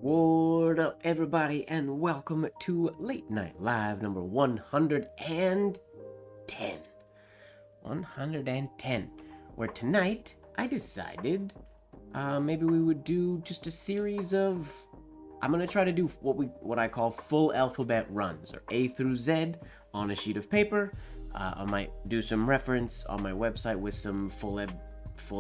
What up, everybody, and welcome to Late Night Live number 110. 110, where tonight I decided maybe we would do just a series of. I'm gonna try to do what I call full alphabet runs, or A through Z, on a sheet of paper. I might do some reference on my website with some full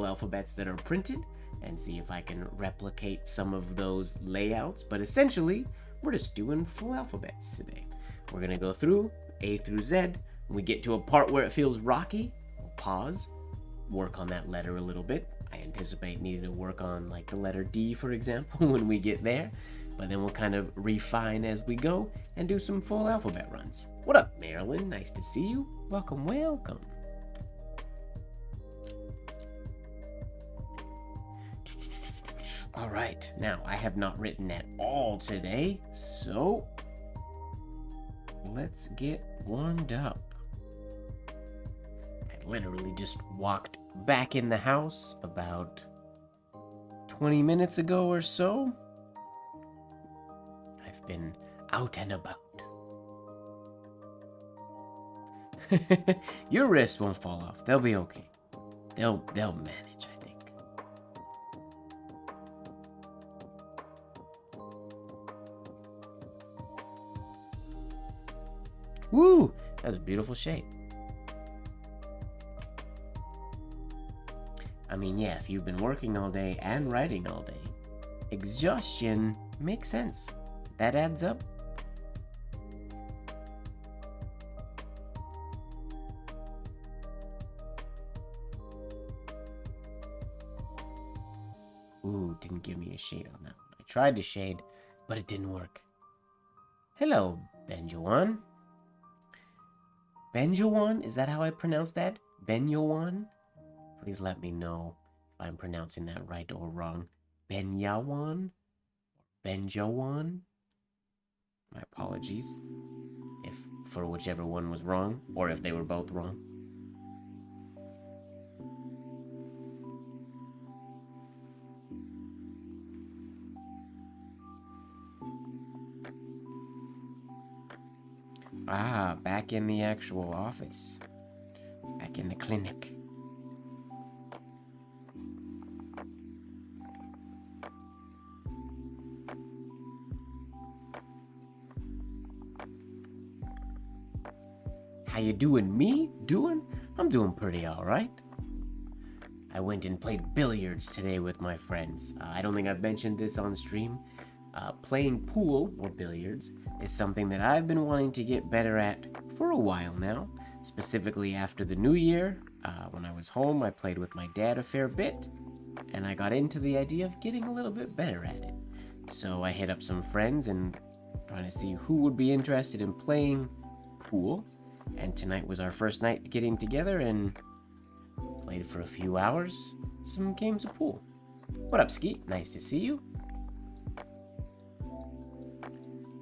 alphabets that are printed, and see if I can replicate some of those layouts. But essentially, we're just doing full alphabets today. We're gonna go through A through Z. When we get to a part where it feels rocky, we'll pause, work on that letter a little bit. I anticipate needing to work on like the letter D, for example, when we get there. But then we'll kind of refine as we go and do some full alphabet runs. What up, Marilyn? Nice to see you. Welcome, welcome. All right, now I have not written at all today, so let's get warmed up. I literally just walked back in the house about 20 minutes ago or so. I've been out and about. Your wrists won't fall off. They'll be okay. They'll manage, I think. Woo! That's a beautiful shape. I mean, yeah, if you've been working all day and writing all day, exhaustion makes sense. That adds up. Ooh, didn't give me a shade on that one. I tried to shade, but it didn't work. Hello, Benjawan. Benjawan? Is that how I pronounce that? Benjawan? Please let me know if I'm pronouncing that right or wrong. Benjawan? Benjawan? My apologies if for whichever one was wrong, or if they were both wrong. Ah, back in the actual office. Back in the clinic. How you doing? Me? Doing? I'm doing pretty alright. I went and played billiards today with my friends. I don't think I've mentioned this on stream. Playing pool, or billiards, is something that I've been wanting to get better at for a while now. Specifically after the new year, when I was home, I played with my dad a fair bit, and I got into the idea of getting a little bit better at it. So I hit up some friends and trying to see who would be interested in playing pool. And tonight was our first night getting together and played for a few hours some games of pool. What up, Skeet? Nice to see you.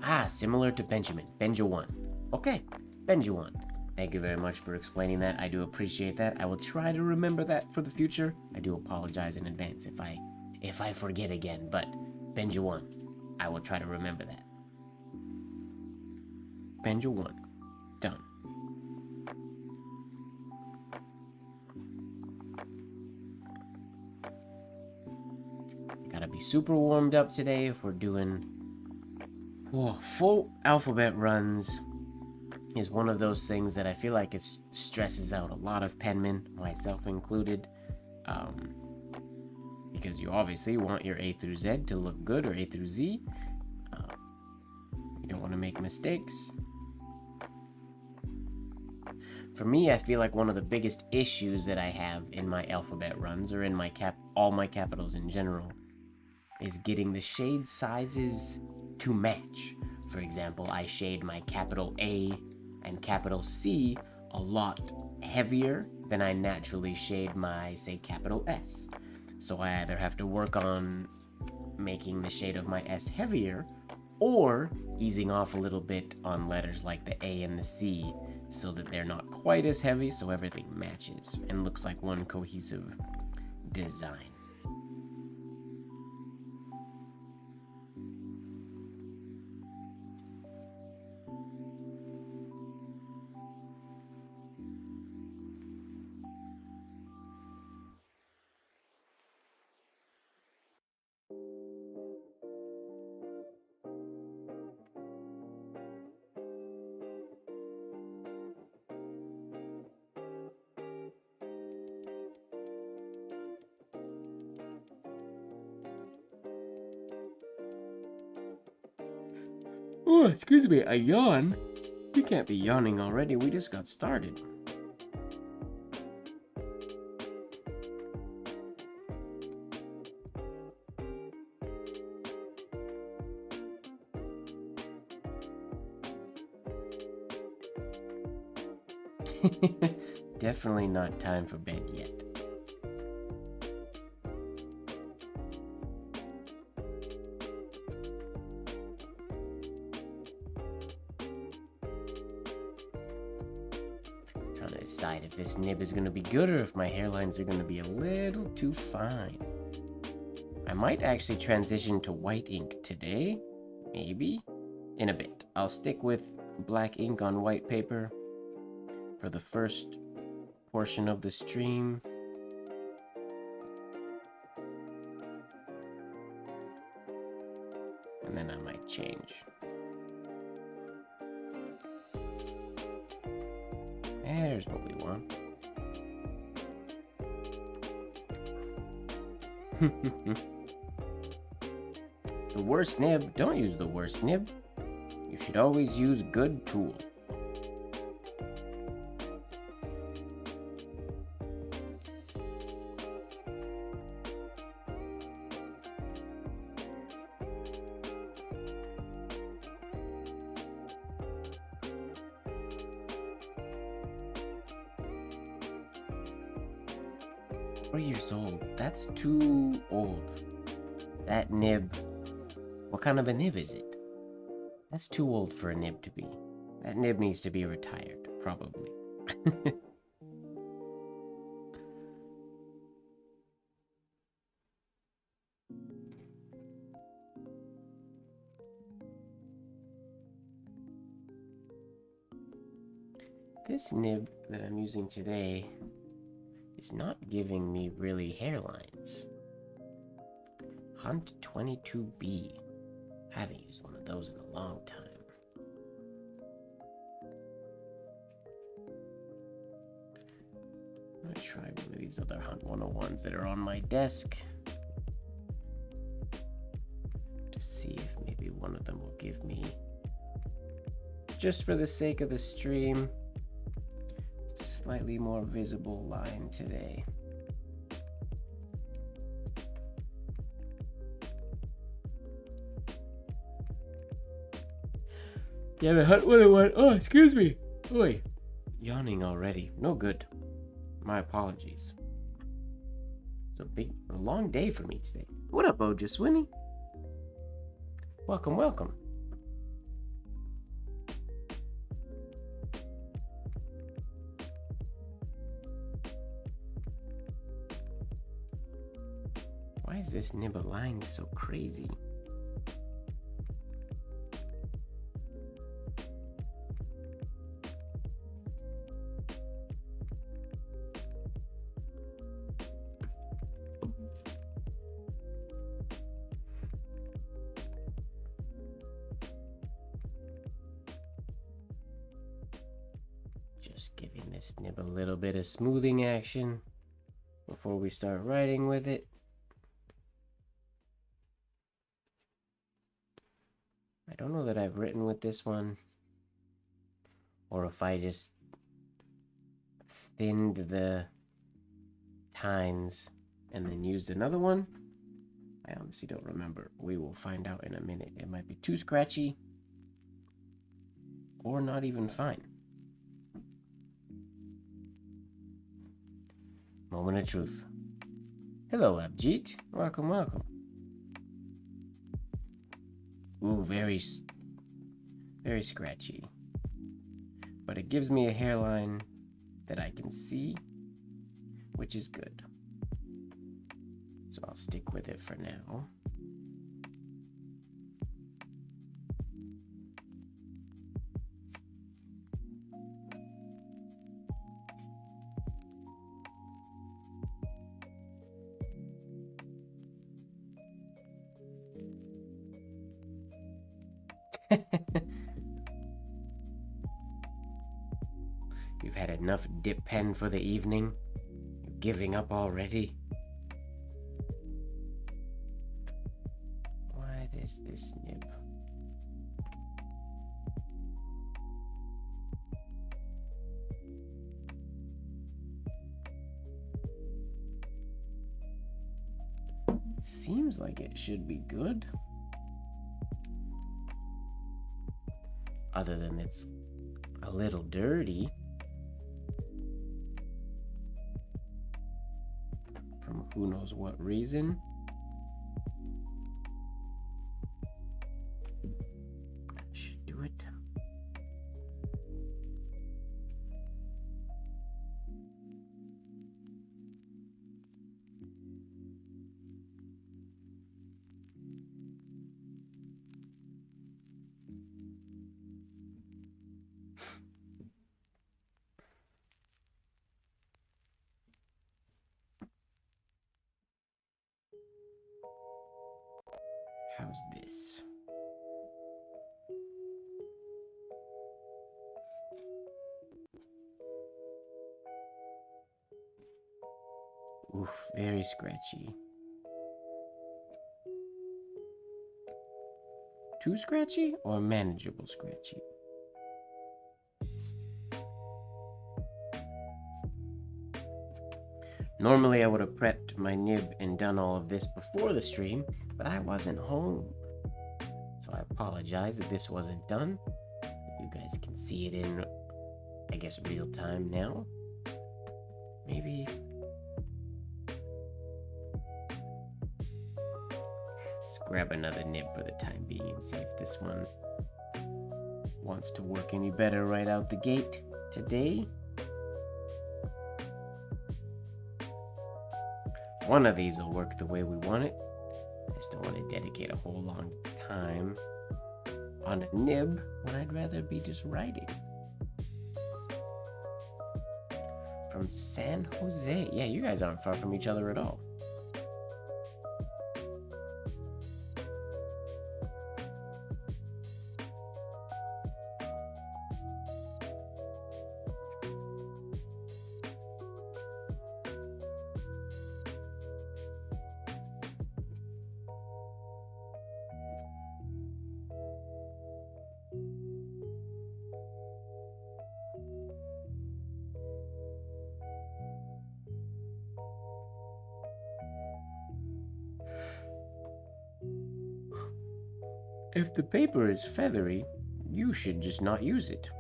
Ah, similar to Benjamin. Benjawan. Okay, Benjawan. Thank you very much for explaining that. I do appreciate that. I will try to remember that for the future. I do apologize in advance if I forget again, but Benjawan. I will try to remember that. Benjawan. Done. Gotta be super warmed up today if we're doing full alphabet runs. Is one of those things that I feel like it stresses out a lot of penmen, myself included, because you obviously want your A through Z to look good, or A through Z. You don't want to make mistakes. For me, I feel like one of the biggest issues that I have in my alphabet runs, or in my all my capitals in general, is getting the shade sizes to match. For example, I shade my capital A and capital C a lot heavier than I naturally shade my, say, capital S. So I either have to work on making the shade of my S heavier, or easing off a little bit on letters like the A and the C, so that they're not quite as heavy, so everything matches and looks like one cohesive design. Oh, excuse me, a yawn? You can't be yawning already, we just got started. Definitely not time for bed yet. Trying to decide if this nib is going to be good or if my hairlines are going to be a little too fine. I might actually transition to white ink today, maybe, in a bit. I'll stick with black ink on white paper for the first portion of the stream. And then I might change. There's what we want. The worst nib, don't use the worst nib. You should always use good tool. Years old. That's too old. That nib. What kind of a nib is it? That's too old for a nib to be. That nib needs to be retired, probably. This nib that I'm using today is not giving me really hairlines. Hunt 22B. Haven't used one of those in a long time. I'm gonna try one of these other Hunt 101s that are on my desk to see if maybe one of them will give me, just for the sake of the stream, slightly more visible line today. Damn it, Hunt 101. Oh, excuse me. Oi. Yawning already. No good. My apologies. It's a long day for me today. What up, Ojaswinny? Welcome, welcome. Why is this nib aligned so crazy? Just giving this nib a little bit of smoothing action before we start writing with it. I don't know that I've written with this one, or if I just thinned the tines and then used another one. I honestly don't remember. We will find out in a minute. It might be too scratchy or not even fine. Moment of truth. Hello, Abjeet. Welcome, welcome. Ooh, very scratchy. But it gives me a hairline that I can see, which is good. So I'll stick with it for now. You've had enough dip pen for the evening? You're giving up already? What is this nib? seems like it should be good. Other than it's a little dirty. From who knows what reason. That should do it. How's this? Oof, very scratchy. Too scratchy or manageable scratchy? Normally I would have prepped my nib and done all of this before the stream, but I wasn't home. So I apologize if this wasn't done. You guys can see it in, I guess, real time now. Maybe. Let's grab another nib for the time being and see if this one wants to work any better right out the gate today. One of these will work the way we want it. I just don't want to dedicate a whole long time on a nib when I'd rather be just writing. From San Jose. Yeah, you guys aren't far from each other at all. If the paper is feathery, you should just not use it.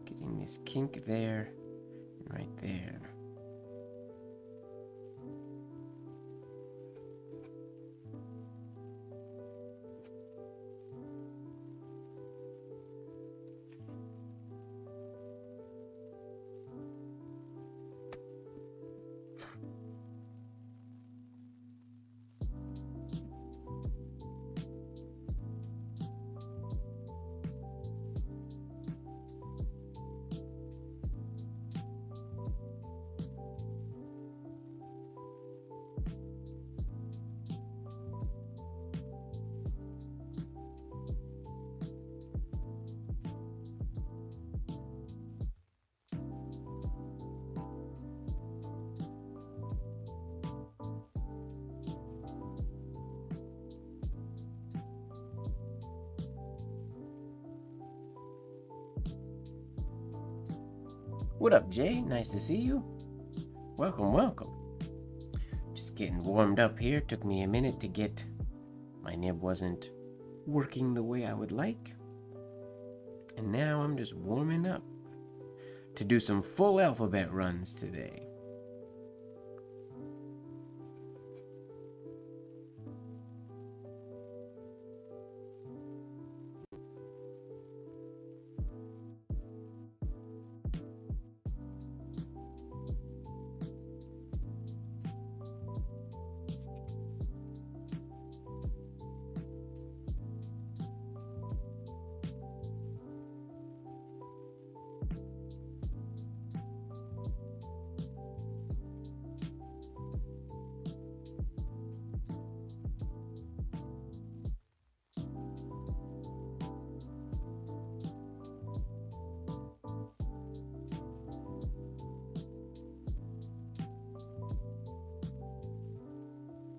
Getting this kink there and right there. What up, Jay? Nice to see you. Welcome, welcome. Just getting warmed up here. Took me a minute to get... My nib wasn't working the way I would like. And now I'm just warming up to do some full alphabet runs today.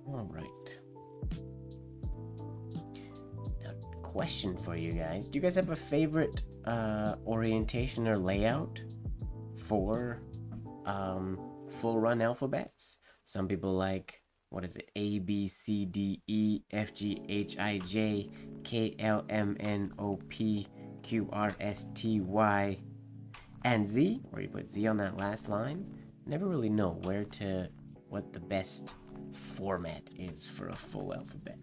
All right. Now, question for you guys. Do you guys have a favorite orientation or layout for full run alphabets? Some people like, what is it? A, B, C, D, E, F, G, H, I, J, K, L, M, N, O, P, Q, R, S, T, Y, and Z, where you put Z on that last line. Never really know what the best format is for a full alphabet.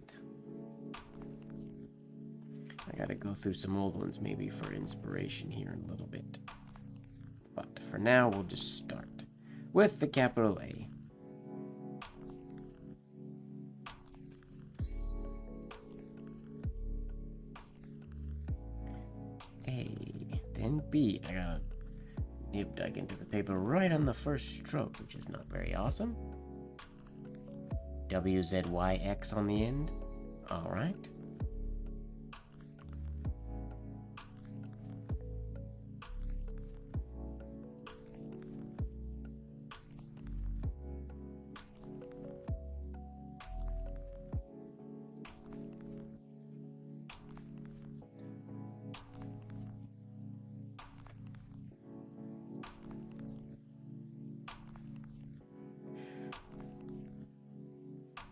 I gotta go through some old ones maybe for inspiration here in a little bit. But for now, we'll just start with the capital A. A, then B. I gotta deep dug into the paper right on the first stroke, which is not very awesome. W, Z, Y, X on the end. All right.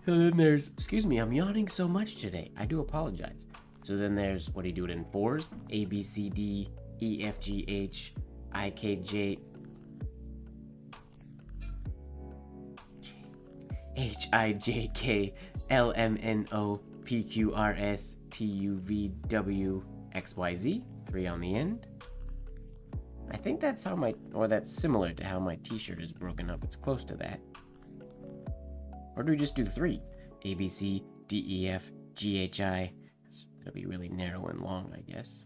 So then there's, excuse me, I'm yawning so much today. I do apologize. So then there's, what do you do it in fours? A, B, C, D, E, F, G, H, I, K, J, H, I, J, K, L, M, N, O, P, Q, R, S, T, U, V, W, X, Y, Z. 3 on the end. I think that's how that's similar to how my t-shirt is broken up. It's close to that. Or do we just do 3? A, B, C, D, E, F, G, H, I. It'll be really narrow and long, I guess.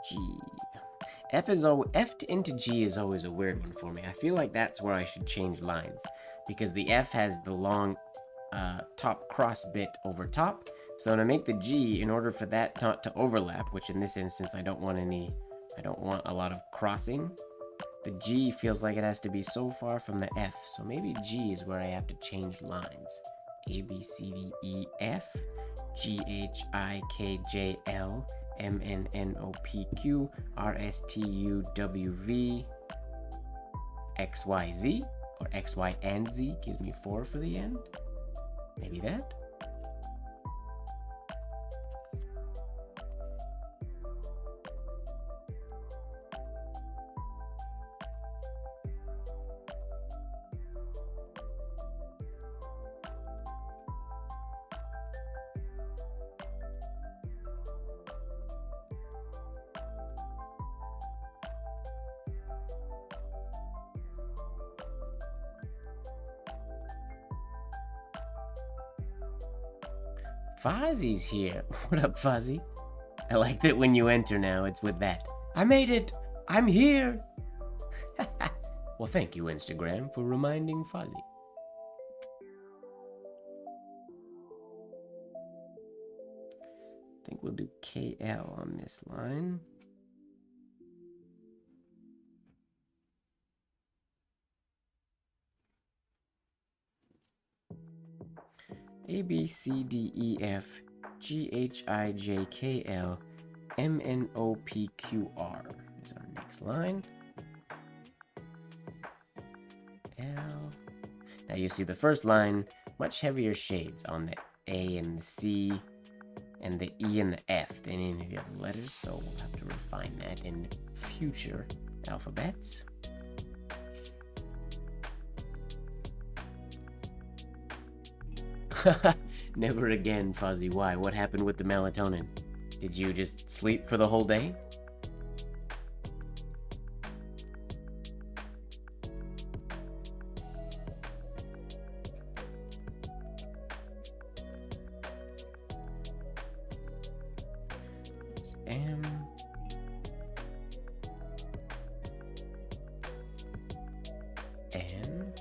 G. F into G is always a weird one for me. I feel like that's where I should change lines, because the F has the long top cross bit over top. So to make the G, in order for that to overlap, which in this instance I don't want a lot of crossing, the G feels like it has to be so far from the F. So maybe G is where I have to change lines. A, B, C, D, E, F, G, H, I, K, J, L, M, N, N, O, P, Q, R, S, T, U, W, V, X, Y, Z, or X, Y, and Z gives me 4 for the end. Maybe that. Fozzie's here. What up, Fuzzy? I like that when you enter now, it's with that. I made it! I'm here! Well, thank you, Instagram, for reminding Fuzzy. I think we'll do KL on this line. A, B, C, D, E, F, G, H, I, J, K, L, M, N, O, P, Q, R is our next line. L. Now you see the first line, much heavier shades on the A and the C and the E and the F than any of the other letters, so we'll have to refine that in future alphabets. Never again, Fuzzy. Why? What happened with the melatonin? Did you just sleep for the whole day? N.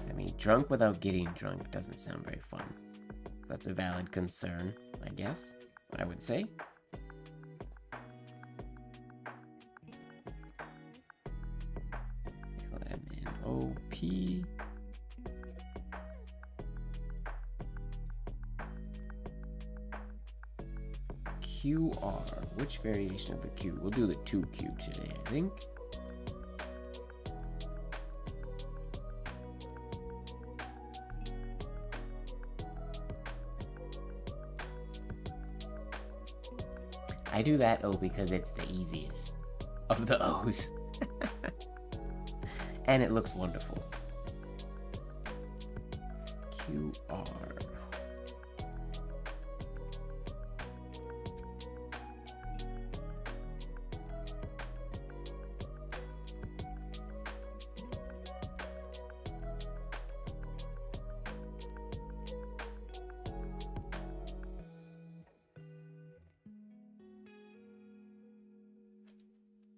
I mean, drunk without getting drunk doesn't sound very fun. That's a valid concern, I guess, I would say. LMNOP. QR. Which variation of the Q? We'll do the 2Q today, I think. I do that O because it's the easiest of the O's. And it looks wonderful. QR.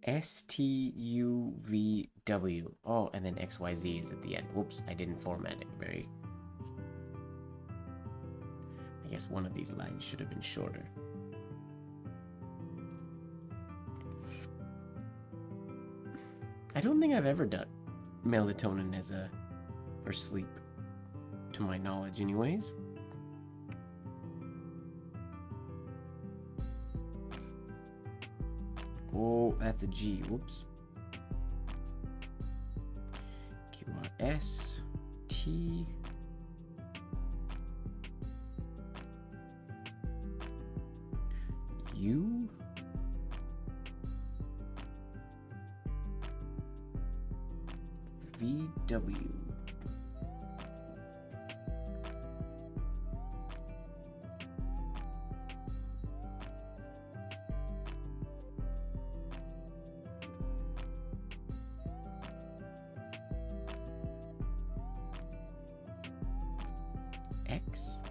STUVW. Oh, and then XYZ is at the end. Whoops, I didn't format it very. I guess one of these lines should have been shorter. I don't think I've ever done melatonin as a for sleep, to my knowledge anyways. Oh, that's a G. Whoops. QRS T U VW. X,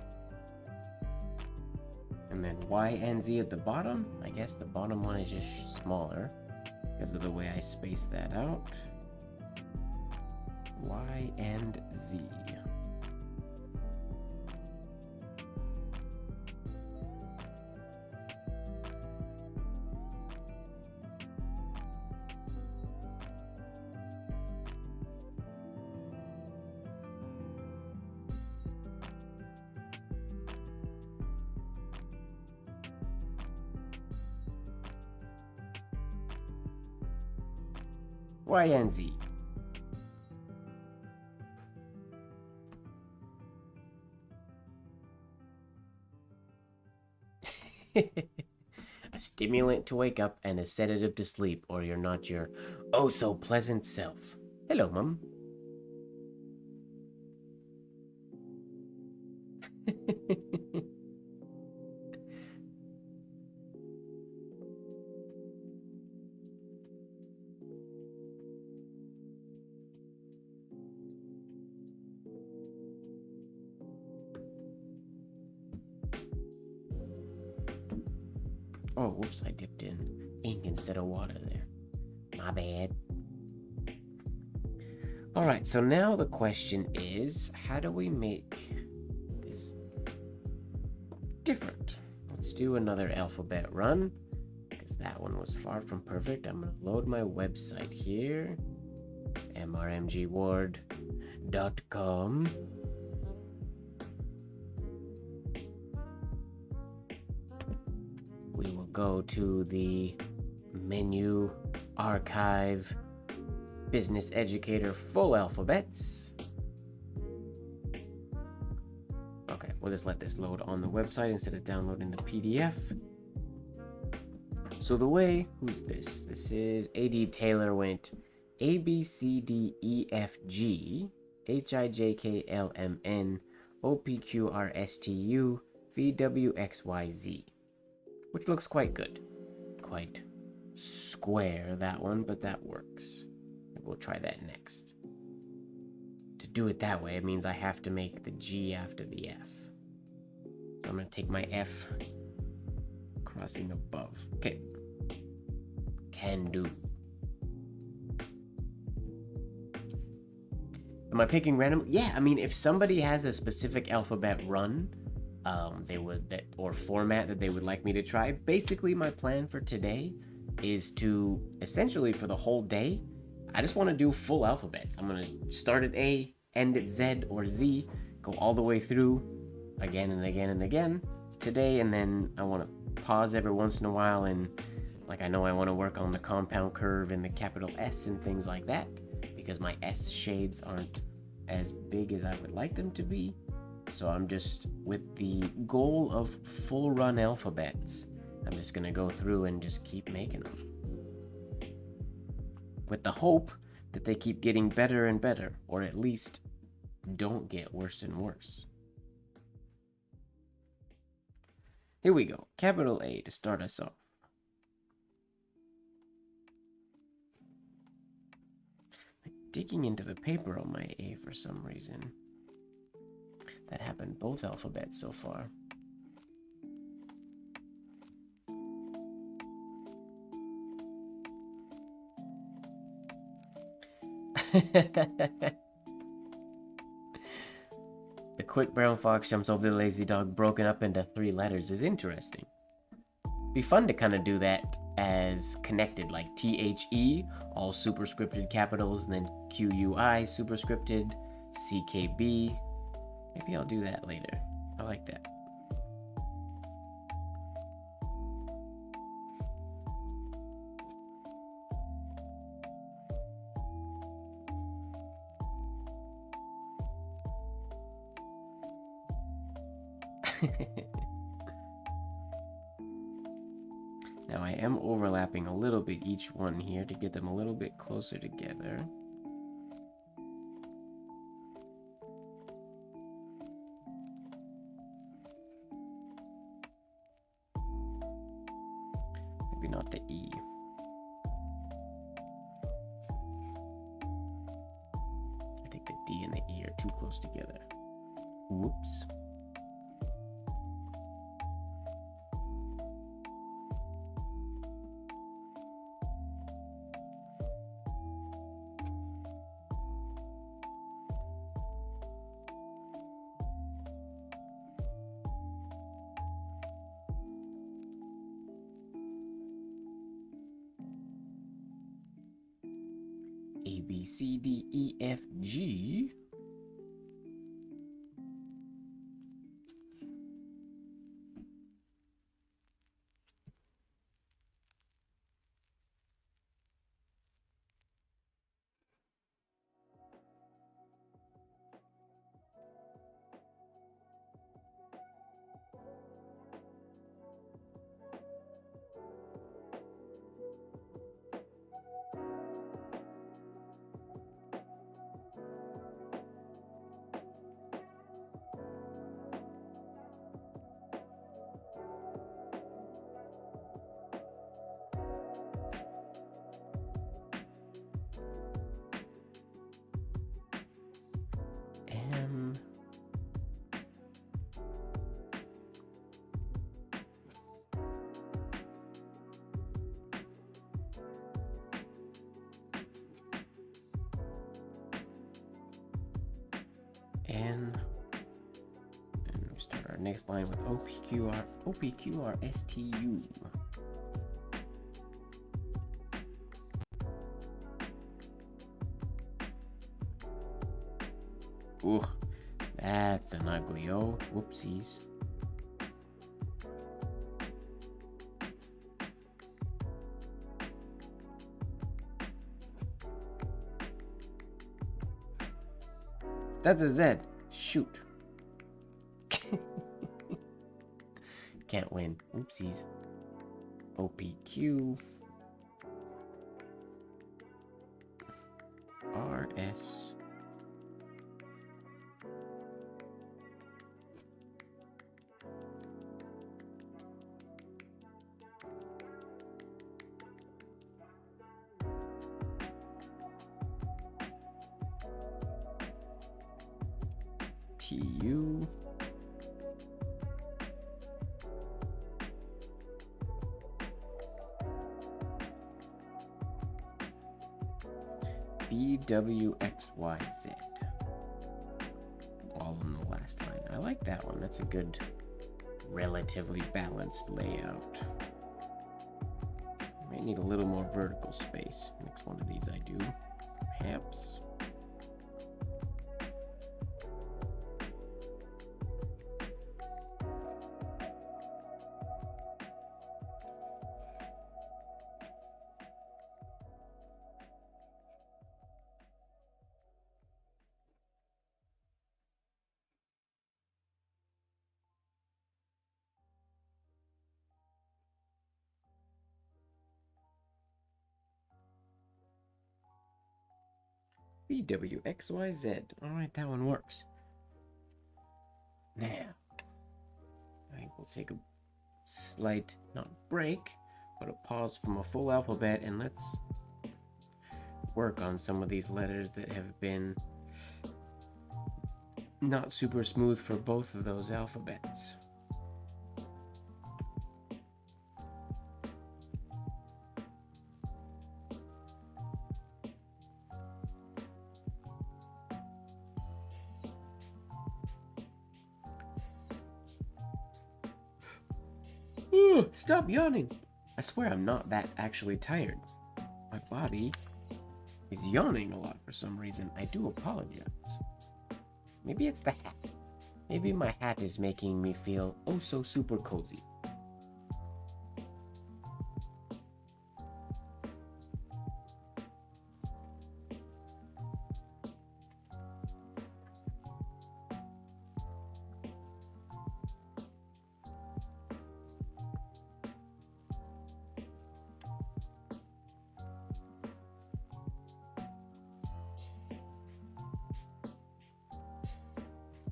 and then Y and Z at the bottom. I guess the bottom one is just smaller because of the way I space that out. Y and Z. Y and Z. A stimulant to wake up and a sedative to sleep, or you're not your oh so pleasant self. Hello, Mum. Oh, whoops, I dipped in ink instead of water there. My bad. Alright, so now the question is, how do we make this different? Let's do another alphabet run, because that one was far from perfect. I'm going to load my website here, MrMGWard.com. We will go to the menu, archive, business educator, full alphabets. Okay, we'll just let this load on the website instead of downloading the PDF. So the way, who's this? This is AD Taylor went A, B, C, D, E, F, G, H, I, J, K, L, M, N, O, P, Q, R, S, T, U, V, W, X, Y, Z. Which looks quite good. Quite square, that one, but that works. We'll try that next. To do it that way, it means I have to make the G after the F. So I'm going to take my F, crossing above. Okay. Can do. Am I picking random? Yeah, I mean, if somebody has a specific alphabet run, or format that they would like me to try, basically my plan for today is to, essentially for the whole day, I just want to do full alphabets. I'm going to start at A, end at Z or Z, go all the way through again and again and again today, and then I want to pause every once in a while, and like I know I want to work on the compound curve and the capital S and things like that, because my S shades aren't as big as I would like them to be. So I'm just, with the goal of full run alphabets, I'm just gonna go through and just keep making them, with the hope that they keep getting better and better, or at least don't get worse and worse. Here we go, capital A to start us off. Digging into the paper on my A for some reason. That happened both alphabets so far. The quick brown fox jumps over the lazy dog, broken up into 3 letters, is interesting. Be fun to kind of do that as connected, like THE, all superscripted capitals, and then QUI superscripted, CKB. Maybe I'll do that later. I like that. Now I am overlapping a little bit each one here to get them a little bit closer together. Maybe not the E. I think the D and the E are too close together. Whoops. A, B, C, D, E, F, G. M. N. And we start our next line with OPQRSTU. Ooh, that's an ugly O. Whoopsies. That's a Z. Shoot. Can't win. Oopsies. OPQ. RS. TU. B, W, X, Y, Z. All on the last line. I like that one. That's a good, relatively balanced layout. Might need a little more vertical space. Next one of these I do. Perhaps. B, W, X, Y, Z. Alright, that one works. Now, I think we'll take a slight, not break, but a pause from a full alphabet, and let's work on some of these letters that have been not super smooth for both of those alphabets. Ooh, stop yawning. I swear I'm not that actually tired. My body is yawning a lot for some reason. I do apologize. Maybe it's the hat. Maybe my hat is making me feel oh so super cozy.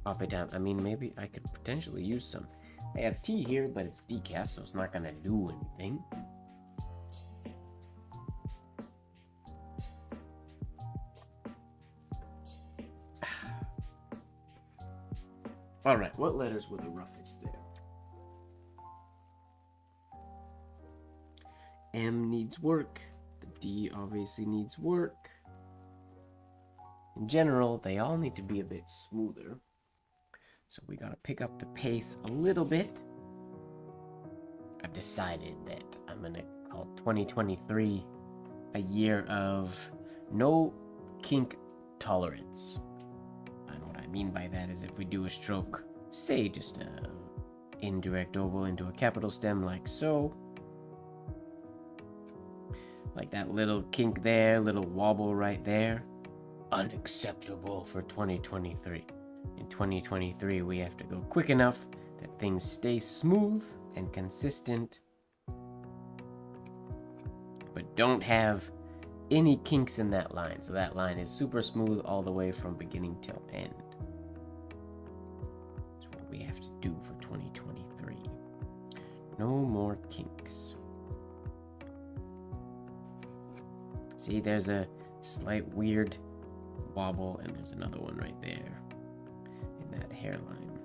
Off it down. I mean, maybe I could potentially use some. I have tea here, but it's decaf, so it's not gonna do anything. Alright, what letters were the roughest there? M needs work. The D obviously needs work. In general, they all need to be a bit smoother. So we gotta pick up the pace a little bit. I've decided that I'm gonna call 2023 a year of no kink tolerance. And what I mean by that is if we do a stroke, say just a indirect oval into a capital stem like so. Like that little kink there, little wobble right there. Unacceptable for 2023. In 2023, we have to go quick enough that things stay smooth and consistent, but don't have any kinks in that line. So that line is super smooth all the way from beginning till end. That's what we have to do for 2023. No more kinks. See, there's a slight weird wobble, and there's another one right there. That hairline.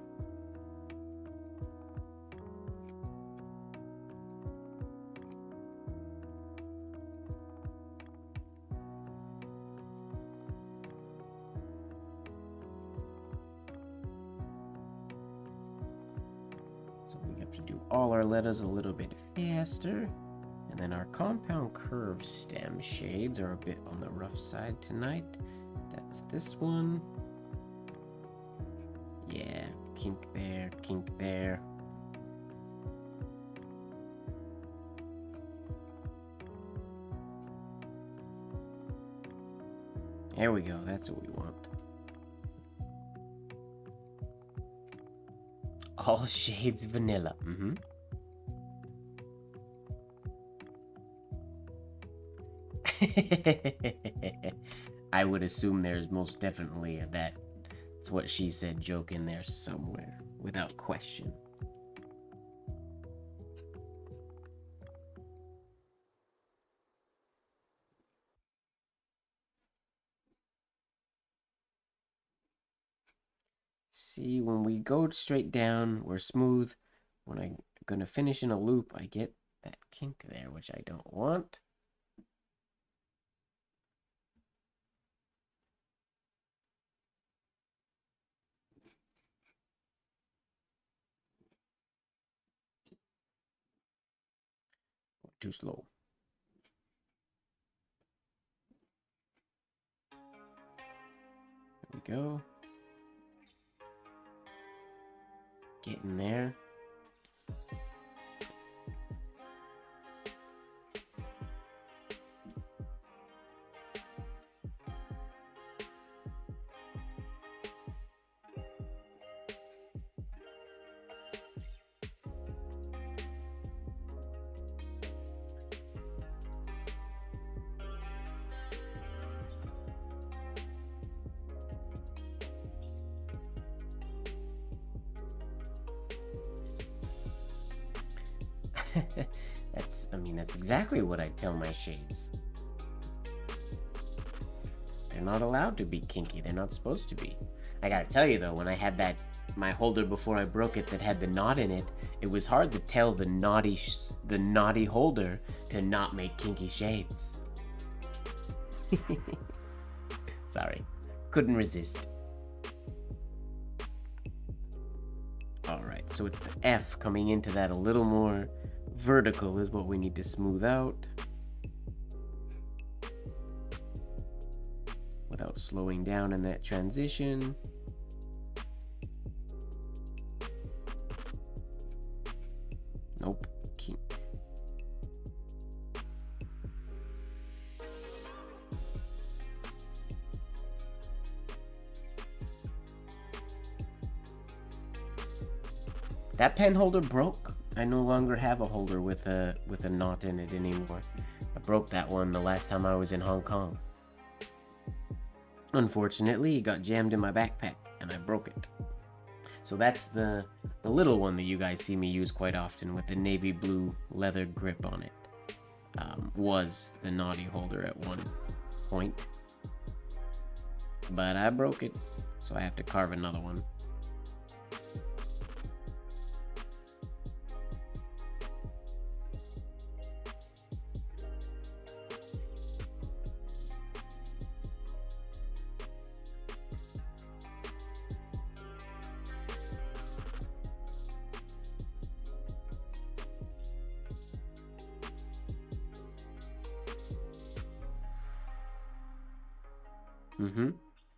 So we have to do all our letters a little bit faster. And then our compound curve stem shades are a bit on the rough side tonight. That's this one. Yeah, kink there, kink there. There we go, that's what we want. All shades vanilla, I would assume there's most definitely that it's what she said joke in there somewhere, without question. See, when we go straight down, we're smooth. When I'm gonna finish in a loop, I get that kink there, which I don't want. Too slow. There we go. Getting there. That's exactly what I tell my shades. They're not allowed to be kinky. They're not supposed to be. I gotta tell you though, when I had my holder before I broke it that had the knot in it, it was hard to tell the naughty holder to not make kinky shades. Sorry, couldn't resist. Alright, so it's the F coming into that a little more vertical is what we need to smooth out without slowing down in that transition. Nope, kink. That pen holder broke. I no longer have a holder with a knot in it anymore. I broke that one the last time I was in Hong Kong. Unfortunately, it got jammed in my backpack and I broke it. So that's the little one that you guys see me use quite often with the navy blue leather grip on it. Was the naughty holder at one point. But I broke it, so I have to carve another one.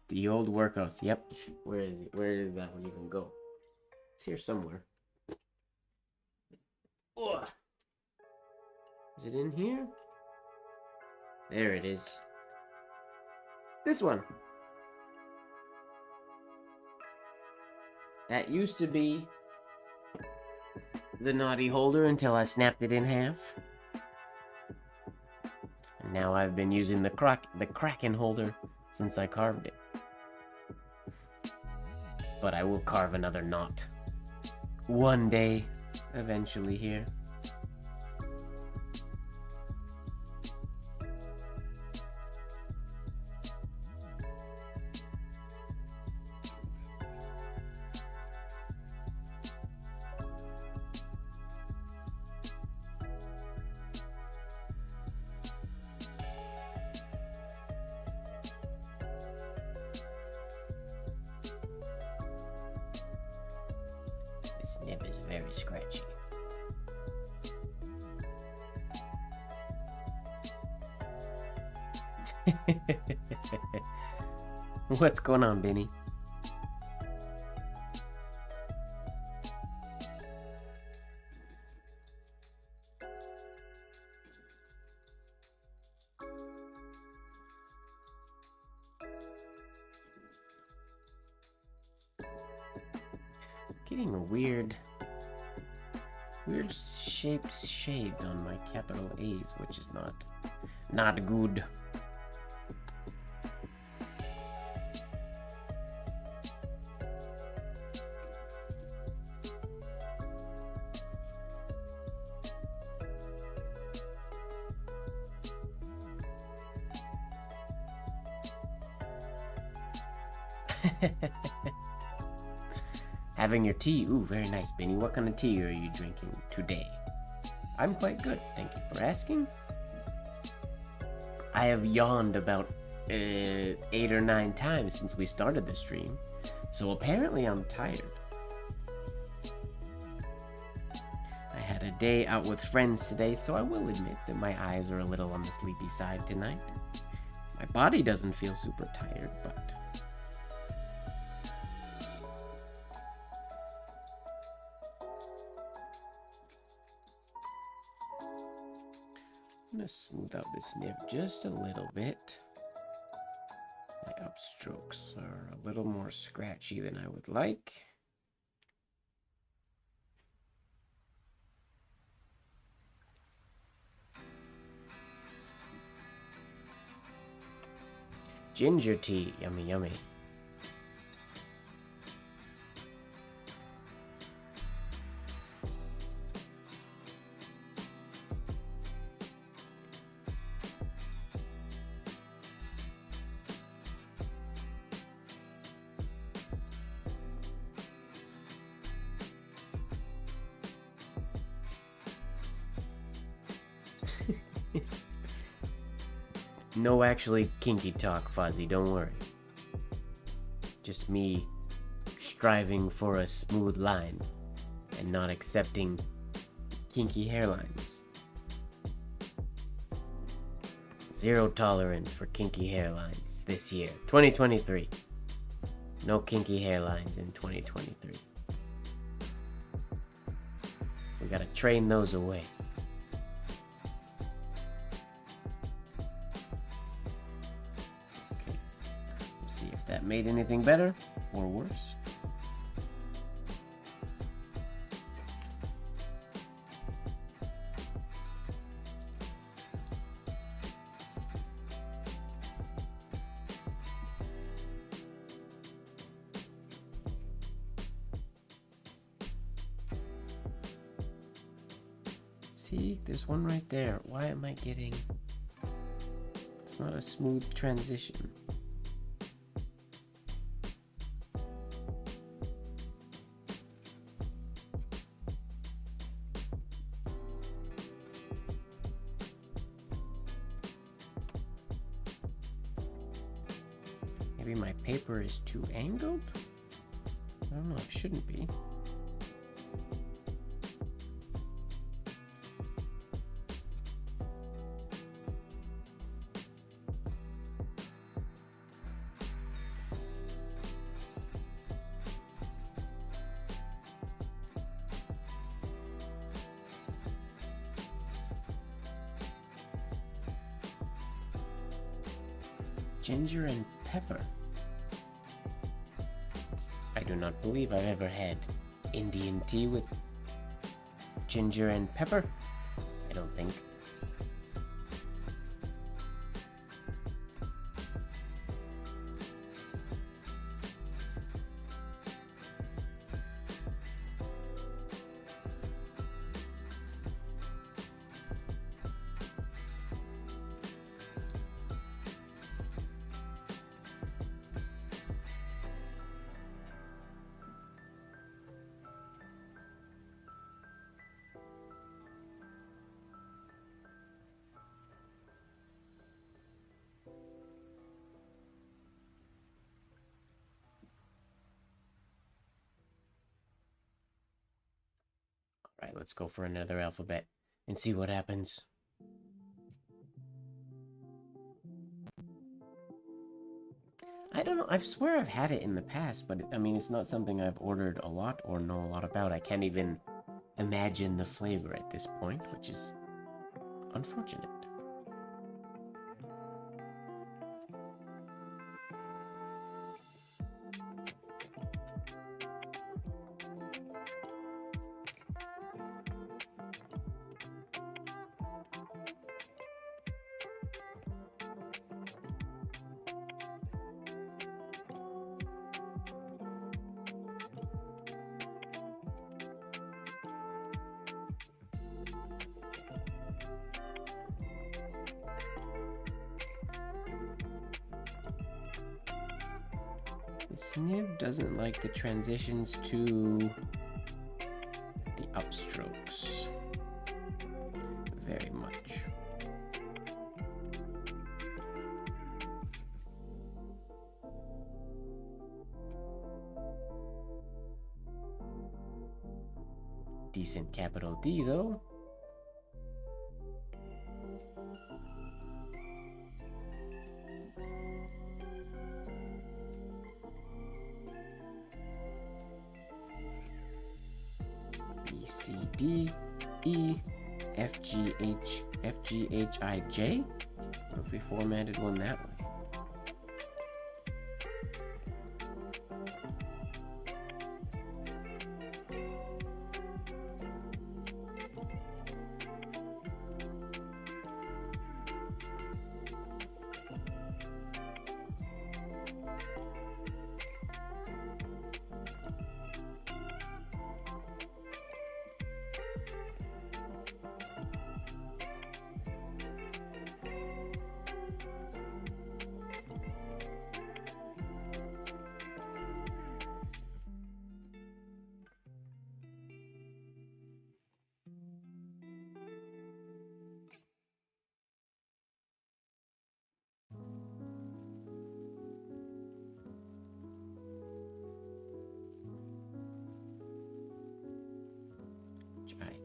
The old workouts. Yep. Where is it? Where did that one even go? It's here somewhere. Oh. Is it in here? There it is. This one. That used to be the naughty holder until I snapped it in half. And now I've been using the Kraken holder since I carved it. But I will carve another knot one day, eventually here. This nib is very scratchy. What's going on, Benny? Getting a weird shaped shades on my capital A's, which is not good. Having your tea. Ooh, very nice, Benny. What kind of tea are you drinking today? I'm quite good, thank you for asking. I have yawned about 8 or 9 times since we started the stream, so apparently I'm tired. I had a day out with friends today, so I will admit that my eyes are a little on the sleepy side tonight. My body doesn't feel super tired, but... I'm gonna smooth out this nib just a little bit. My upstrokes are a little more scratchy than I would like. Ginger tea, yummy, yummy. No actually kinky talk, Fuzzy, don't worry. Just me striving for a smooth line and not accepting kinky hairlines. Zero tolerance for kinky hairlines this year, 2023. No kinky hairlines in 2023. We gotta train those away. That made anything better or worse. See, there's one right there. Why am I getting... It's not a smooth transition. Maybe my paper is too angled? I don't know, it shouldn't be. Ginger and pepper. I do not believe I've ever had Indian tea with ginger and pepper. I don't think. Right, let's go for another alphabet and see what happens. I don't know, I swear I've had it in the past, but I mean, it's not something I've ordered a lot or know a lot about. I can't even imagine the flavor at this point, which is unfortunate. This nib doesn't like the transitions to the upstrokes very much. Decent capital D though. D E F G H I J. What if we formatted one that way?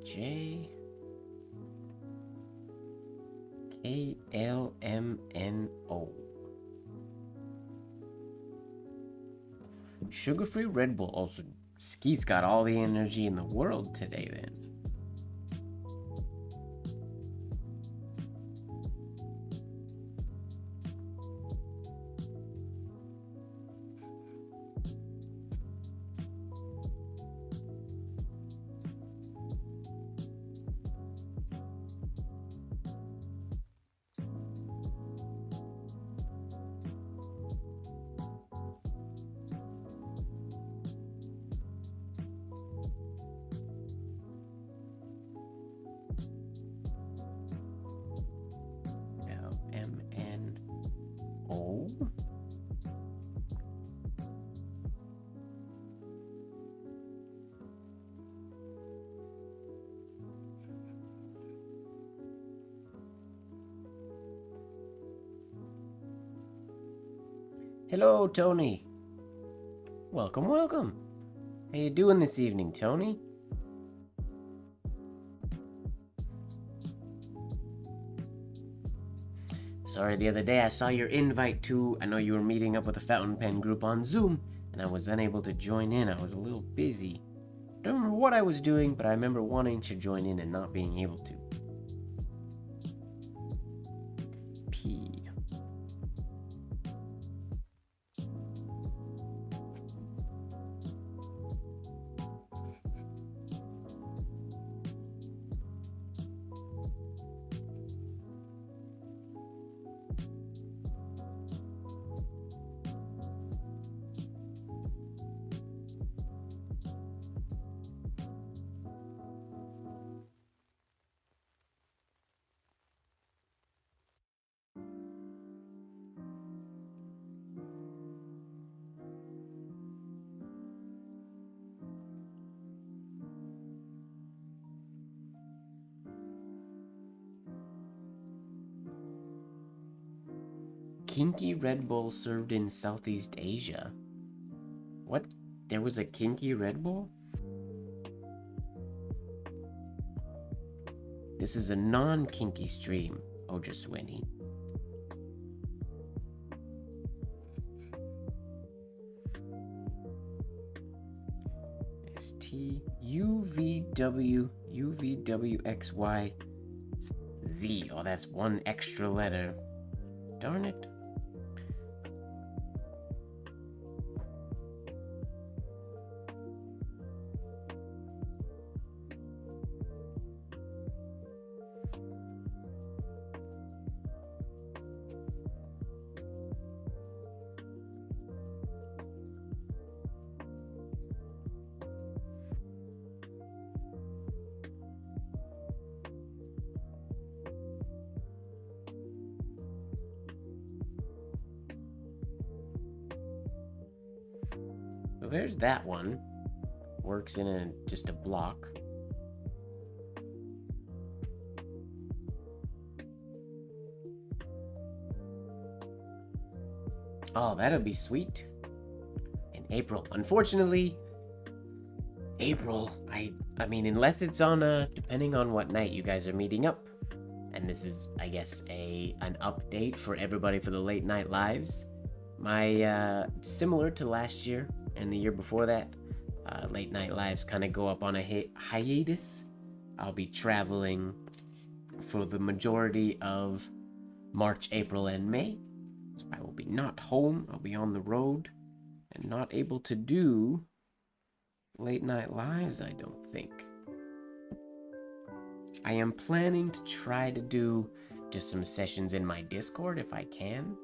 J K L M N O. Sugar-free Red Bull. Also, Skeet's got all the energy in the world today then. L-M-N-O. Hello, Tony. Welcome, welcome. How you doing this evening, Tony? Sorry, the other day I saw your invite to, I know you were meeting up with a fountain pen group on Zoom, and I was unable to join in. I was a little busy. I don't remember what I was doing, but I remember wanting to join in and not being able to. P. Kinky Red Bull served in Southeast Asia. What? There was a kinky Red Bull? This is a non-kinky stream, Ojaswini. STUVWUVWXYZ. Oh, that's one extra letter. Darn it. So there's that one. Works in just a block. Oh, that'll be sweet. In April. Unfortunately, April, I mean, unless it's on depending on what night you guys are meeting up. And this is, I guess, an update for everybody for the late night lives. My, similar to last year and the year before that, late night lives kind of go up on a hiatus I'll be traveling for the majority of March, April, and May. So I will be not home. I'll be on the road and not able to do late night lives, I don't think. I am planning to try to do just some sessions in my Discord if I can.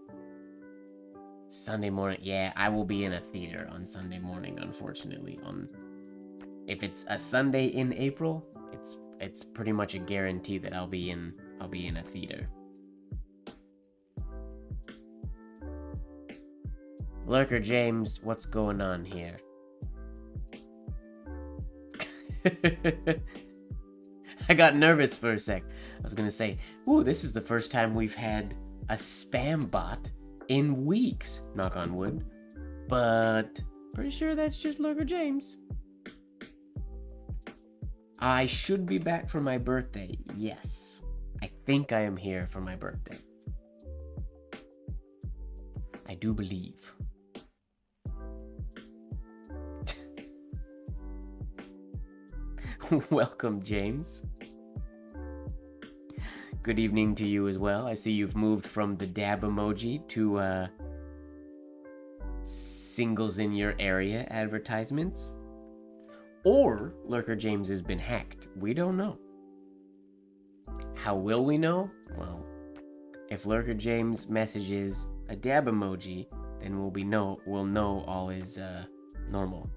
Sunday morning, yeah, I will be in a theater on Sunday morning, unfortunately. If it's a Sunday in April, it's pretty much a guarantee that I'll be in a theater. Lurker James, what's going on here? I got nervous for a sec. I was gonna say, ooh, this is the first time we've had a spam bot in weeks, knock on wood. But pretty sure that's just Lurker James. I should be back for my birthday, yes. I think I am here for my birthday. I do believe. Welcome, James. Good evening to you as well. I see you've moved from the dab emoji to singles in your area advertisements. Or Lurker James has been hacked. We don't know. How will we know? Well, if Lurker James messages a dab emoji, then we'll know all is normal.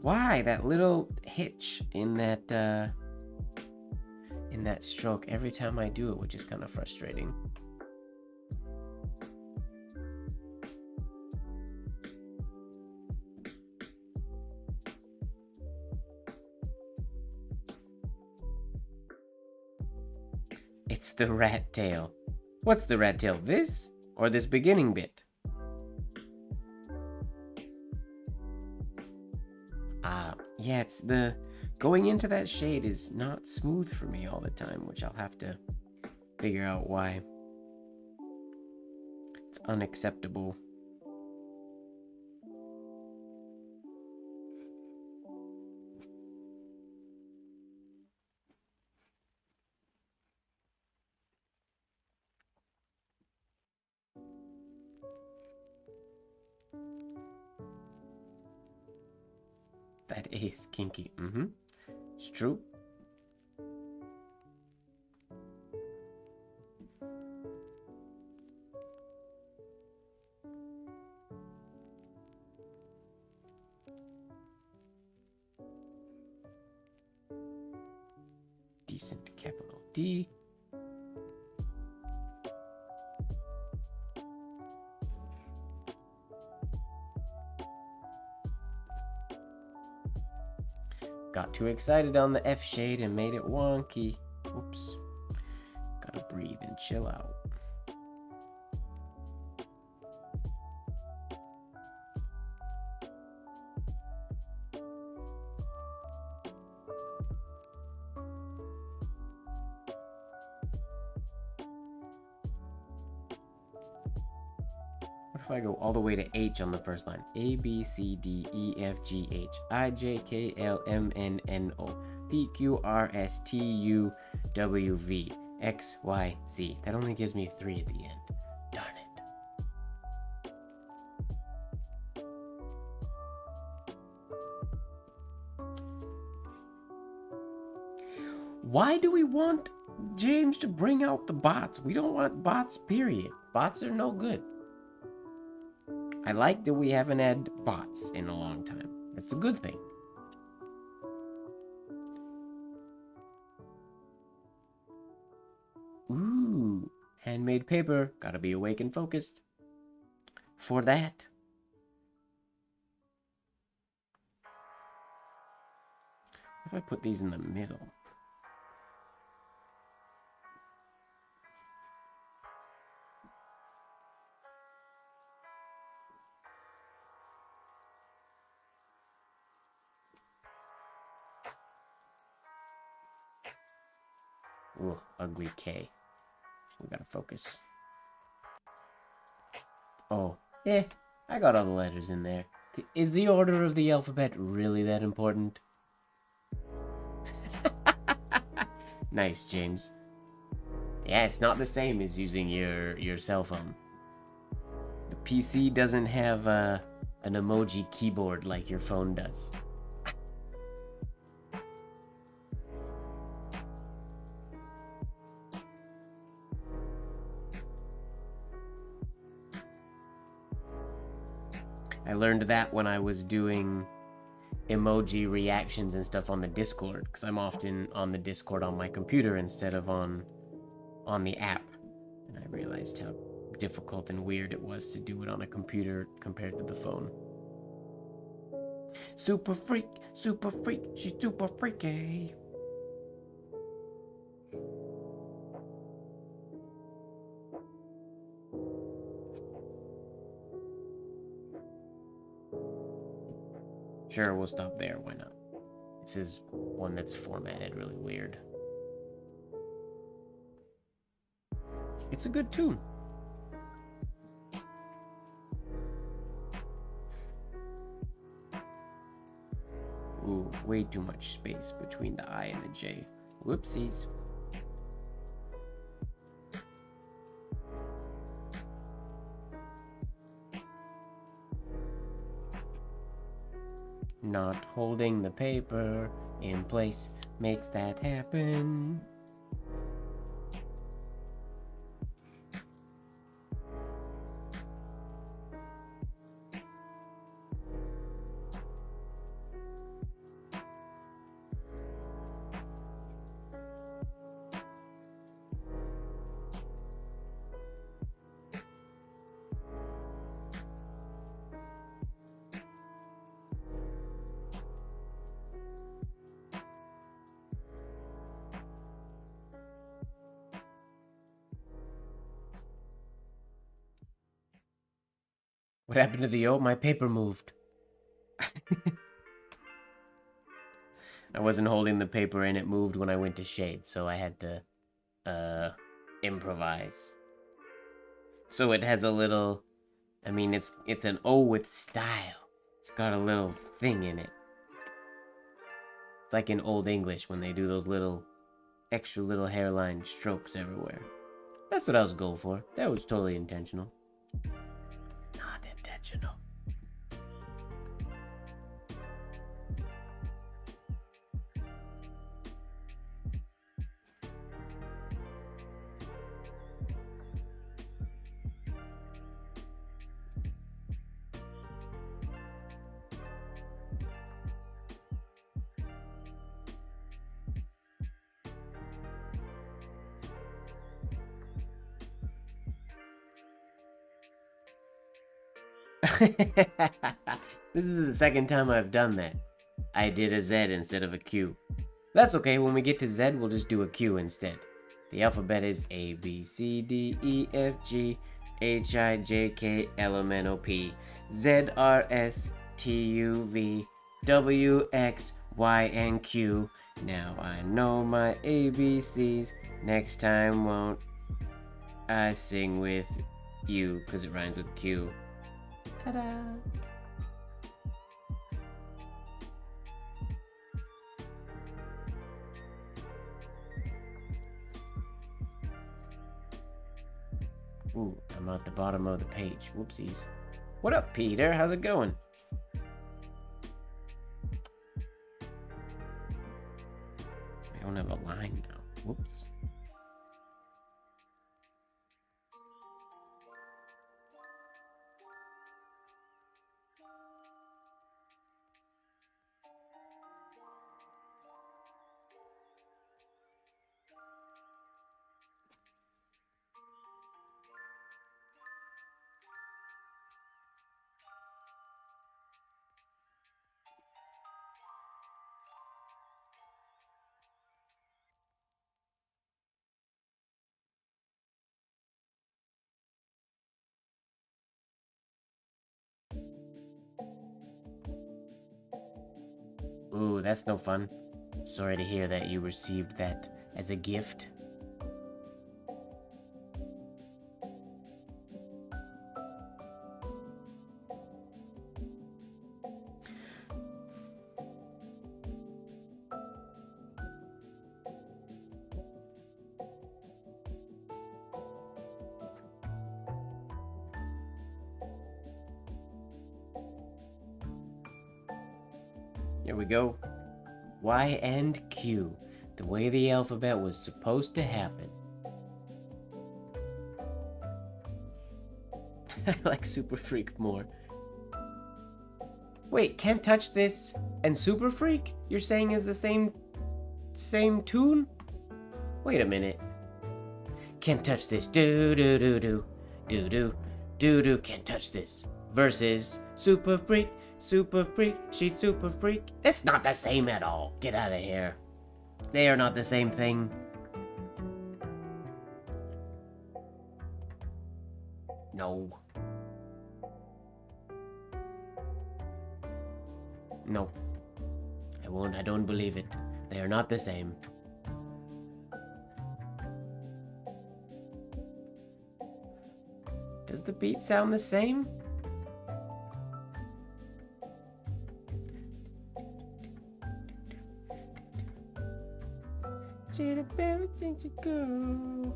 Why that little hitch in that stroke every time I do it, which is kind of frustrating. It's the rat tail. What's the rat tail? This or this beginning bit? Yeah, it's the going into that shade is not smooth for me all the time, which I'll have to figure out why. It's unacceptable. That is kinky. It's true. Decent capital D. Got too excited on the F shade and made it wonky. Oops. Gotta breathe and chill out. What if I go all the way to H on the first line? A, B, C, D, E, F, G, H, I, J, K, L, M, N, N, O, P, Q, R, S, T, U, W, V, X, Y, Z. That only gives me 3 at the end. Darn it. Why do we want James to bring out the bots? We don't want bots, period. Bots are no good. I like that we haven't had bots in a long time. That's a good thing. Ooh, handmade paper. Gotta be awake and focused for that. If I put these in the middle. Ooh, ugly K. We gotta focus. Oh, I got all the letters in there. Is the order of the alphabet really that important? Nice, James. Yeah, it's not the same as using your cell phone. The PC doesn't have an emoji keyboard like your phone does. I learned that when I was doing emoji reactions and stuff on the Discord, because I'm often on the Discord on my computer instead of on the app, and I realized how difficult and weird it was to do it on a computer compared to the phone. Super freak, she's super freaky. Sure, we'll stop there, why not? This is one that's formatted really weird. It's a good tune. Ooh, way too much space between the I and the J. Whoopsies. Not holding the paper in place makes that happen. What happened to the O? My paper moved. I wasn't holding the paper and it moved when I went to shade, so I had to improvise. So it has a little, I mean, it's an O with style. It's got a little thing in it. It's like in Old English when they do those little extra little hairline strokes everywhere. That's what I was going for. That was totally intentional. Not intentional. This is the second time I've done that. I did a Z instead of a Q. That's okay, when we get to Z, we'll just do a Q instead. The alphabet is A, B, C, D, E, F, G, H, I, J, K, L, M, N, O, P, Z, R, S, T, U, V, W, X, Y, and Q. Now I know my ABCs. Next time won't I sing with you, because it rhymes with Q. Ta-da! Ooh, I'm at the bottom of the page. Whoopsies. What up, Peter? How's it going? I don't have a line now. Whoops. Ooh, that's no fun. Sorry to hear that you received that as a gift. – Here we go. Y and Q. The way the alphabet was supposed to happen. I like Super Freak more. Wait, Can't Touch This and Super Freak? You're saying is the same tune? Wait a minute. Can't touch this. Do do do do. Do do do do. Can't touch this. Versus Super Freak. Super Freak. She's Super Freak. It's not the same at all. Get out of here. They are not the same thing. No. No. I won't. I don't believe it. They are not the same. Does the beat sound the same? Everything to go.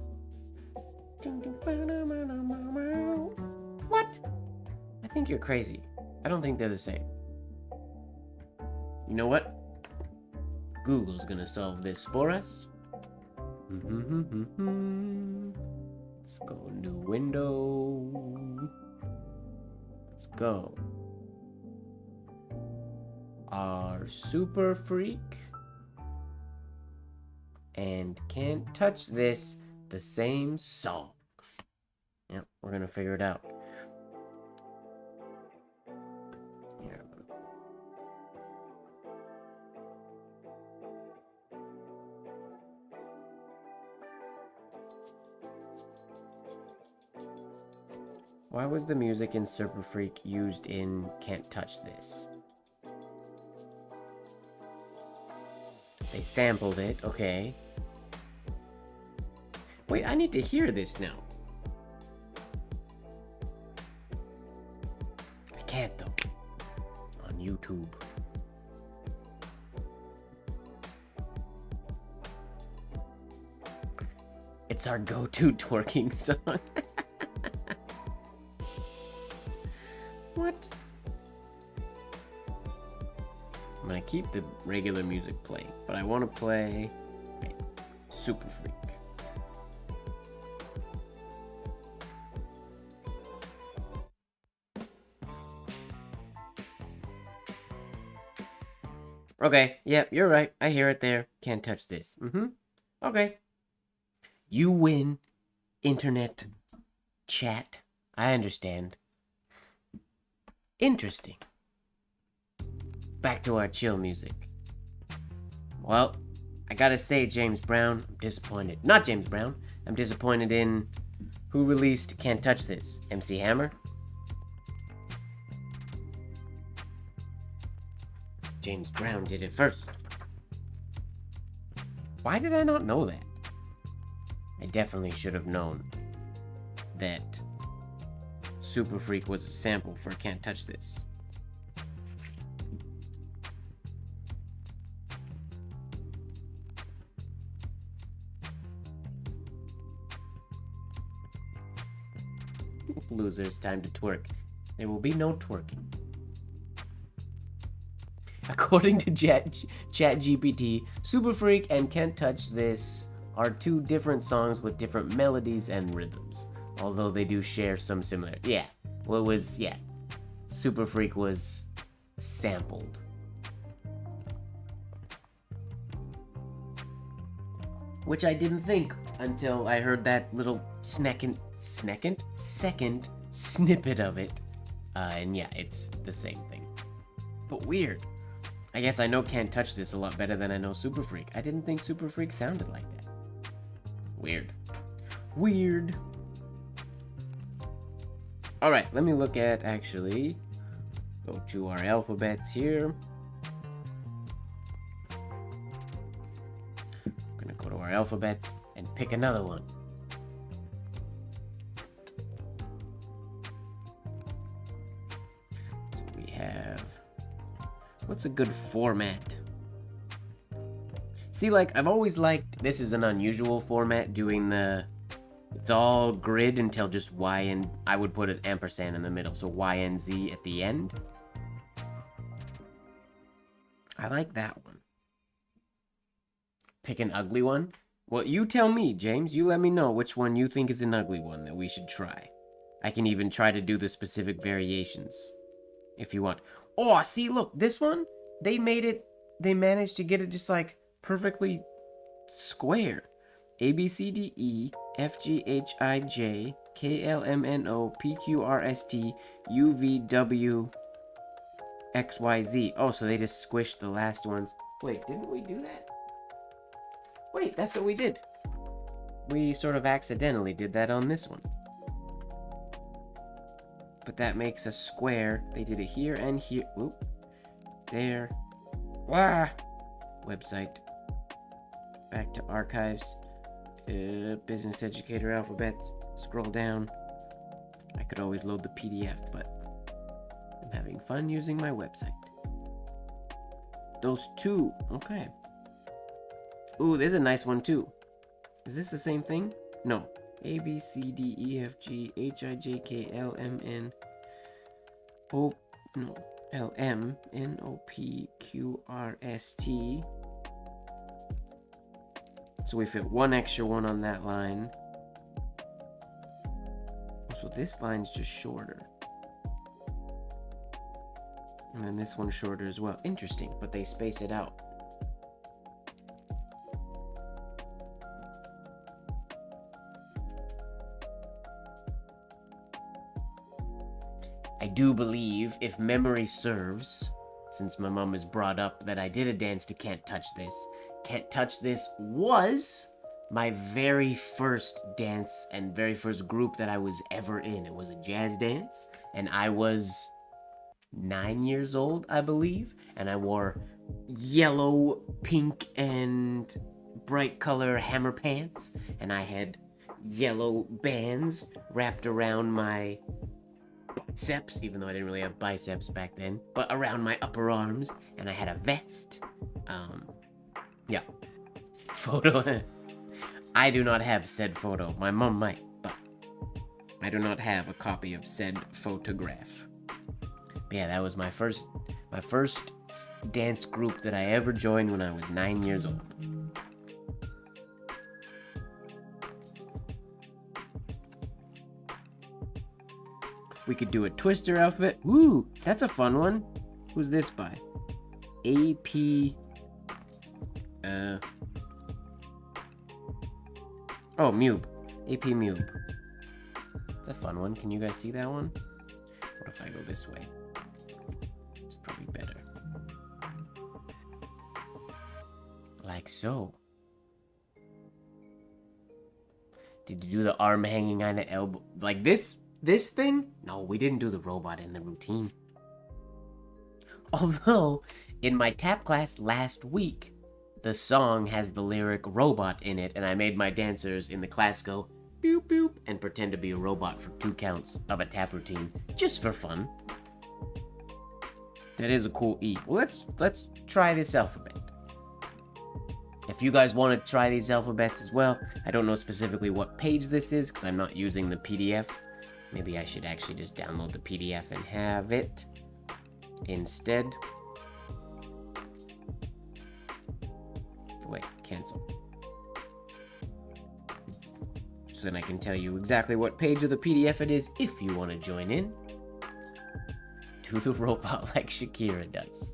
What? I think you're crazy. I don't think they're the same. You know what? Google's gonna solve this for us. Let's go new window. Let's go. Are Super Freak and Can't Touch This the same song? Yep, we're gonna figure it out. Here. Why was the music in Super Freak used in Can't Touch This? They sampled it, okay. Wait, I need to hear this now. I can't though. On YouTube. It's our go-to twerking song. What? I'm gonna keep the regular music playing, but I want to play Super Freak. Okay, yep, you're right. I hear it there. Can't touch this. Okay. You win, internet chat. I understand. Interesting. Back to our chill music. Well, I gotta say, James Brown, I'm disappointed. Not James Brown. I'm disappointed in who released Can't Touch This. MC Hammer? James Brown did it first. Why did I not know that? I definitely should have known that Super Freak was a sample for Can't Touch This. Losers, time to twerk. There will be no twerking. According to ChatGPT, Super Freak and Can't Touch This are two different songs with different melodies and rhythms, although they do share some similarity. Yeah, well, it was, yeah. Super Freak was sampled. Which I didn't think until I heard that little second snippet of it. And yeah, it's the same thing. But weird. I guess I know Can't Touch This a lot better than I know Super Freak. I didn't think Super Freak sounded like that. Weird. Weird. Alright, let me look at, actually, go to our alphabets here. I'm gonna go to our alphabets and pick another one. So we have... What's a good format? See, like, I've always liked, this is an unusual format, doing the, it's all grid until just Y and, I would put an ampersand in the middle, so Y and Z at the end. I like that one. Pick an ugly one? Well, you tell me, James. You let me know which one you think is an ugly one that we should try. I can even try to do the specific variations if you want. Oh, see, look, this one, they managed to get it just like perfectly square. A, B, C, D, E, F, G, H, I, J, K, L, M, N, O, P, Q, R, S, T, U, V, W, X, Y, Z. Oh, so they just squished the last ones. Wait, didn't we do that? Wait, that's what we did. We sort of accidentally did that on this one. But that makes a square. They did it here and here. Whoop. There. Ah! Website. Back to archives. Business educator alphabets. Scroll down. I could always load the PDF, but I'm having fun using my website. Those two. Okay. Ooh, there's a nice one too. Is this the same thing? No. A, B, C, D, E, F, G, H, I, J, K, L, M, N, O, no, L, M, N, O, P, Q, R, S, T. So we fit one extra one on that line. So this line's just shorter. And then this one's shorter as well. Interesting, but they space it out. I do believe, if memory serves, since my mom has brought up that I did a dance to Can't Touch This. Can't Touch This was my very first dance and very first group that I was ever in. It was a jazz dance, and I was 9 years old, I believe, and I wore yellow, pink, and bright color hammer pants, and I had yellow bands wrapped around my biceps, even though I didn't really have biceps back then, but around my upper arms, and I had a vest. Yeah. Photo. I do not have said photo. My mom might, but I do not have a copy of said photograph. But yeah, that was my first dance group that I ever joined when I was 9 years old. We could do a Twister alphabet. Woo, that's a fun one. Who's this by? AP. Oh, Mube. AP Mube. It's a fun one. Can you guys see that one? What if I go this way? It's probably better. Like so. Did you do the arm hanging on the elbow? Like this thing? No, we didn't do the robot in the routine. Although, in my tap class last week, the song has the lyric robot in it, and I made my dancers in the class go boop boop and pretend to be a robot for 2 counts of a tap routine, just for fun. That is a cool E. Well, let's try this alphabet. If you guys want to try these alphabets as well, I don't know specifically what page this is because I'm not using the PDF. Maybe I should actually just download the PDF and have it instead. Wait, cancel. So then I can tell you exactly what page of the PDF it is if you want to join in. Do the robot like Shakira does.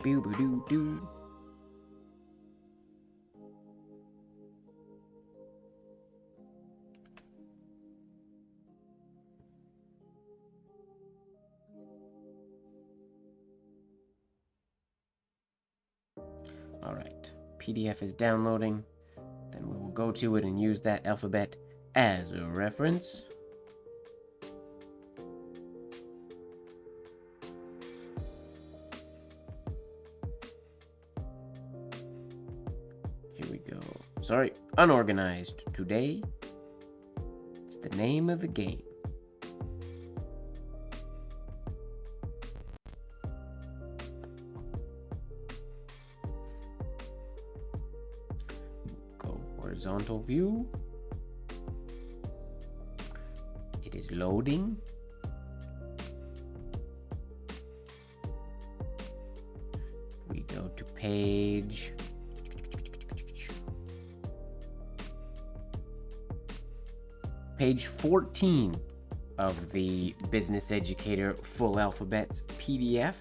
Boo boo doo doo. Alright, PDF is downloading. Then we will go to it and use that alphabet as a reference. Here we go. Sorry, unorganized today. It's the name of the game. Horizontal view. It is loading. page 14 of the Business Educator Full Alphabet PDF.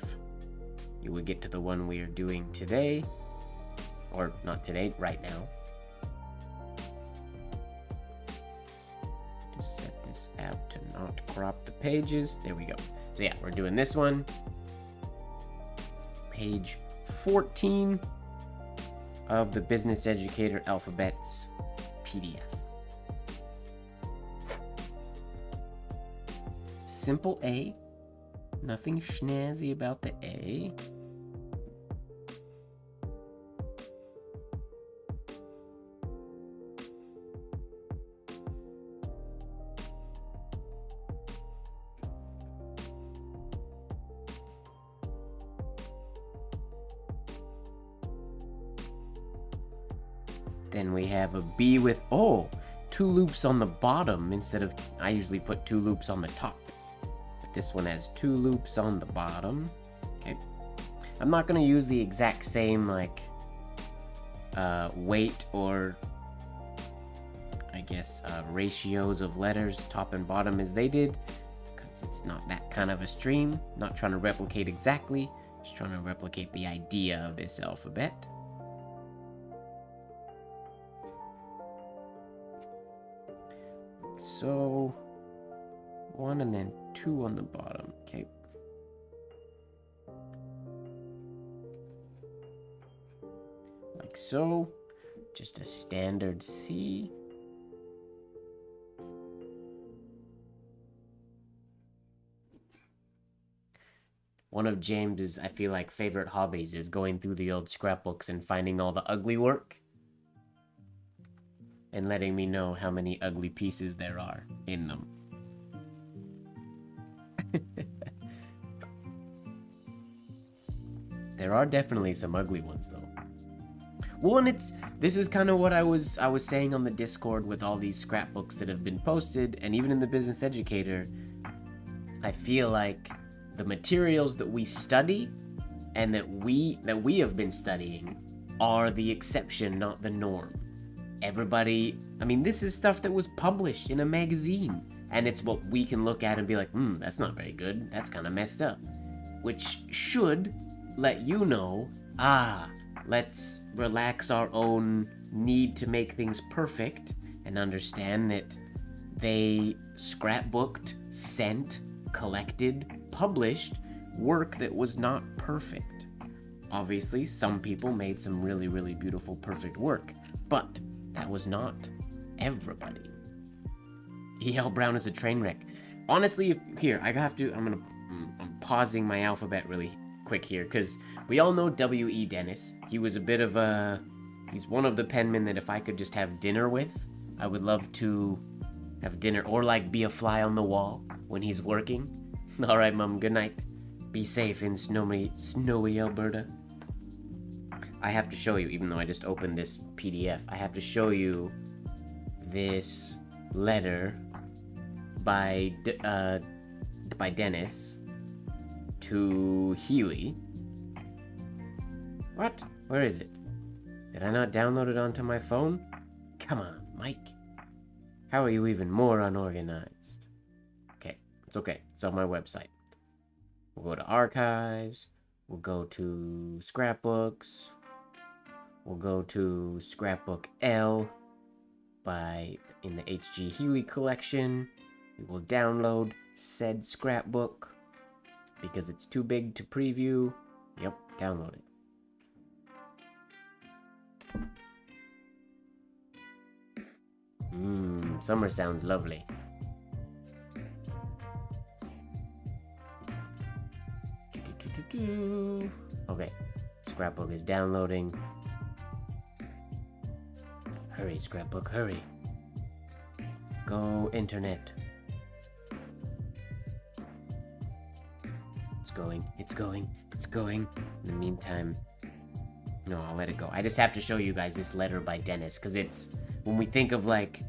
You would get to the one we are doing today, or not today, right now. Just set this app to not crop the pages. There we go. So yeah, we're doing this one. Page 14 of the Business Educator Alphabets PDF. Simple A. Nothing snazzy about the A. Then we have a B with, oh, 2 loops on the bottom instead of, I usually put 2 loops on the top. But this one has 2 loops on the bottom. Okay. I'm not going to use the exact same, like, weight or, I guess, ratios of letters, top and bottom, as they did, because it's not that kind of a stream. Not trying to replicate exactly, just trying to replicate the idea of this alphabet. So, 1 and then 2 on the bottom, okay. Like so, just a standard C. One of James's, I feel like, favorite hobbies is going through the old scrapbooks and finding all the ugly work. And letting me know how many ugly pieces there are in them. There are definitely some ugly ones, though. Well, and this is kind of what I was saying on the Discord with all these scrapbooks that have been posted, and even in the Business Educator. I feel like the materials that we study and that we have been studying are the exception, not the norm. Everybody, I mean, this is stuff that was published in a magazine, and it's what we can look at and be like, that's not very good, that's kind of messed up. Which should let you know, let's relax our own need to make things perfect and understand that they scrapbooked, sent, collected, published work that was not perfect. Obviously, some people made some really, really beautiful, perfect work, but that was not everybody. E.L. Brown is a train wreck. Honestly, I'm pausing my alphabet really quick here, because we all know W.E. Dennis. He was a bit of he's one of the penmen that if I could just have dinner with, I would love to have dinner, or like be a fly on the wall when he's working. Alright, Mom, good night. Be safe in snowy Alberta. I have to show you, even though I just opened this PDF, I have to show you this letter by Dennis to Healy. What? Where is it? Did I not download it onto my phone? Come on, Mike. How are you even more unorganized? Okay, it's okay. It's on my website. We'll go to Archives. We'll go to Scrapbooks. We'll go to Scrapbook L in the H.G. Healy collection. We will download said scrapbook because it's too big to preview. Yep, download it. Summer sounds lovely. Okay, scrapbook is downloading. Hurry, scrapbook, hurry. Go, internet. It's going. In the meantime, no, I'll let it go. I just have to show you guys this letter by Dennis, because it's, when we think of like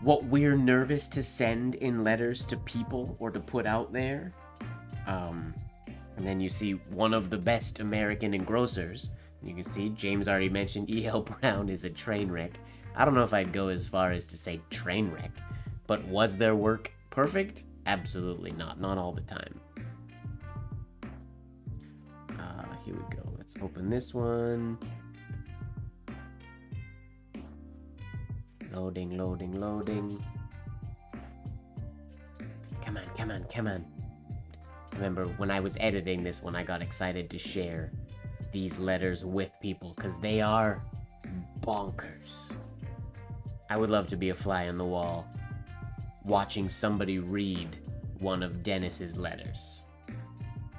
what we're nervous to send in letters to people or to put out there, And then you see one of the best American engrossers. You can see James already mentioned E.L. Brown is a train wreck. I don't know if I'd go as far as to say train wreck, but was their work perfect? Absolutely not. Not all the time. Here we go. Let's open this one. Loading, loading, loading. Come on, come on, come on. Remember, when I was editing this one, I got excited to share these letters with people because they are bonkers. I would love to be a fly on the wall watching somebody read one of Dennis's letters.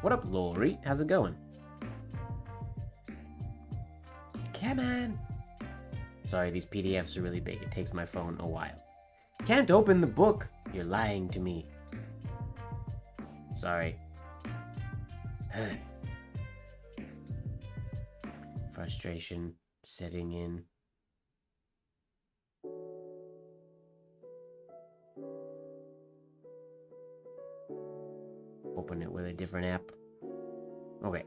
What up, Lori? How's it going? Come on. Sorry, these PDFs are really big. It takes my phone a while. Can't open the book. You're lying to me. Sorry. Frustration setting in. Open it with a different app. Okay.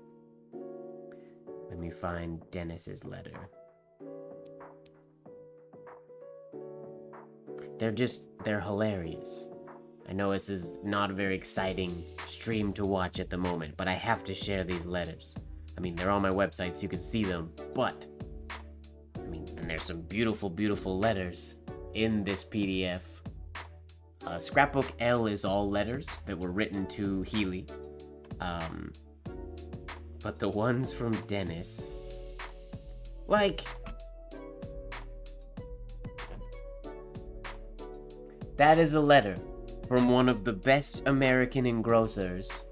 Let me find Dennis's letter. They're hilarious. I know this is not a very exciting stream to watch at the moment, but I have to share these letters. I mean, they're on my website so you can see them, but, I mean, and there's some beautiful, beautiful letters in this PDF. Scrapbook L is all letters that were written to Healy. But the ones from Dennis, like, that is a letter from one of the best American engrossers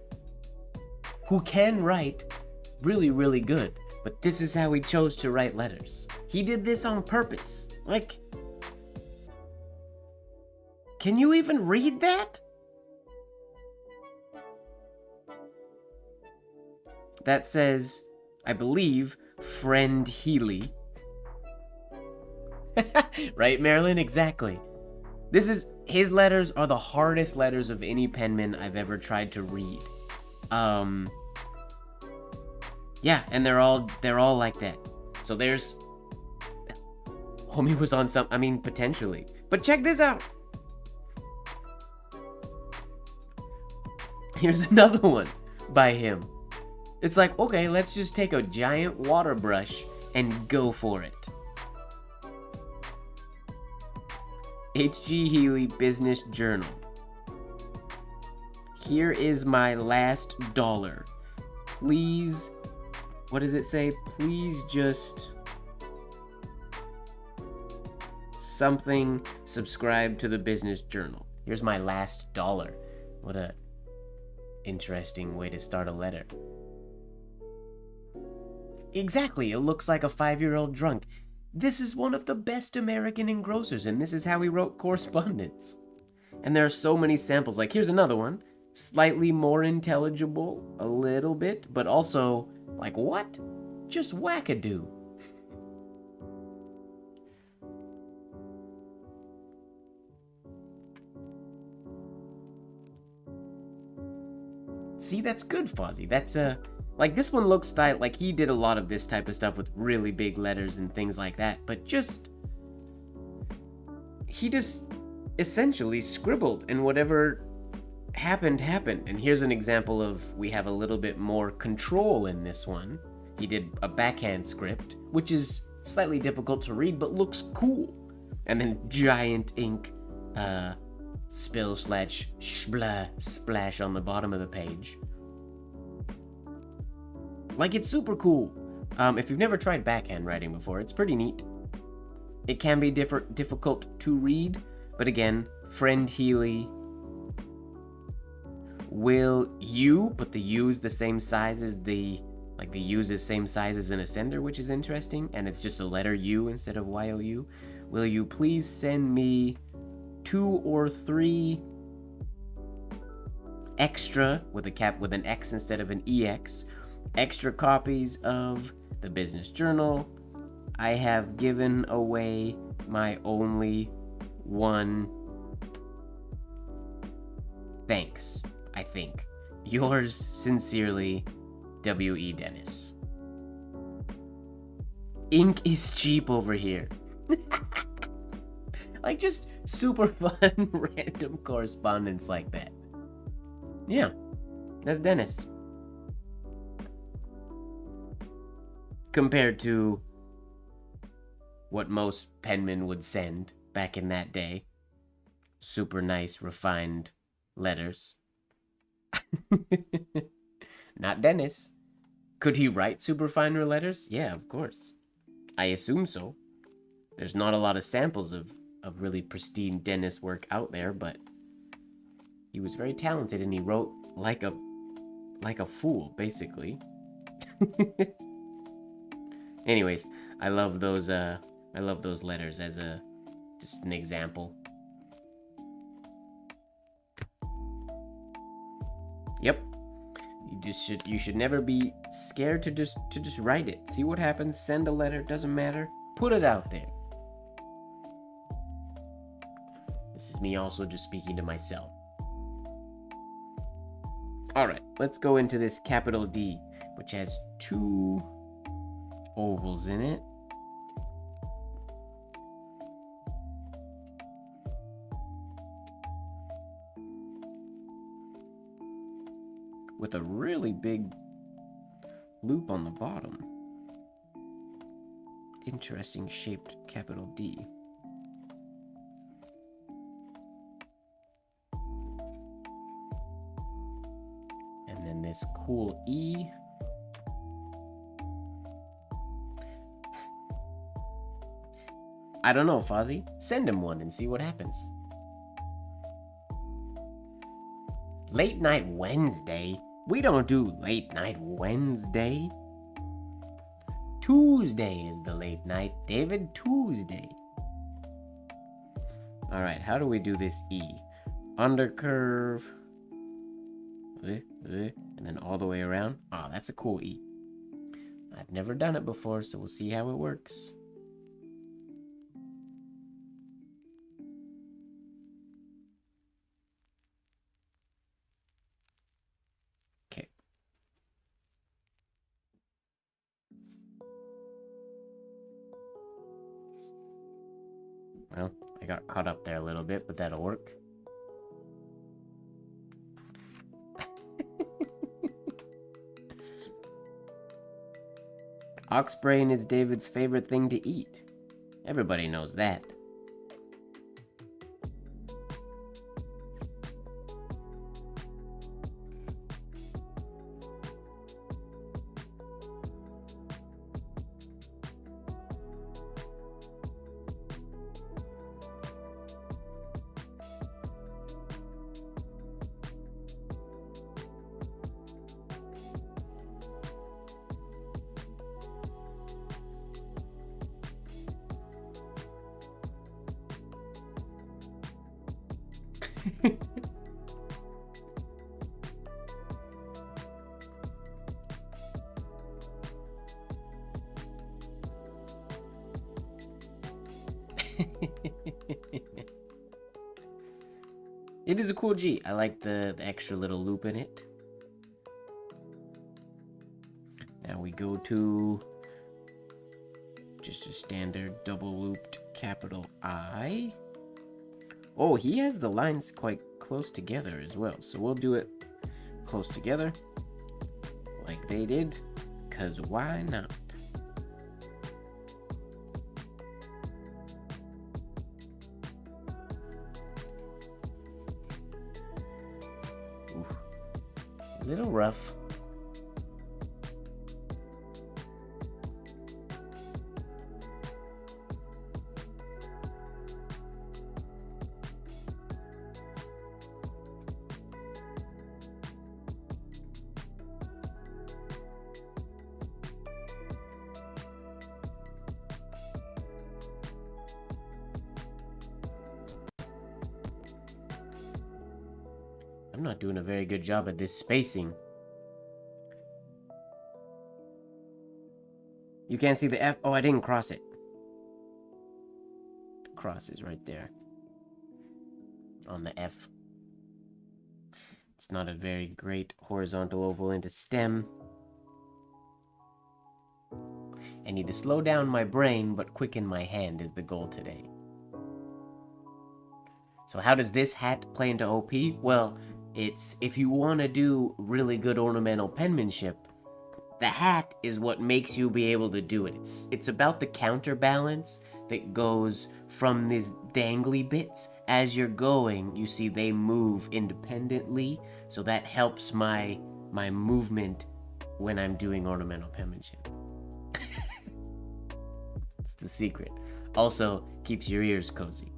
who can write really, really good. But this is how he chose to write letters. He did this on purpose. Like, can you even read that? That says, I believe, Friend Healy. Right, Marilyn? Exactly. His letters are the hardest letters of any penman I've ever tried to read. Yeah, and they're all like that. So there's, homie was on some, I mean, potentially. But check this out. Here's another one by him. It's like, okay, let's just take a giant water brush and go for it. H.G. Healy Business Journal. Here is my last dollar. Please, what does it say? Please just something, subscribe to the Business Journal. Here's my last dollar. What a interesting way to start a letter. Exactly, it looks like a 5-year-old drunk. This is one of the best American engrossers, and this is how he wrote correspondence. And there are so many samples. Like, here's another one. Slightly more intelligible, a little bit, but also, like, what? Just wackadoo. See, that's good, Fozzie. That's, like, this one looks like he did a lot of this type of stuff with really big letters and things like that, but he just essentially scribbled, and whatever happened. And here's an example of, we have a little bit more control in this one. He did a backhand script, which is slightly difficult to read, but looks cool. And then giant ink, spill slash splash on the bottom of the page. Like, it's super cool. If you've never tried backhand writing before, it's pretty neat. It can be difficult to read, but again, Friend Healy. Will you, but the U is the same size as the U is the same size as an ascender, which is interesting, and it's just a letter U instead of Y-O-U. Will you please send me 2 or 3 extra, with an X instead of an EX, extra copies of the Business Journal. I have given away my only one. Thanks, I think. Yours sincerely, W.E. Dennis. Ink is cheap over here. Like, just super fun random correspondence like that. Yeah, that's Dennis. Compared to what most penmen would send back in that day. Super nice, refined letters. Not Dennis. Could he write super finer letters? Yeah, of course. I assume so. There's not a lot of samples of really pristine Dennis work out there, but he was very talented and he wrote like a fool, basically. Anyways, I love those letters as just an example. Yep. You should never be scared to just write it. See what happens. Send a letter, doesn't matter. Put it out there. This is me also just speaking to myself. Alright, let's go into this capital D, which has 2 ovals in it. With a really big loop on the bottom. Interesting shaped capital D. And then this cool E. I don't know, Fozzie. Send him one and see what happens. Late Night Wednesday? We don't do Late Night Wednesday. Tuesday is the late night, David. Tuesday. Alright, how do we do this E? Undercurve. And then all the way around. Oh, that's a cool E. I've never done it before, so we'll see how it works. Okay. Well, I got caught up there a little bit, but that'll work. Ox brain is David's favorite thing to eat. Everybody knows that. It is a cool G. I like the extra little loop in it. Now we go to just a standard double looped capital I. Oh, he has the lines quite close together as well. So we'll do it close together like they did, 'cause why not? Oof. A little rough. I'm not doing a very good job at this spacing. You can't see the F. Oh, I didn't cross it. The cross is right there. On the F. It's not a very great horizontal oval into stem. I need to slow down my brain, but quicken my hand is the goal today. So how does this hat play into OP? Well, it's if you want to do really good ornamental penmanship, the hat is what makes you be able to do it. It's about the counterbalance that goes from these dangly bits. As you're going, you see they move independently, so that helps my movement when I'm doing ornamental penmanship. It's the secret. Also, keeps your ears cozy.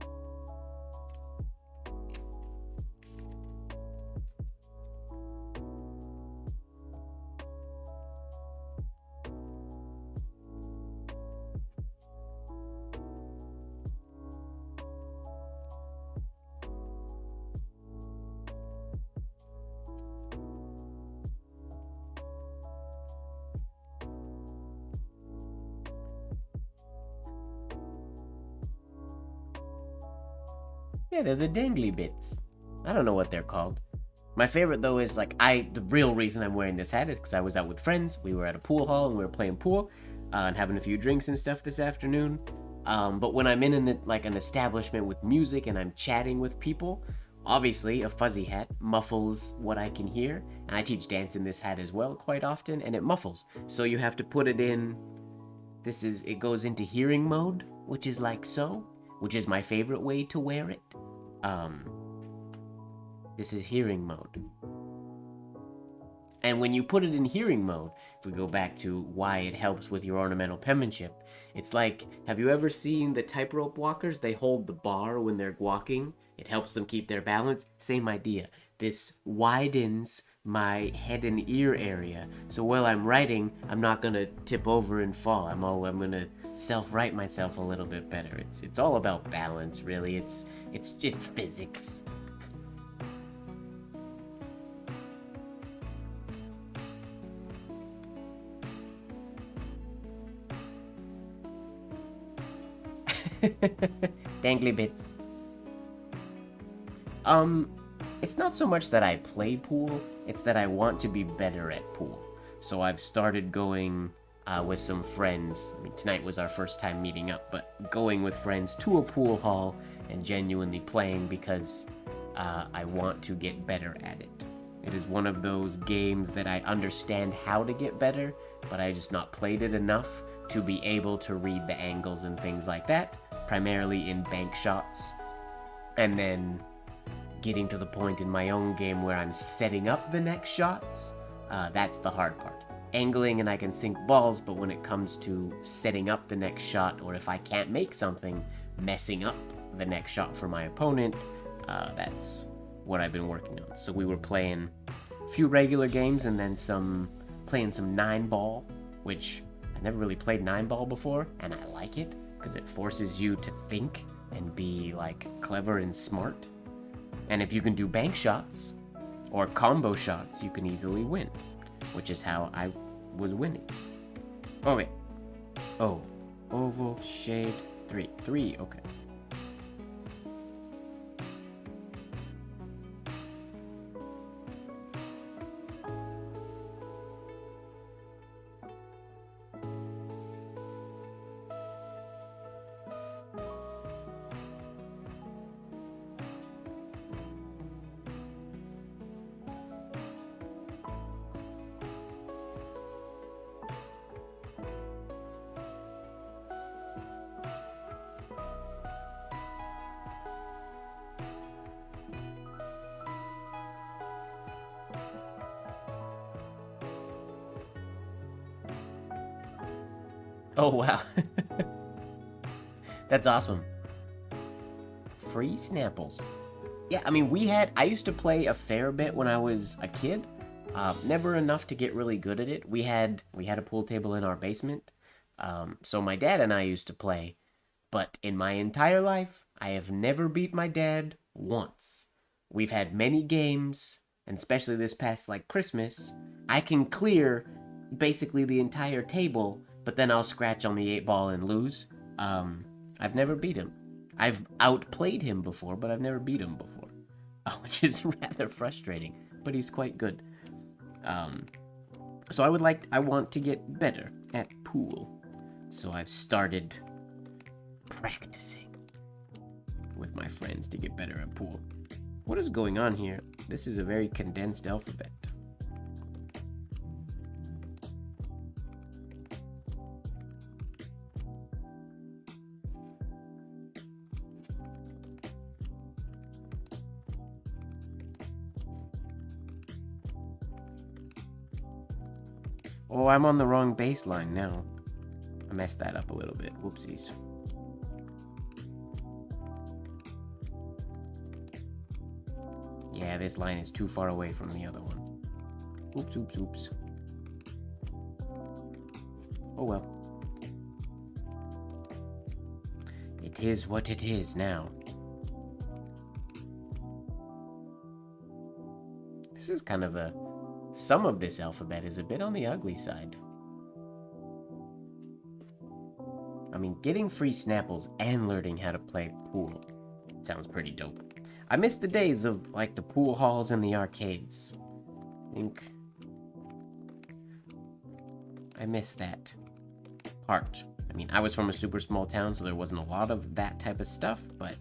Yeah, they're the dangly bits. I don't know what they're called. My favorite though is like the real reason I'm wearing this hat is because I was out with friends. We were at a pool hall and we were playing pool and having a few drinks and stuff this afternoon. But when I'm in an establishment with music and I'm chatting with people, obviously a fuzzy hat muffles what I can hear. And I teach dance in this hat as well quite often, and it muffles. So you have to put it in. It goes into hearing mode, which is like so, which is my favorite way to wear it. This is hearing mode. And when you put it in hearing mode, if we go back to why it helps with your ornamental penmanship, it's like, have you ever seen the tightrope walkers? They hold the bar when they're walking. It helps them keep their balance. Same idea. This widens my head and ear area. So while I'm writing, I'm not gonna tip over and fall. I'm gonna self-write myself a little bit better. It's all about balance, really. It's physics. Dangly bits. It's not so much that I play pool, it's that I want to be better at pool. So I've started going with some friends. I mean, tonight was our first time meeting up, but going with friends to a pool hall and genuinely playing because I want to get better at it. It is one of those games that I understand how to get better, but I just not played it enough to be able to read the angles and things like that, primarily in bank shots. And then getting to the point in my own game where I'm setting up the next shots, that's the hard part. Angling and I can sink balls, but when it comes to setting up the next shot, or if I can't make something, messing up the next shot for my opponent, that's what I've been working on. So we were playing a few regular games and then playing some 9-ball, which I never really played 9-ball before, and I like it because it forces you to think and be like clever and smart. And if you can do bank shots or combo shots, you can easily win, which is how I was winning. Oh wait. Oh, oval, shade, 3, okay. Oh, wow. That's awesome. Free Snapples. Yeah, I mean, I used to play a fair bit when I was a kid. Never enough to get really good at it. We had a pool table in our basement. So my dad and I used to play. But in my entire life, I have never beat my dad once. We've had many games, and especially this past, Christmas, I can clear basically the entire table, but then I'll scratch on the 8-ball and lose. I've never beat him. I've outplayed him before, but I've never beat him before, which is rather frustrating. but he's quite good. So I want to get better at pool. So I've started practicing with my friends to get better at pool. What is going on here? This is a very condensed alphabet. Oh, I'm on the wrong baseline now. I messed that up a little bit. Whoopsies. Yeah, this line is too far away from the other one. Oops, oops, oops. Oh well. It is what it is now. This is kind of a... Some of this alphabet is a bit on the ugly side. I mean, getting free Snapples and learning how to play pool sounds pretty dope. I miss the days of, like, the pool halls and the arcades. I miss that part. I mean, I was from a super small town, so there wasn't a lot of that type of stuff, but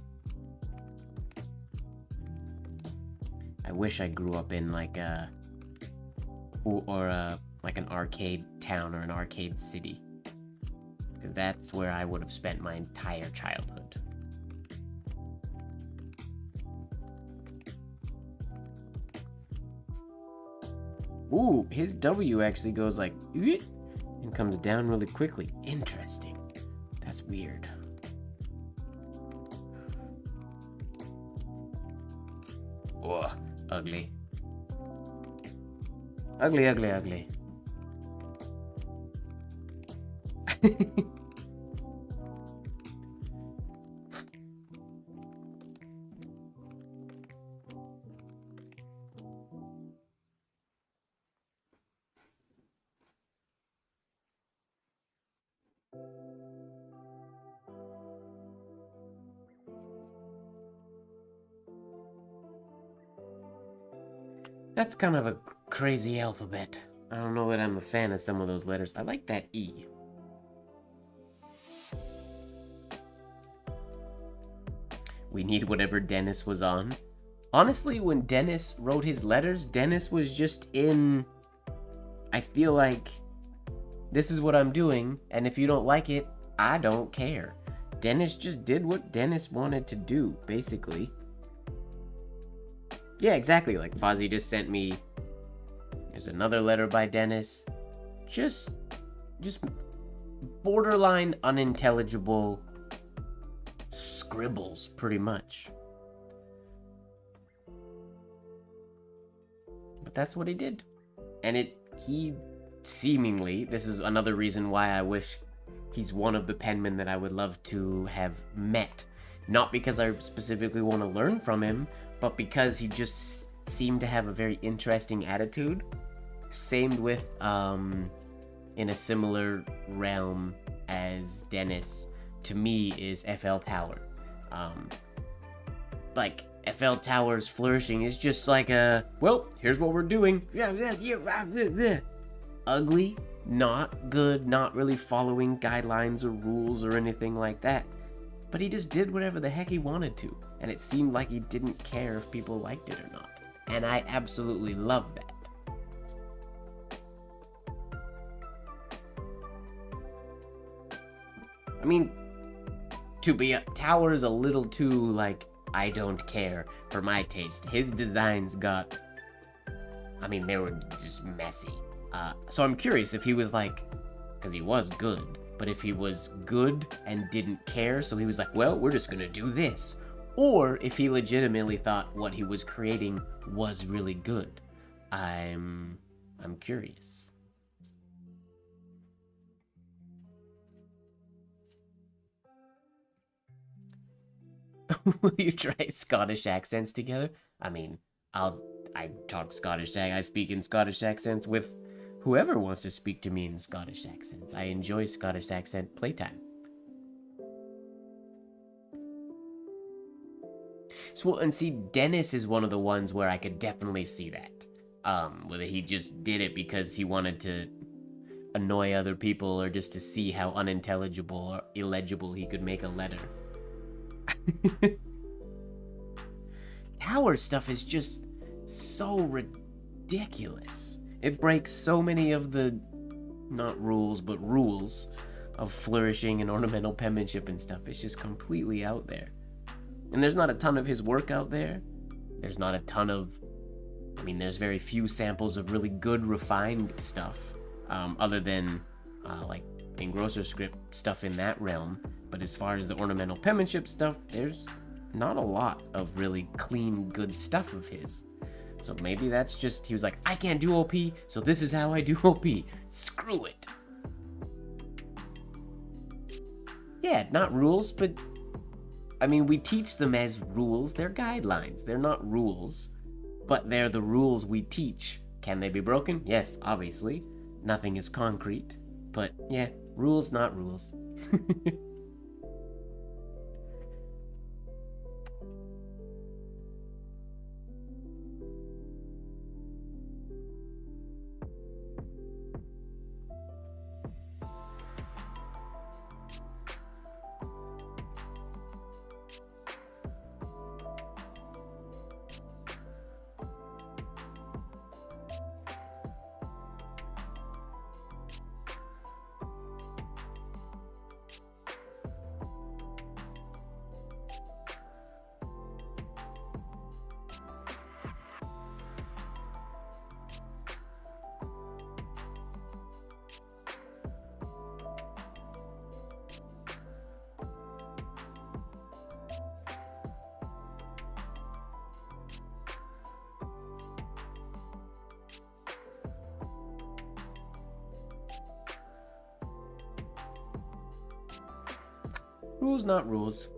I wish I grew up in, like, a pool or like an arcade town or an arcade city. Because that's where I would have spent my entire childhood. Ooh, his W actually goes like and comes down really quickly. Interesting. That's weird. Oh, ugly. Ugly, ugly, ugly. That's kind of a crazy alphabet. I don't know that I'm a fan of some of those letters. I like that E. We need whatever Dennis was on. Honestly, when Dennis wrote his letters, Dennis was just in... I feel like this is what I'm doing, and if you don't like it, I don't care. Dennis just did what Dennis wanted to do, basically. Yeah, exactly. Like, Fozzie just sent me... There's another letter by Dennis. Just borderline unintelligible scribbles, pretty much. But that's what he did. And he seemingly... This is another reason why I wish he's one of the penmen that I would love to have met. Not because I specifically want to learn from him, but because he just seemed to have a very interesting attitude. Same with, in a similar realm as Dennis, to me, is FL Tower. Like, FL Tower's flourishing is just like a, well, here's what we're doing. Ugly, not good, not really following guidelines or rules or anything like that. But he just did whatever the heck he wanted to, and it seemed like he didn't care if people liked it or not. And I absolutely love that. I mean, Tower is a little too, like, I don't care for my taste. His designs got, I mean, they were just messy. So I'm curious if he was like, because he was good, but if he was good and didn't care, so he was like, well, we're just gonna do this. Or if he legitimately thought what he was creating was really good. I'm curious. Will you try Scottish accents together? I mean, I talk Scottish, I speak in Scottish accents with whoever wants to speak to me in Scottish accents. I enjoy Scottish accent playtime. So, and see, Dennis is one of the ones where I could definitely see that. Whether he just did it because he wanted to annoy other people or just to see how unintelligible or illegible he could make a letter. Tower stuff is just so ridiculous. It breaks so many of the, not rules, but rules of flourishing and ornamental penmanship and stuff. It's just completely out there. And there's not a ton of his work out there. There's not a ton of, I mean, there's very few samples of really good, refined stuff, other than, like, engrosser script stuff in that realm. But as far as the ornamental penmanship stuff, there's not a lot of really clean, good stuff of his. So maybe that's just, he was like, I can't do OP, so this is how I do OP. Screw it. Yeah, not rules, but, I mean, we teach them as rules. They're guidelines. They're not rules, but they're the rules we teach. Can they be broken? Yes, obviously. Nothing is concrete, but yeah, rules, not rules. Rules, not rules.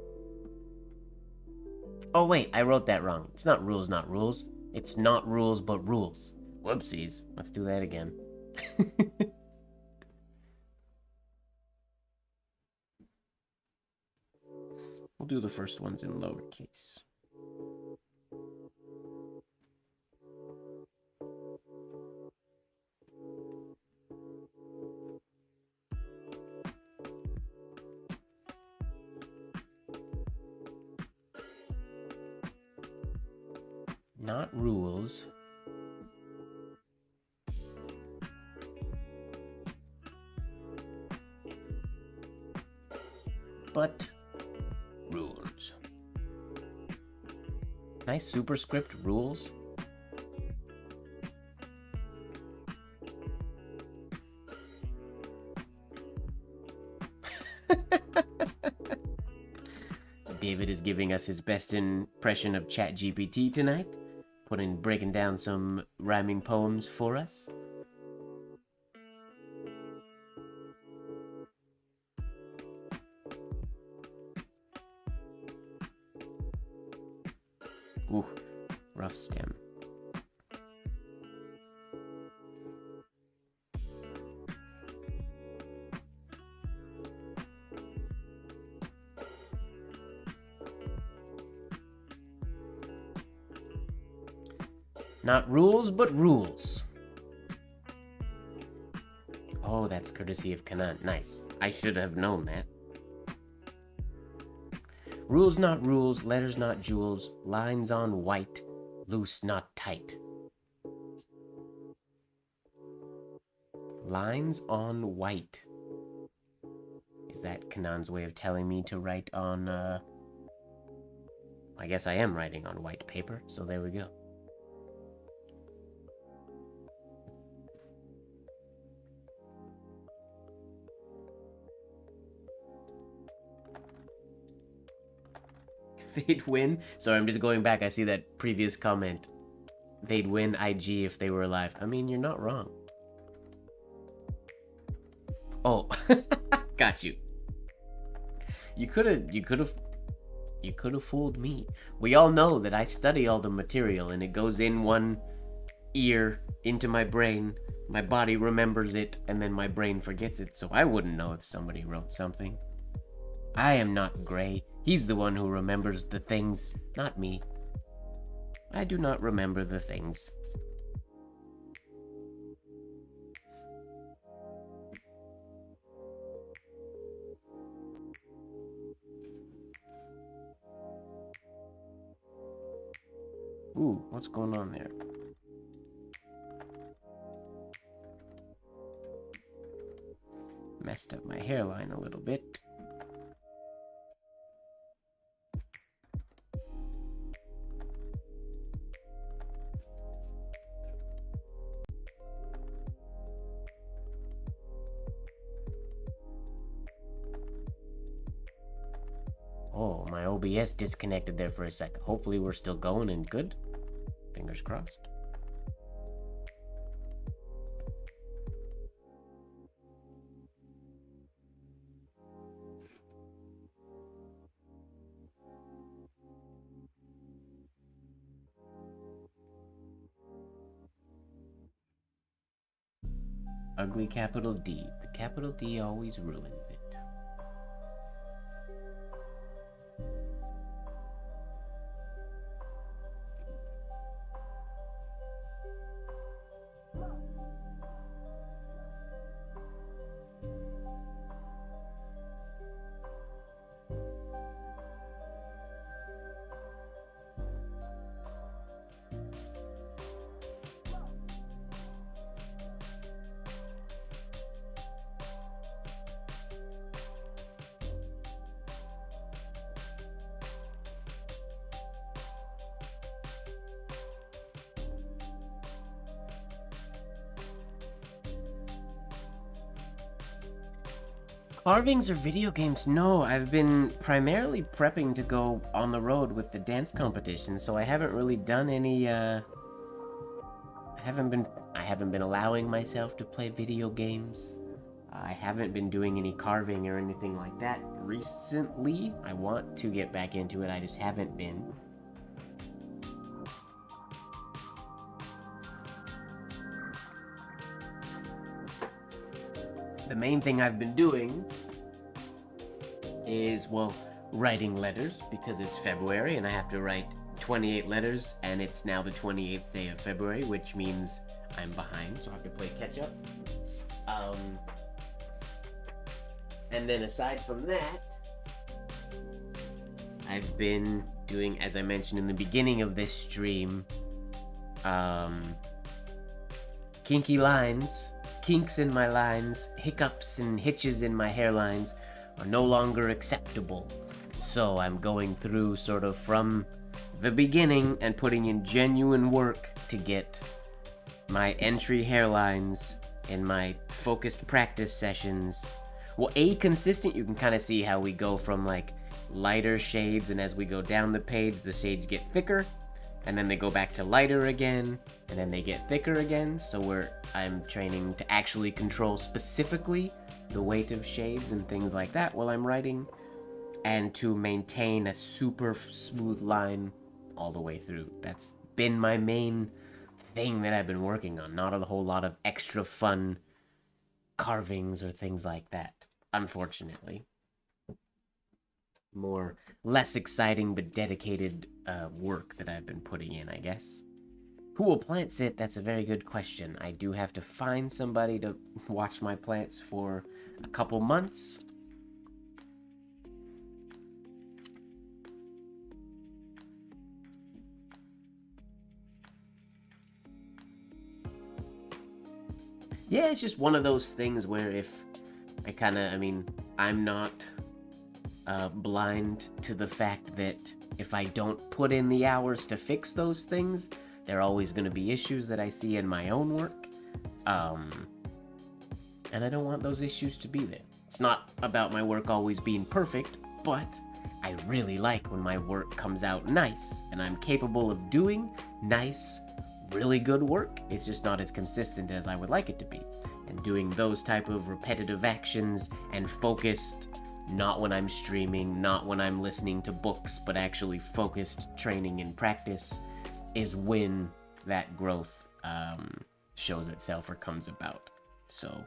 Oh wait, I wrote that wrong. It's not rules, not rules. It's not rules, but rules. Whoopsies. Let's do that again. We'll do the first ones in lowercase. Not rules. But rules. Nice superscript rules. David is giving us his best impression of ChatGPT tonight. Breaking down some rhyming poems for us. Ooh, rough stem. Not rules, but rules. Oh, that's courtesy of Kanan. Nice. I should have known that. Rules, not rules. Letters, not jewels. Lines on white. Loose, not tight. Lines on white. Is that Kanan's way of telling me to write on, I guess I am writing on white paper, so there we go. They'd win. Sorry, I'm just going back. I see that previous comment. They'd win IG if they were alive. I mean, you're not wrong. Oh, got you. You could have fooled me. We all know that I study all the material and it goes in one ear into my brain. My body remembers it and then my brain forgets it. So I wouldn't know if somebody wrote something. I am not Gray. He's the one who remembers the things, not me. I do not remember the things. Ooh, what's going on there? Messed up my hairline a little bit. Oh, my OBS disconnected there for a second. Hopefully we're still going and good. Fingers crossed. Ugly capital D. The capital D always ruins it. Carvings or video games? No, I've been primarily prepping to go on the road with the dance competition, so I haven't really done any, I haven't been allowing myself to play video games. I haven't been doing any carving or anything like that recently. I want to get back into it, I just haven't been. The main thing I've been doing is, well, writing letters, because it's February and I have to write 28 letters, and it's now the 28th day of February, which means I'm behind, so I have to play catch up. And then aside from that, I've been doing, as I mentioned in the beginning of this stream, kinky lines. Kinks in my lines, hiccups and hitches in my hairlines are no longer acceptable. So I'm going through sort of from the beginning and putting in genuine work to get my entry hairlines in my focused practice sessions. Well, consistent, you can kind of see how we go from like lighter shades, and as we go down the page, the shades get thicker, and then they go back to lighter again, and then they get thicker again. So I'm training to actually control specifically the weight of shades and things like that while I'm writing, and to maintain a super smooth line all the way through. That's been my main thing that I've been working on, not a whole lot of extra fun carvings or things like that, unfortunately. Less exciting but dedicated work that I've been putting in, I guess. Who will plant sit? That's a very good question. I do have to find somebody to watch my plants for a couple months. Yeah, it's just one of those things where if I'm not blind to the fact that if I don't put in the hours to fix those things, there are always going to be issues that I see in my own work. And I don't want those issues to be there. It's not about my work always being perfect, but I really like when my work comes out nice, and I'm capable of doing nice, really good work. It's just not as consistent as I would like it to be. And doing those type of repetitive actions and focused, not when I'm streaming, not when I'm listening to books, but actually focused training and practice, is when that growth shows itself or comes about. So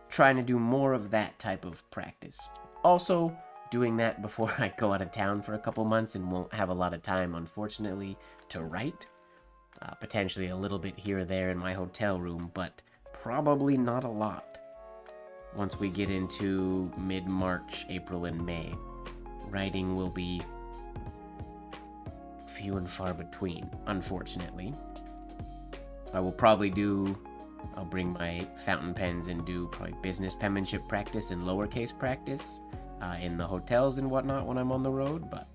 trying to do more of that type of practice. Also doing that before I go out of town for a couple months and won't have a lot of time, unfortunately, to write. Potentially a little bit here or there in my hotel room, but probably not a lot. Once we get into mid-March, April, and May, writing will be few and far between, unfortunately. I'll bring my fountain pens and do probably business penmanship practice and lowercase practice in the hotels and whatnot when I'm on the road, but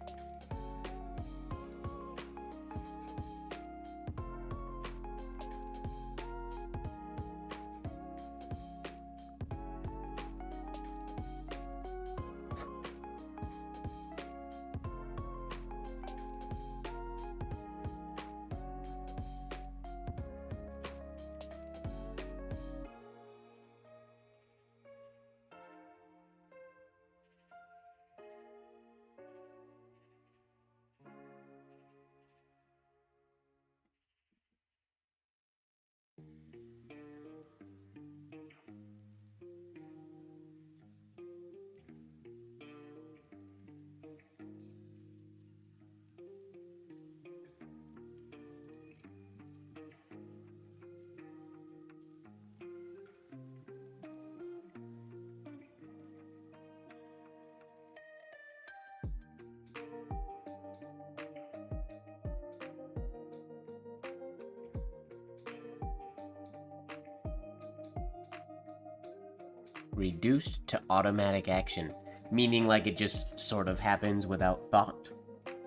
reduced to automatic action, meaning like it just sort of happens without thought,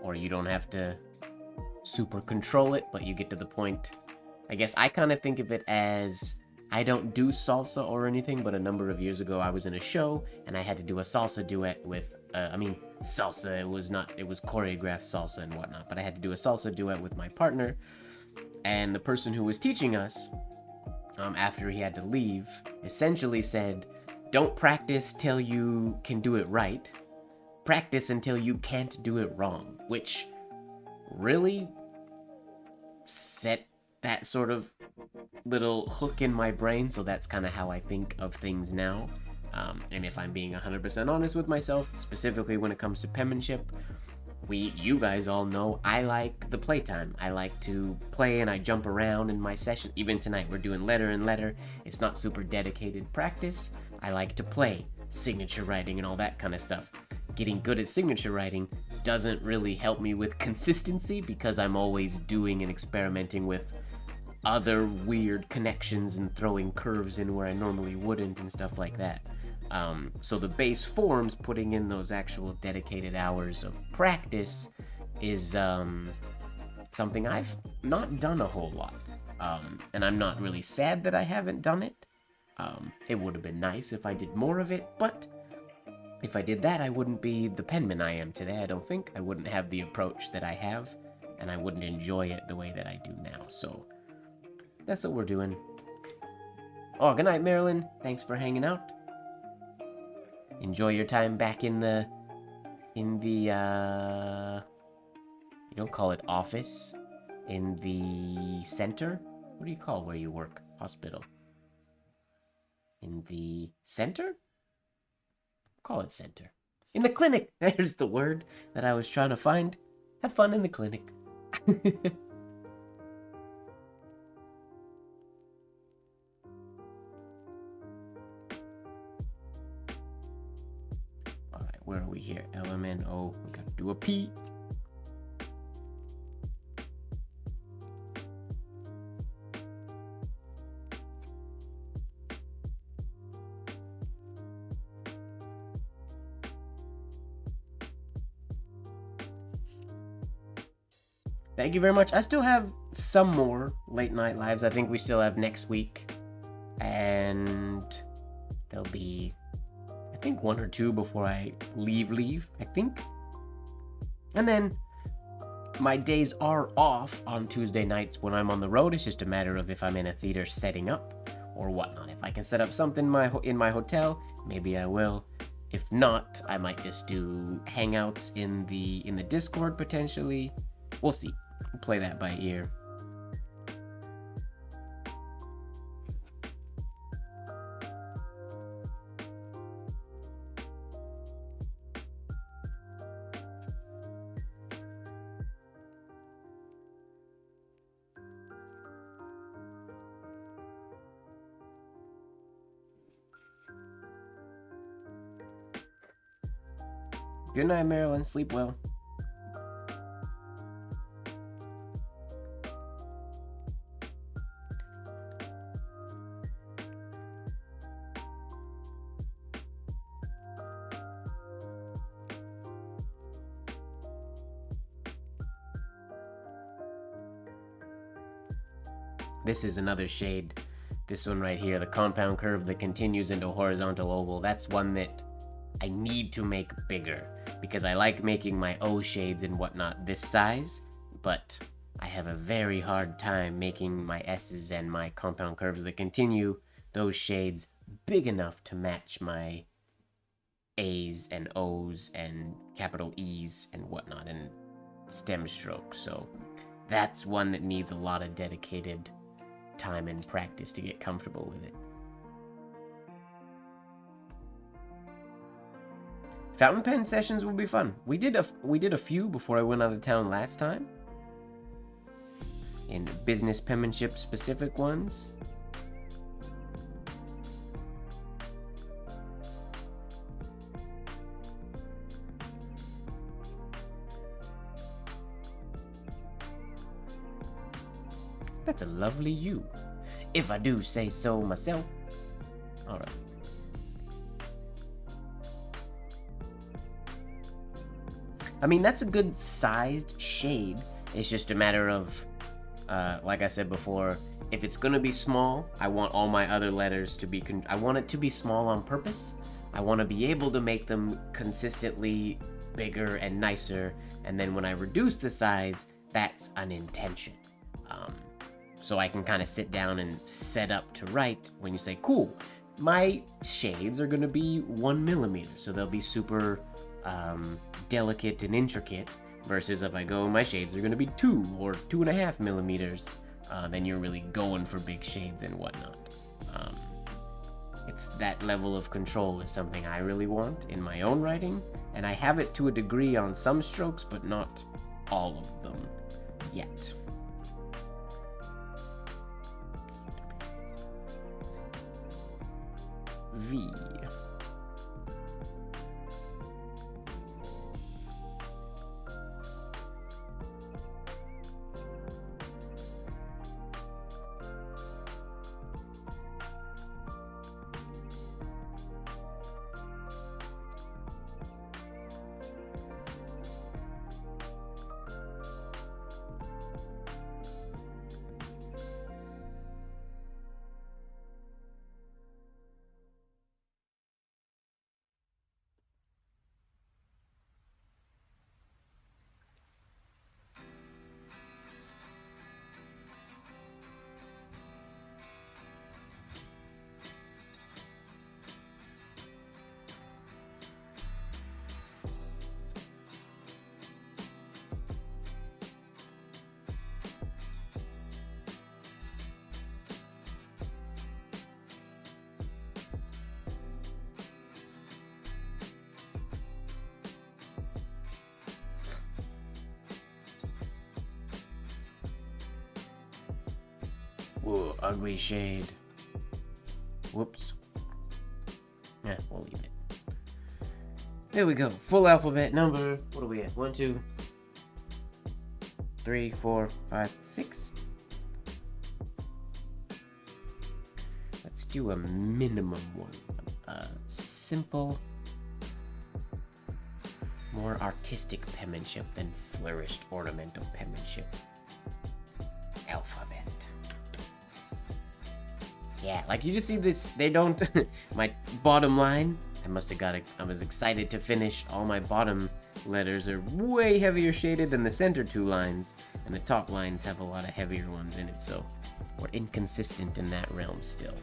or you don't have to super control it, but you get to the point. I guess I kind of think of it as, I don't do salsa or anything, but a number of years ago I was in a show and I had to do a salsa duet with, salsa, it was choreographed salsa and whatnot, but I had to do a salsa duet with my partner, and the person who was teaching us, after he had to leave, essentially said, don't practice till you can do it right. Practice until you can't do it wrong. Which really set that sort of little hook in my brain, so that's kind of how I think of things now. And if I'm being 100% honest with myself, specifically when it comes to penmanship, you guys all know I like the playtime. I like to play and I jump around in my session. Even tonight we're doing letter and letter. It's not super dedicated practice. I like to play signature writing and all that kind of stuff. Getting good at signature writing doesn't really help me with consistency because I'm always doing and experimenting with other weird connections and throwing curves in where I normally wouldn't and stuff like that. So the base forms, putting in those actual dedicated hours of practice, is something I've not done a whole lot. And I'm not really sad that I haven't done it. It would have been nice if I did more of it, but if I did that, I wouldn't be the penman I am today, I don't think. I wouldn't have the approach that I have, and I wouldn't enjoy it the way that I do now, so that's what we're doing. Oh, good night, Marilyn. Thanks for hanging out. Enjoy your time back in the, you don't call it office, in the center? What do you call where you work? Hospital. In the center? Call it center. In the clinic! There's the word that I was trying to find. Have fun in the clinic. Alright, where are we here? LMNO. We gotta do a P. Thank you very much. I still have some more late night lives. I think we still have next week. And there'll be, I think, 1 or 2 before I leave, I think. And then my days are off on Tuesday nights when I'm on the road. It's just a matter of if I'm in a theater setting up or whatnot. If I can set up something in my hotel, maybe I will. If not, I might just do hangouts in the Discord potentially. We'll see. We'll play that by ear. Good night, Marilyn. Sleep well. This is another shade. This one right here, the compound curve that continues into horizontal oval. That's one that I need to make bigger because I like making my O shades and whatnot this size, but I have a very hard time making my S's and my compound curves that continue those shades big enough to match my A's and O's and capital E's and whatnot and stem strokes. So that's one that needs a lot of dedicated time and practice to get comfortable with it. Fountain pen sessions will be fun. We did a few before I went out of town last time. In business penmanship specific ones. That's a lovely U, if I do say so myself. All right. I mean, that's a good sized shade. It's just a matter of, like I said before, if it's gonna be small, I want all my other letters to be, I want it to be small on purpose. I want to be able to make them consistently bigger and nicer, and then when I reduce the size, that's an intention. So I can kind of sit down and set up to write when you say, cool, my shades are gonna be 1 millimeter, so they'll be super delicate and intricate, versus if I go, my shades are gonna be 2 or 2.5 millimeters, then you're really going for big shades and whatnot. It's that level of control is something I really want in my own writing, and I have it to a degree on some strokes, but not all of them yet. V. Whoa, ugly shade. Whoops. Yeah, we'll leave it. There we go. Full alphabet number. What are we at? 1, 2, 3, 4, 5, 6. Let's do a minimum one. Simple, more artistic penmanship than flourished ornamental penmanship. Alphabet. Yeah, like you just see this, they don't, my bottom line, I was excited to finish. All my bottom letters are way heavier shaded than the center 2 lines, and the top lines have a lot of heavier ones in it, so we're inconsistent in that realm still.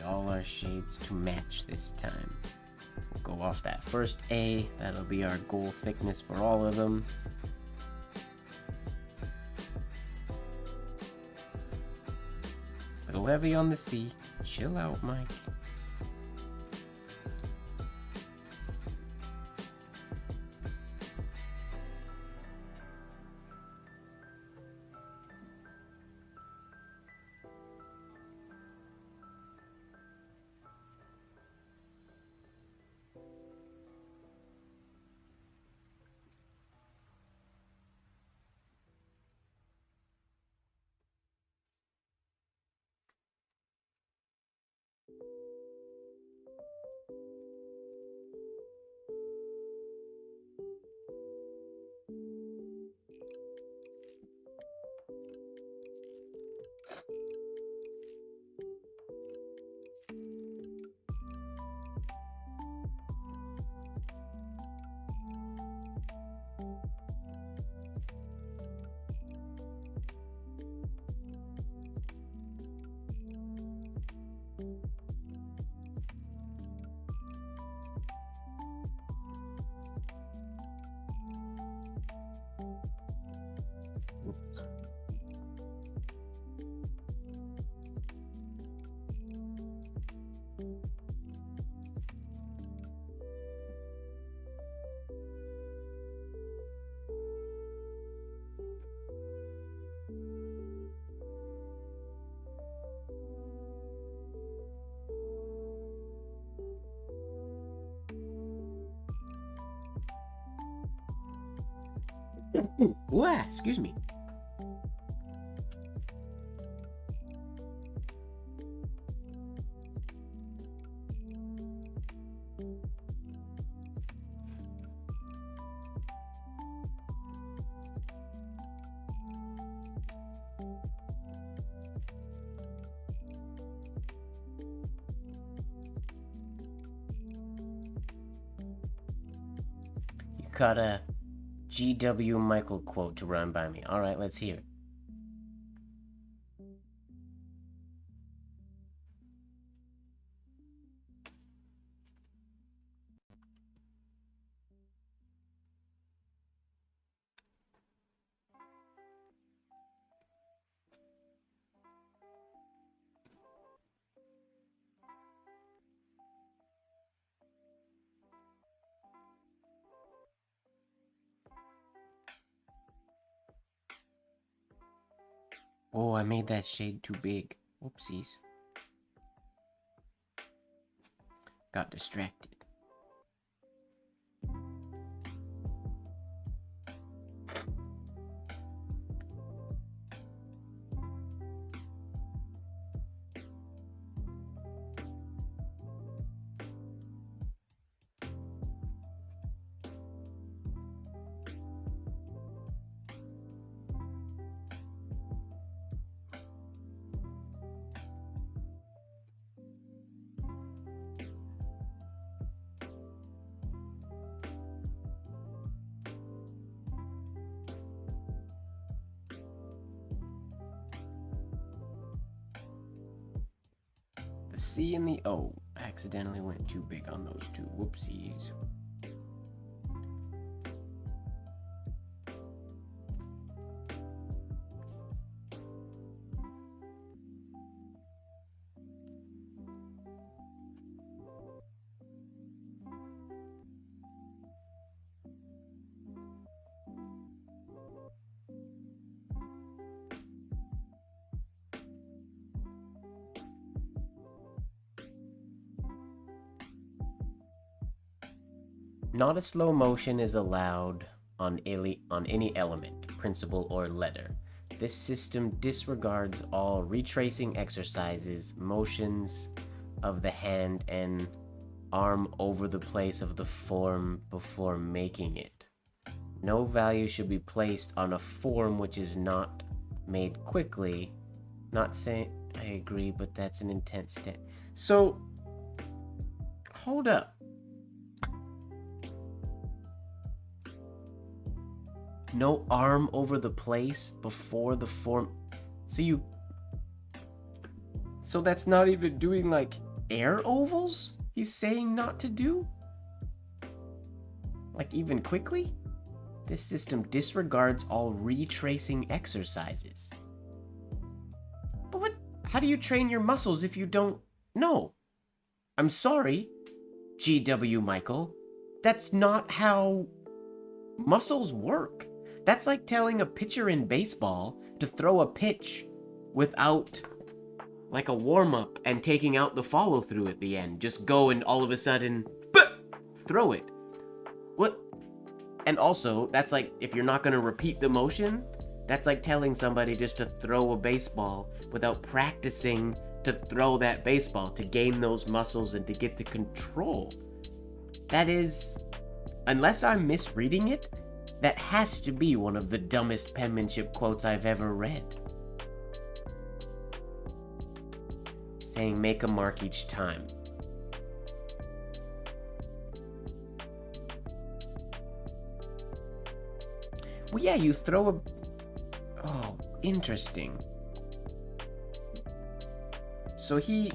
get all our shades to match this time. We'll go off that first A. That'll be our goal thickness for all of them. A little heavy on the C. Chill out, Mike. Ooh, excuse me. You caught a G.W. Michael quote to run by me. Alright, let's hear it. Oh, I made that shade too big. Whoopsies. Got distracted. The C and the O accidentally went too big on those two. Whoopsies. Not a slow motion is allowed on any element, principle, or letter. This system disregards all retracing exercises, motions of the hand and arm over the place of the form before making it. No value should be placed on a form which is not made quickly. Not saying I agree, but that's an intense step. So, hold up. No arm over the place before the form. So that's not even doing like air ovals he's saying not to do? Like, even quickly? This system disregards all retracing exercises. But what? How do you train your muscles if you don't know? I'm sorry, GW Michael. That's not how muscles work. That's like telling a pitcher in baseball to throw a pitch without like a warm-up and taking out the follow-through at the end. Just go and all of a sudden, throw it. What? And also, that's like, if you're not going to repeat the motion, that's like telling somebody just to throw a baseball without practicing to throw that baseball, to gain those muscles and to get the control. That is, unless I'm misreading it, that has to be one of the dumbest penmanship quotes I've ever read. Saying make a mark each time. Well, yeah, you throw a... Oh, interesting. So he...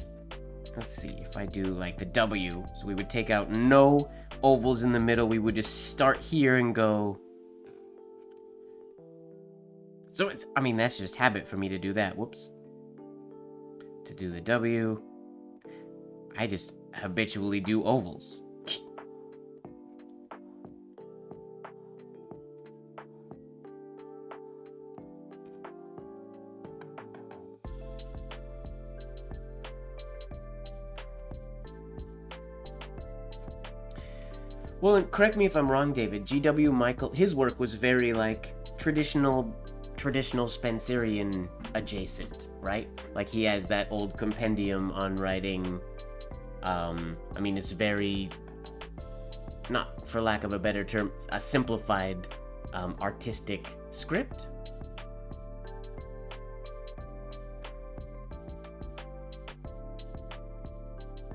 Let's see, if I do like the W, so we would take out no ovals in the middle, we would just start here and go... So it's... I mean, that's just habit for me to do that. Whoops. To do the W, I just habitually do ovals. Well, and correct me if I'm wrong, David. GW Michael, his work was very like traditional Spencerian adjacent, right? Like he has that old compendium on writing. I mean, it's very, not for lack of a better term, a simplified artistic script.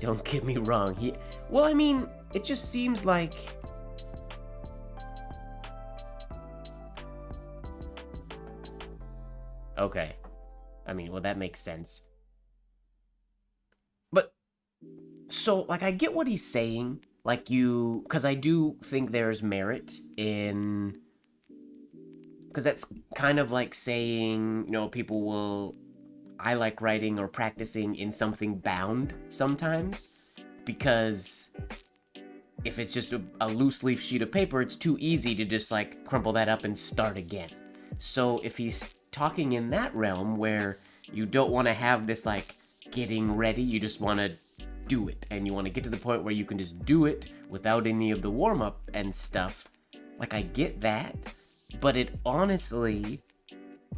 Don't get me wrong. Well, I mean, it just seems like... Okay. I mean, well, that makes sense. But, so, like, I get what he's saying. Like, because I do think there's merit in... Because that's kind of like saying, you know, people will... I like writing or practicing in something bound sometimes. Because if it's just a loose leaf sheet of paper, it's too easy to just, like, crumple that up and start again. So if he's talking in that realm where you don't want to have this, like, getting ready, you just want to do it. And you want to get to the point where you can just do it without any of the warm-up and stuff. Like, I get that. But it honestly,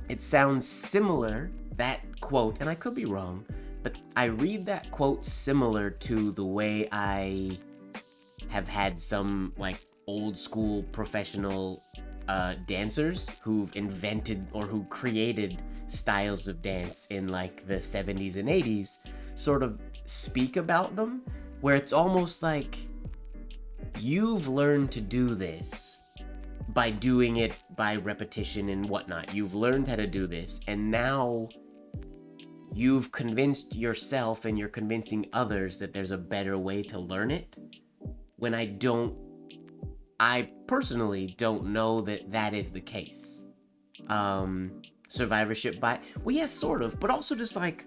it sounds similar, that quote, and I could be wrong, but I read that quote similar to the way I have had some, like, old school professional dancers who've invented or who created styles of dance in, like, the 70s and 80s sort of speak about them, where it's almost like you've learned to do this by doing it by repetition and whatnot. You've learned how to do this, and now you've convinced yourself and you're convincing others that there's a better way to learn it, when I personally don't know that that is the case. Survivorship by, well, yeah, sort of, but also just like,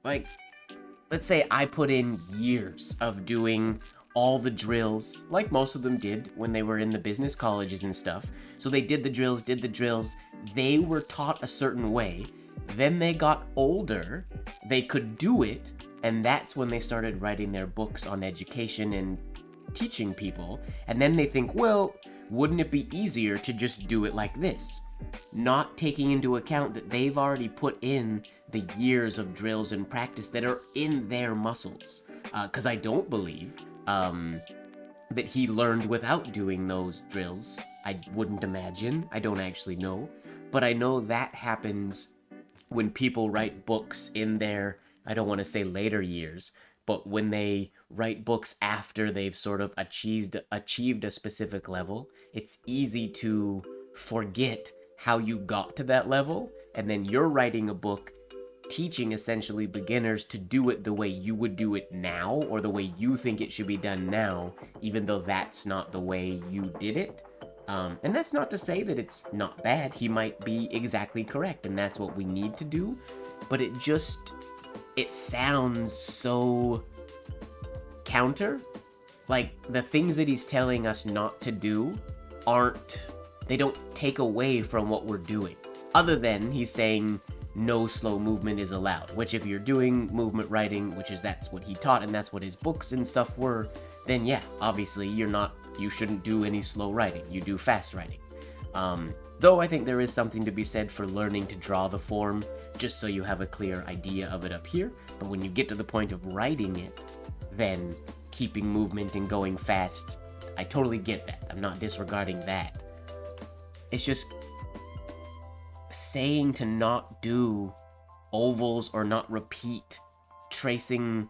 let's say I put in years of doing all the drills, like most of them did when they were in the business colleges and stuff. So they did the drills, they were taught a certain way, then they got older, they could do it, and that's when they started writing their books on education and teaching people, and then they think, well, wouldn't it be easier to just do it like this? Not taking into account that they've already put in the years of drills and practice that are in their muscles. Because I don't believe that he learned without doing those drills. I wouldn't imagine. I don't actually know. But I know that happens when people write books in their, I don't want to say later years, but when they write books after they've sort of achieved a specific level, it's easy to forget how you got to that level, and then you're writing a book teaching essentially beginners to do it the way you would do it now, or the way you think it should be done now, even though that's not the way you did it. And that's not to say that it's not bad. He might be exactly correct, and that's what we need to do. But it sounds so counter. Like, the things that he's telling us not to do they don't take away from what we're doing. Other than he's saying no slow movement is allowed, which if you're doing movement writing, that's what he taught and that's what his books and stuff were, then yeah, obviously you shouldn't do any slow writing. You do fast writing. Though I think there is something to be said for learning to draw the form just so you have a clear idea of it up here. But when you get to the point of writing it, then keeping movement and going fast, I totally get that. I'm not disregarding that. It's just saying to not do ovals or not repeat tracing.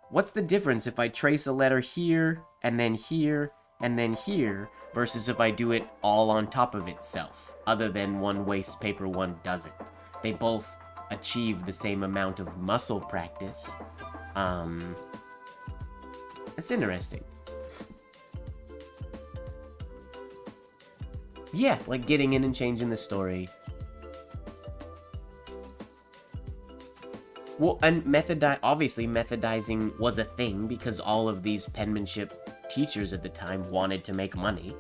What's the difference if I trace a letter here and then here and then here versus if I do it all on top of itself, other than one wastes paper, one doesn't? They both achieve the same amount of muscle practice. It's interesting. Yeah, like getting in and changing the story. Well, and obviously methodizing was a thing because all of these penmanship teachers at the time wanted to make money.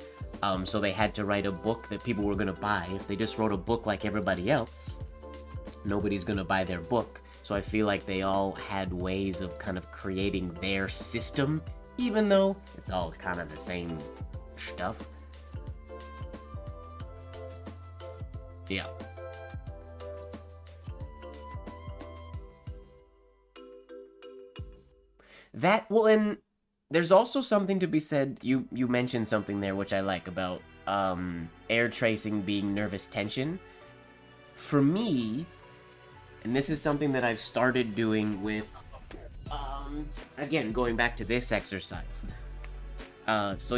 So they had to write a book that people were going to buy. If they just wrote a book like everybody else, nobody's going to buy their book. So I feel like they all had ways of kind of creating their system, even though it's all kind of the same stuff. Yeah. And there's also something to be said, you mentioned something there which I like about air tracing being nervous tension. For me, and this is something that I've started doing with, again, going back to this exercise. So,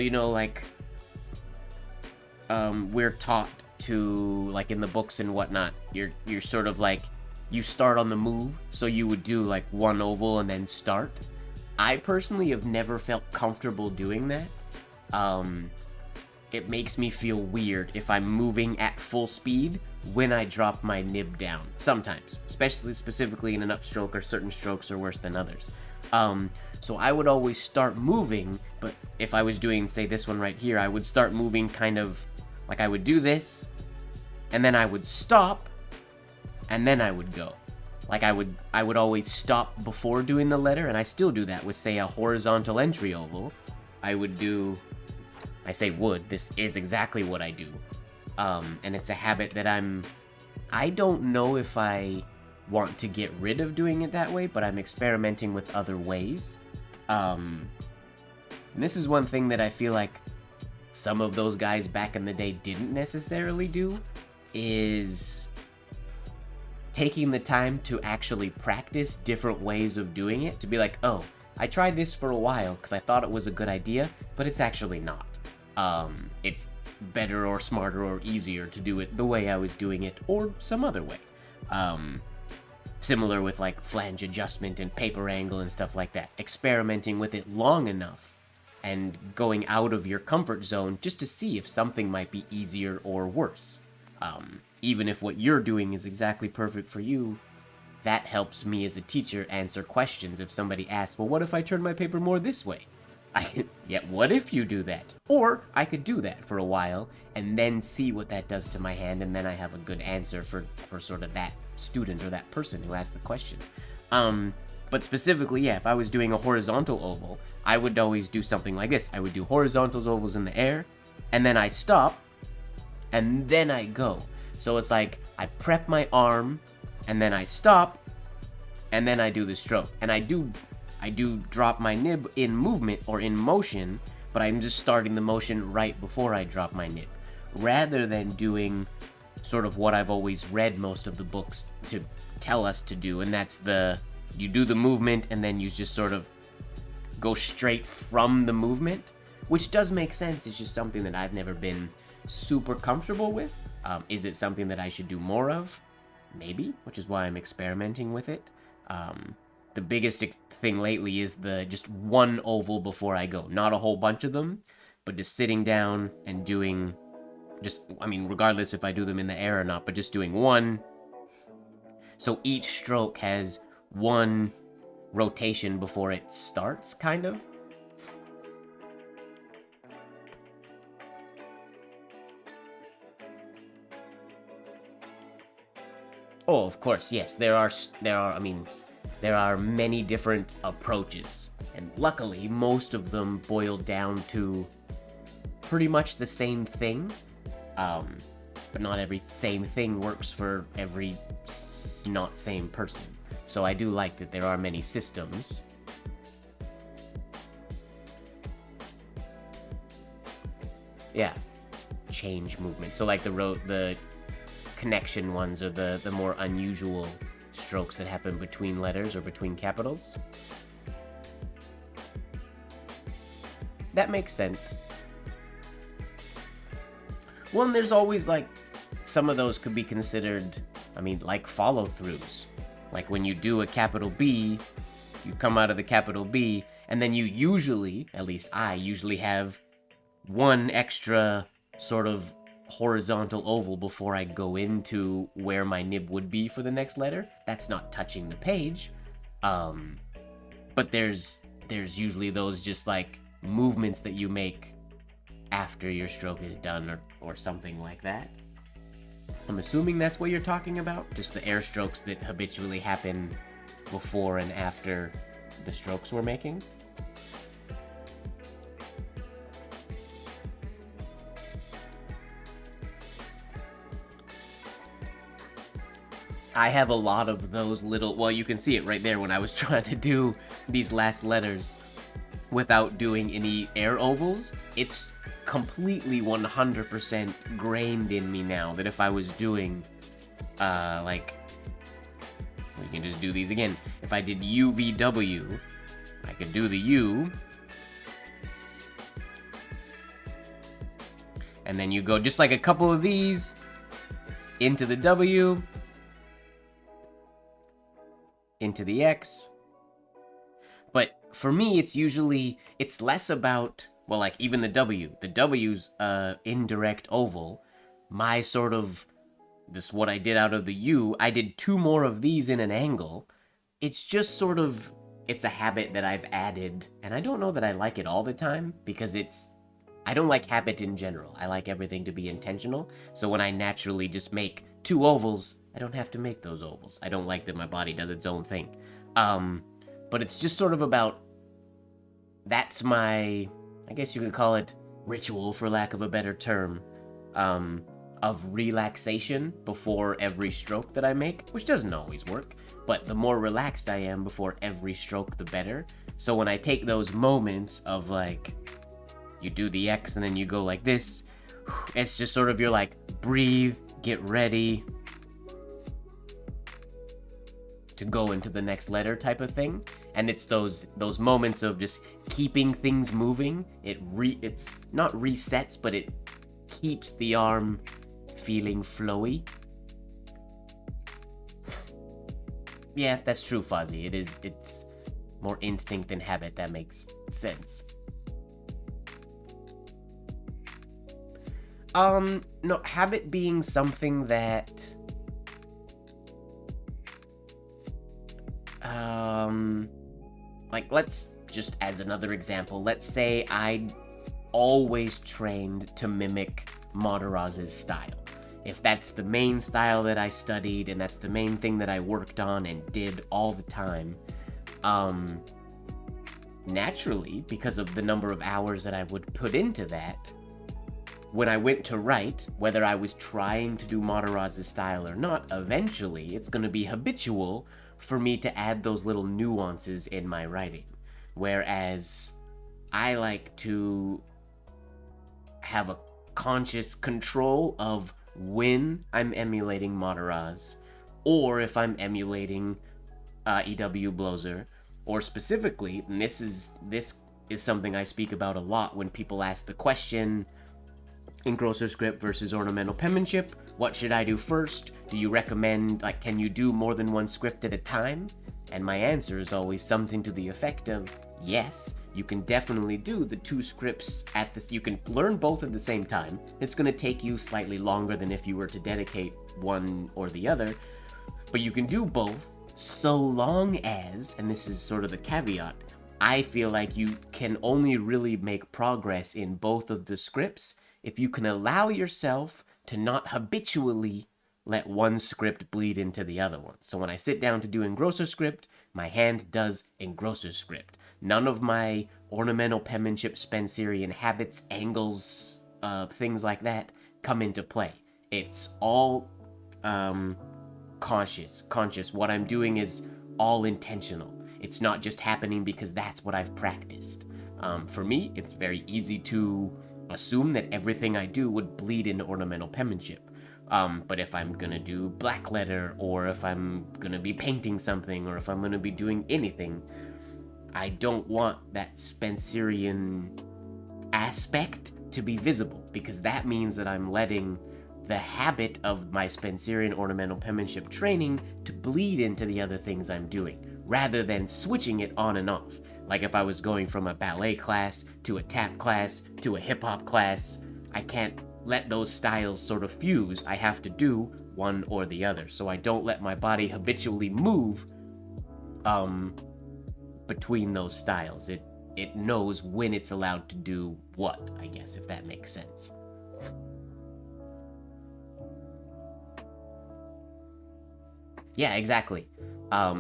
we're taught to, like, in the books and whatnot, you're sort of like, you start on the move, so you would do, like, one oval and then start. I personally have never felt comfortable doing that. It makes me feel weird if I'm moving at full speed when I drop my nib down. Sometimes, specifically in an upstroke, or certain strokes are worse than others. So I would always start moving, but if I was doing, say, this one right here, I would start moving kind of like I would do this, and then I would stop, and then I would go. Like I would always stop before doing the letter, and I still do that with, say, a horizontal entry oval. This is exactly what I do. And it's a habit that I don't know if I want to get rid of doing it that way, but I'm experimenting with other ways. And this is one thing that I feel like some of those guys back in the day didn't necessarily do, is taking the time to actually practice different ways of doing it, to be like, oh, I tried this for a while because I thought it was a good idea, but it's actually not. It's better or smarter or easier to do it the way I was doing it, or some other way. Similar with like flange adjustment and paper angle and stuff like that. Experimenting with it long enough and going out of your comfort zone just to see if something might be easier or worse. Even if what you're doing is exactly perfect for you, that helps me as a teacher answer questions. If somebody asks, well, what if I turn my paper more this way? What if you do that? Or I could do that for a while and then see what that does to my hand, and then I have a good answer for sort of that student or that person who asked the question. But specifically, if I was doing a horizontal oval, I would always do something like this. I would do horizontal ovals in the air, and then I stop, and then I go. So it's like I prep my arm, and then I stop, and then I do the stroke. And I do drop my nib in movement or in motion, but I'm just starting the motion right before I drop my nib, rather than doing sort of what I've always read most of the books to tell us to do, and that's you do the movement and then you just sort of go straight from the movement, which does make sense. It's just something that I've never been super comfortable with. Is it something that I should do more of? maybe, which is why I'm experimenting with it. The biggest thing lately is the just one oval before I go. Not a whole bunch of them, but just sitting down and doing just, I mean, regardless if I do them in the air or not, but just doing one. So each stroke has one rotation before it starts, kind of. Oh, of course, yes. There are many different approaches, and luckily, most of them boil down to pretty much the same thing. But not every same thing works for every not same person. So I do like that there are many systems. Yeah, change movement. So like the connection ones are the more unusual strokes that happen between letters or between capitals. That makes sense. Well, and there's always, like, some of those could be considered, I mean, like follow-throughs. Like when you do a capital B, you come out of the capital B, and then you usually, at least I usually have one extra sort of horizontal oval before I go into where my nib would be for the next letter. That's not touching the page. But there's usually those just like movements that you make after your stroke is done or something like that. I'm assuming that's what you're talking about, just the air strokes that habitually happen before and after the strokes we're making. I have a lot of those little, well, you can see it right there when I was trying to do these last letters without doing any air ovals. It's completely 100% grained in me now that if I was doing, like, we can just do these again. If I did UVW, I could do the U, and then you go just like a couple of these into the W, into the X. But for me, it's less about, well, like even the W. The W's indirect oval. My sort of, this what I did out of the U, I did two more of these in an angle. It's just sort of, it's a habit that I've added, and I don't know that I like it all the time, because I don't like habit in general. I like everything to be intentional. So when I naturally just make two ovals, I don't have to make those ovals. I don't like that my body does its own thing. But it's just sort of about, that's my, I guess you could call it ritual, for lack of a better term, of relaxation before every stroke that I make, which doesn't always work, but the more relaxed I am before every stroke, the better. So when I take those moments of, like, you do the X and then you go like this, it's just sort of, you're like, breathe, get ready to go into the next letter type of thing. And it's those moments of just keeping things moving. It's not resets, but it keeps the arm feeling flowy. Yeah, that's true, Fozzie. It's more instinct than habit. That makes sense. No, habit being something that like, let's just, as another example, let's say I always trained to mimic Mataraz's style. If that's the main style that I studied and that's the main thing that I worked on and did all the time, naturally, because of the number of hours that I would put into that, when I went to write, whether I was trying to do Mataraz's style or not, eventually it's going to be habitual for me to add those little nuances in my writing. Whereas I like to have a conscious control of when I'm emulating Mataraz, or if I'm emulating E.W. Blozer, or specifically, and this is something I speak about a lot when people ask the question, engrosser script versus ornamental penmanship? What should I do first? Do you recommend, like, can you do more than one script at a time? And my answer is always something to the effect of, yes, you can definitely do the 2 scripts at this. You can learn both at the same time. It's going to take you slightly longer than if you were to dedicate one or the other, but you can do both so long as, and this is sort of the caveat, I feel like you can only really make progress in both of the scripts if you can allow yourself to not habitually let one script bleed into the other one. So when I sit down to do engrosser script, my hand does engrosser script. None of my ornamental penmanship, Spencerian habits, angles, things like that come into play. It's all conscious. What I'm doing is all intentional. It's not just happening because that's what I've practiced. For me, it's very easy to assume that everything I do would bleed into ornamental penmanship. But if I'm gonna do black letter, or if I'm gonna be painting something, or if I'm gonna be doing anything, I don't want that Spencerian aspect to be visible, because that means that I'm letting the habit of my Spencerian ornamental penmanship training to bleed into the other things I'm doing, rather than switching it on and off. Like if I was going from a ballet class to a tap class to a hip-hop class, I can't let those styles sort of fuse. I have to do one or the other, so I don't let my body habitually move between those styles. It knows when it's allowed to do what, I guess, if that makes sense. Yeah, exactly.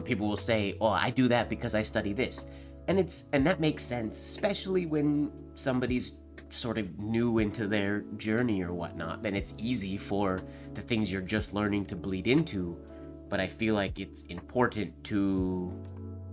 People will say, "Oh, I do that because I study this," and that makes sense, especially when somebody's sort of new into their journey or whatnot. Then it's easy for the things you're just learning to bleed into. But I feel like it's important to,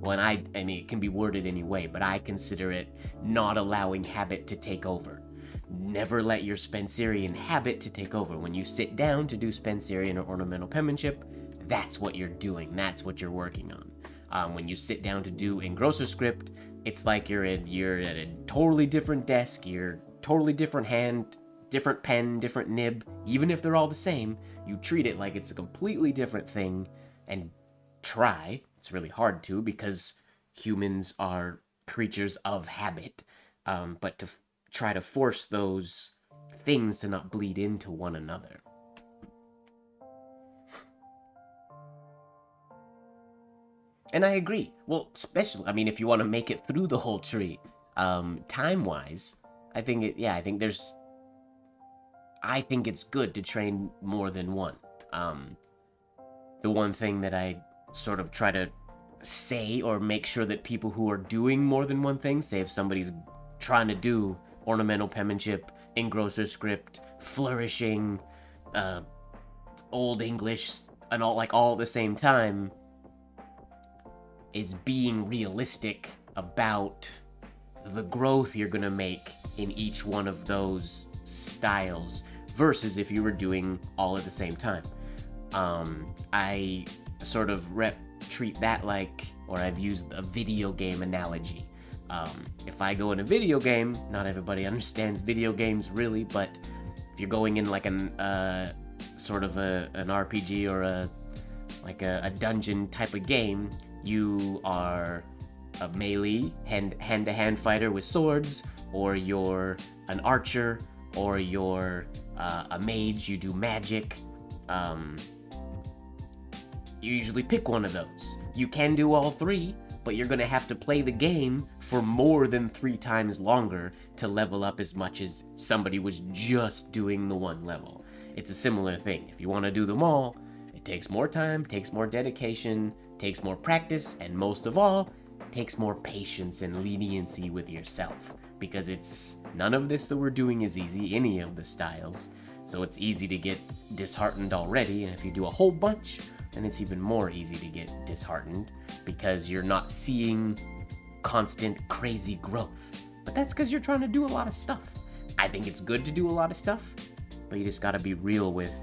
well, I mean, it can be worded any way, but I consider it not allowing habit to take over. Never let your Spencerian habit to take over. When you sit down to do Spencerian or ornamental penmanship, that's what you're doing. That's what you're working on. When you sit down to do engrosser script, it's like you're at a totally different desk, you're totally different hand, different pen, different nib. Even if they're all the same, you treat it like it's a completely different thing and try. It's really hard to, because humans are creatures of habit, but to try to force those things to not bleed into one another. And I agree. Well, especially, I mean, if you want to make it through the whole tree, time-wise, I think it's good to train more than one. The one thing that I sort of try to say, or make sure that people who are doing more than one thing, say if somebody's trying to do ornamental penmanship, engrosser script, flourishing, Old English, and all at the same time, is being realistic about the growth you're gonna make in each one of those styles versus if you were doing all at the same time. I sort of treat that like, or I've used a video game analogy. If I go in a video game, not everybody understands video games really, but if you're going in like an sort of an RPG or a dungeon type of game, you are a melee hand-to-hand fighter with swords, or you're an archer, or you're a mage, you do magic. You usually pick one of those. You can do all three, but you're gonna have to play the game for more than 3 times longer to level up as much as somebody was just doing the one level. It's a similar thing. If you want to do them all, it takes more time, takes more dedication, takes more practice, and most of all, takes more patience and leniency with yourself, because it's none of this that we're doing is easy, any of the styles, so it's easy to get disheartened already, and if you do a whole bunch, then it's even more easy to get disheartened, because you're not seeing constant crazy growth. But that's because you're trying to do a lot of stuff. I think it's good to do a lot of stuff, but you just gotta be real with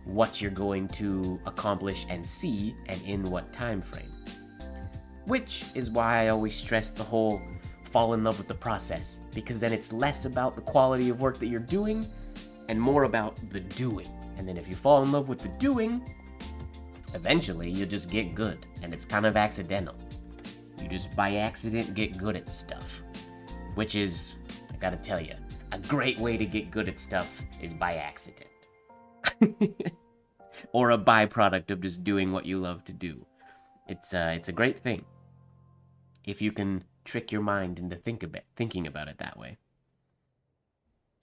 what you're going to accomplish and see, and in what time frame. Which is why I always stress the whole fall in love with the process, because then it's less about the quality of work that you're doing and more about the doing. And then if you fall in love with the doing, eventually you'll just get good. And it's kind of accidental. You just by accident get good at stuff. Which is, I gotta tell you, a great way to get good at stuff is by accident. Or a byproduct of just doing what you love to do. It's a great thing. If you can trick your mind into thinking about it that way.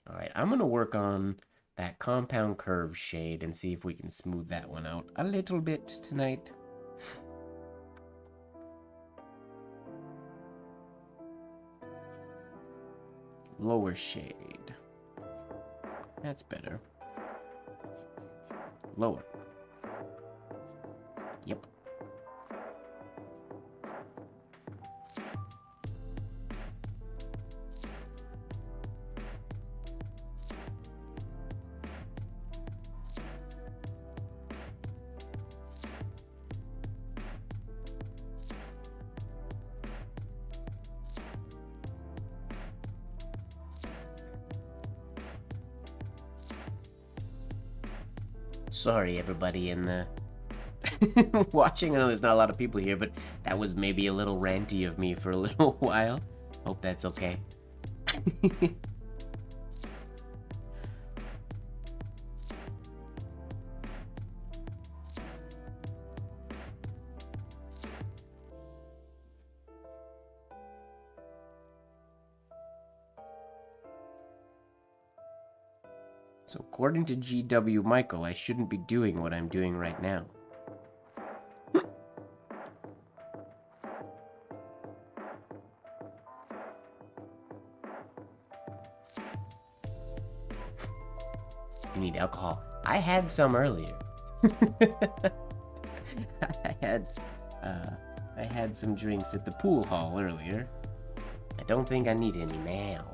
Alright, I'm gonna work on that compound curve shade and see if we can smooth that one out a little bit tonight. Lower shade. That's better. Lower. Yep. Sorry, everybody in the watching. I know there's not a lot of people here, but that was maybe a little ranty of me for a little while. Hope that's okay. So according to GW Michael, I shouldn't be doing what I'm doing right now. You need alcohol. I had some earlier. I had some drinks at the pool hall earlier. I don't think I need any now.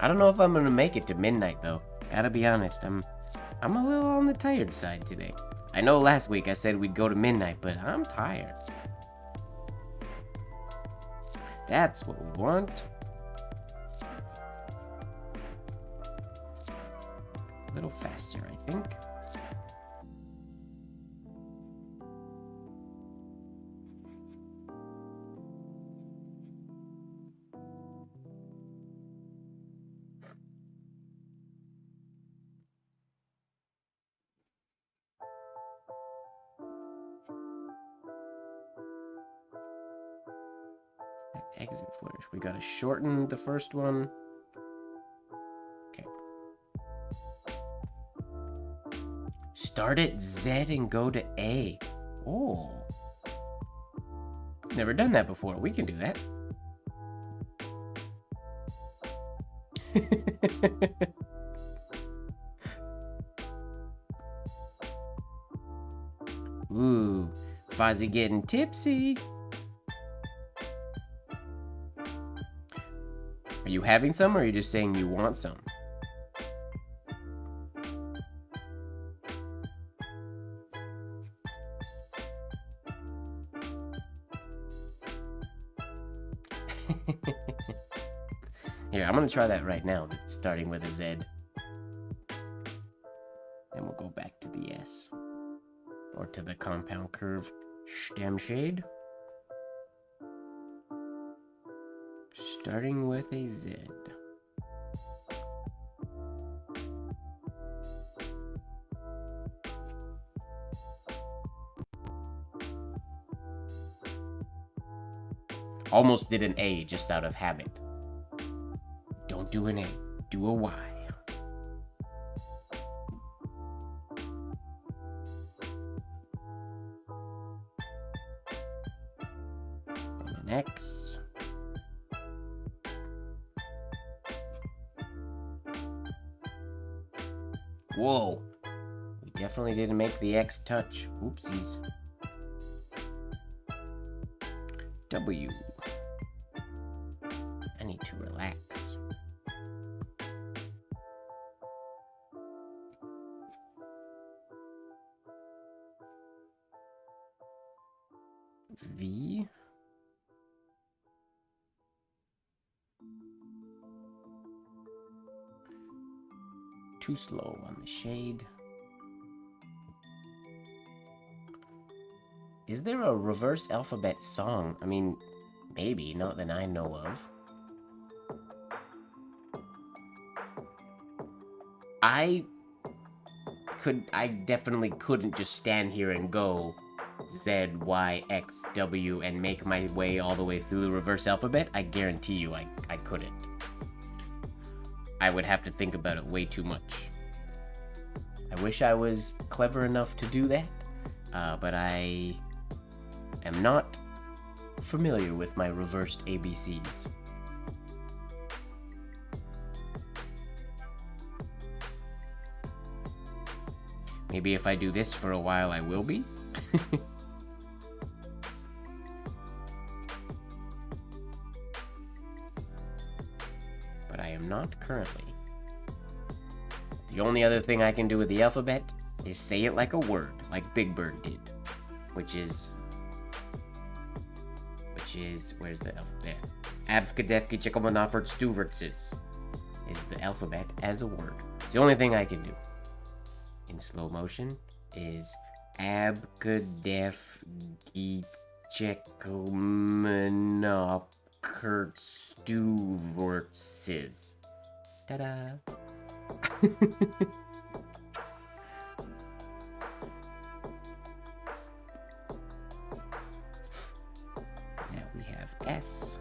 I don't know if I'm gonna make it to midnight though. Gotta be honest, I'm a little on the tired side today. I know last week I said we'd go to midnight, but I'm tired. That's what we want. A little faster, I think. Exit flourish. We gotta shorten the first one. Okay. Start at Z and go to A. Oh. Never done that before. We can do that. Ooh, Fozzie getting tipsy. Are you having some, or are you just saying you want some? Here, I'm gonna try that right now, starting with a Z. Then we'll go back to the S. Or to the compound curve stem shade. Starting with a Z. Almost did an A just out of habit. Don't do an A, do a Y. And an X. Whoa, we definitely didn't make the X touch. Oopsies. W. I need to relax. V. Too slow on the shade. Is there a reverse alphabet song? I mean, maybe, not that I know of. I definitely couldn't just stand here and go Z, Y, X, W and make my way all the way through the reverse alphabet. I guarantee you I couldn't. I would have to think about it way too much. I wish I was clever enough to do that, but I am not familiar with my reversed ABCs. Maybe if I do this for a while, I will be. But I am not currently. The only other thing I can do with the alphabet is say it like a word, like Big Bird did. Which is, where's the alphabet? Abskadefki Chikomanofert Stuvertses is the alphabet as a word. It's the only thing I can do. In slow motion is Abkadefki Chikomanofert Stuvertses. Ta-da! Now we have S.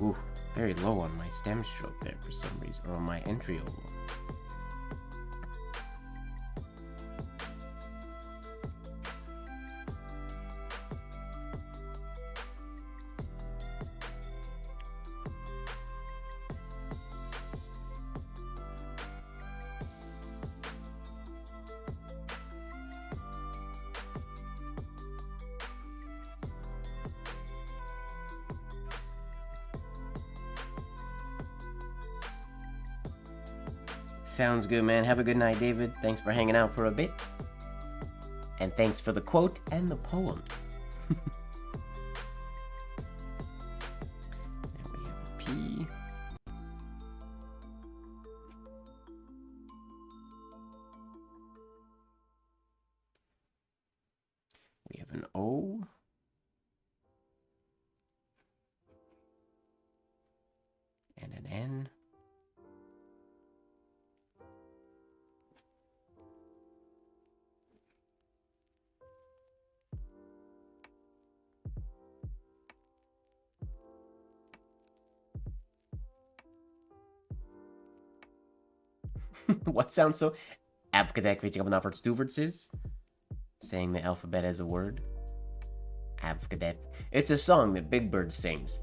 Ooh, very low on my stem stroke there for some reason, or on my entry oval. Sounds good, man. Have a good night, David. Thanks for hanging out for a bit. And thanks for the quote and the poem. Now we have a P. We have an O. And an N. What sounds so? Saying the alphabet as a word. It's a song that Big Bird sings.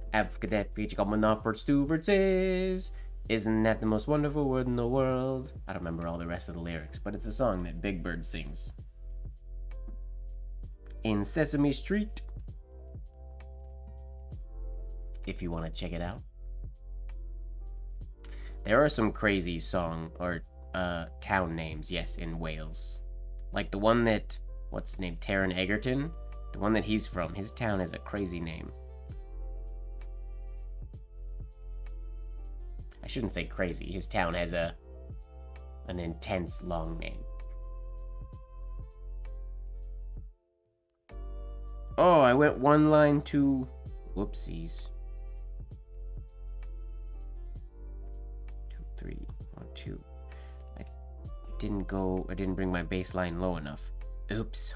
Isn't that the most wonderful word in the world? I don't remember all the rest of the lyrics, but it's a song that Big Bird sings. In Sesame Street. If you want to check it out. There are some crazy song or town names, yes, in Wales. Like the one that, what's his name, Taron Egerton? The one that he's from, his town has a crazy name. I shouldn't say crazy, his town has an intense long name. Oh, I went one line too... Whoopsies. 2, 3, 1, 2. I didn't bring my baseline low enough. Oops.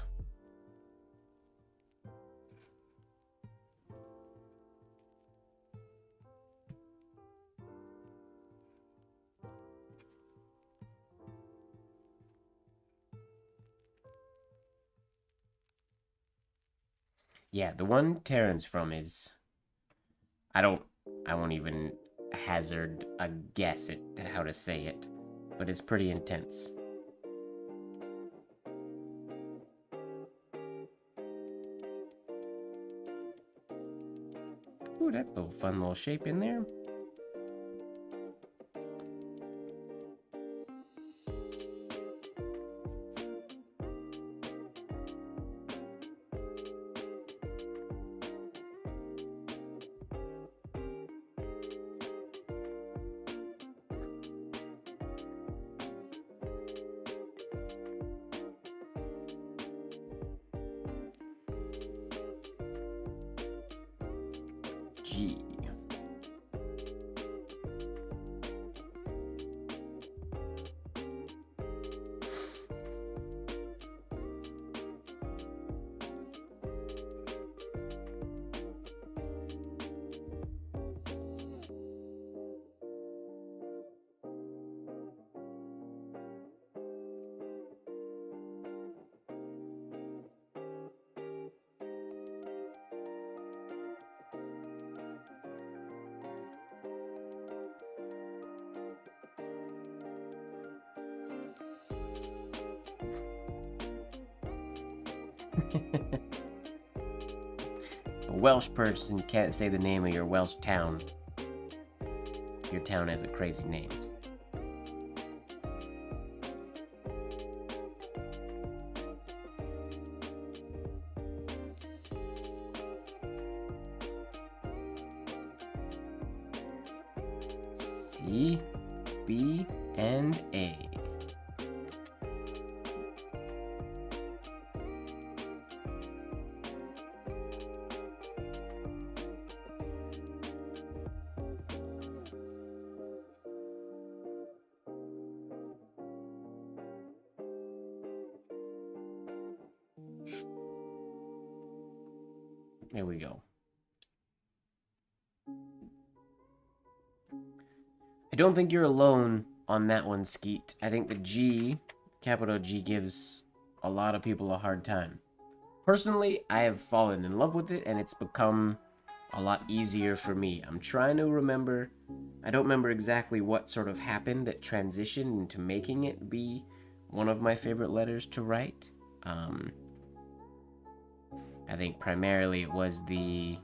Yeah, the one Terran's from is... I won't even hazard a guess at how to say it, but it's pretty intense. Ooh, that little fun little shape in there. G. A Welsh person can't say the name of your Welsh town. Your town has a crazy name. C, B, and A. There we go. I don't think you're alone on that one, Skeet. I think the G, capital G, gives a lot of people a hard time. Personally, I have fallen in love with it, and it's become a lot easier for me. I'm trying to remember. I don't remember exactly what sort of happened that transitioned into making it be one of my favorite letters to write. I think primarily it was the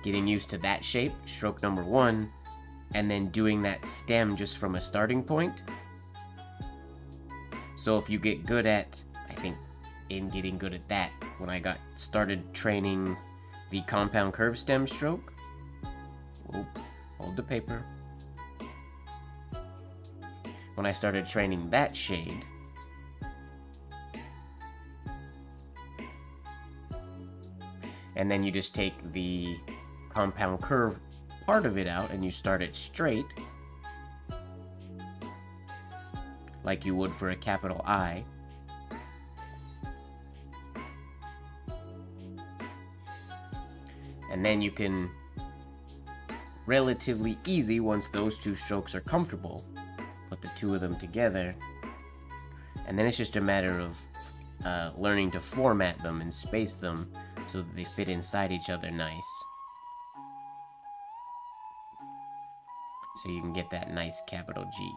getting used to that shape, stroke number 1, and then doing that stem just from a starting point. So if you get good at, I think in getting good at that, when I got started training the compound curve stem stroke, hold the paper. When I started training that shade, and then you just take the compound curve part of it out and you start it straight, like you would for a capital I. And then you can relatively easy, once those two strokes are comfortable, put the two of them together. And then it's just a matter of learning to format them and space them so that they fit inside each other nice. So you can get that nice capital G.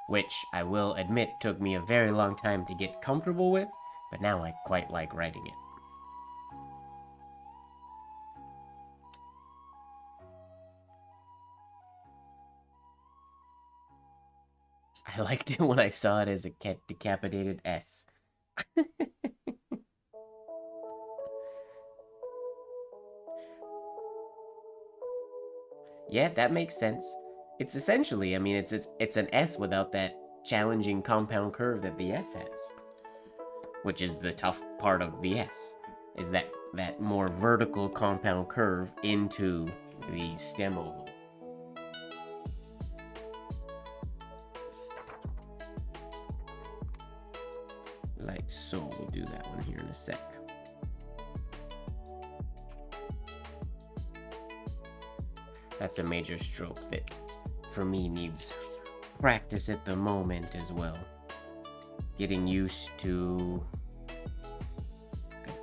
Which, I will admit, took me a very long time to get comfortable with, but now I quite like writing it. I liked it when I saw it as a decapitated S. Yeah, that makes sense. It's essentially, I mean, it's an S without that challenging compound curve that the S has. Which is the tough part of the S, is that more vertical compound curve into the stem oval. Like so, we'll do that one here in a sec. That's a major stroke that, for me, needs practice at the moment as well. Getting used to,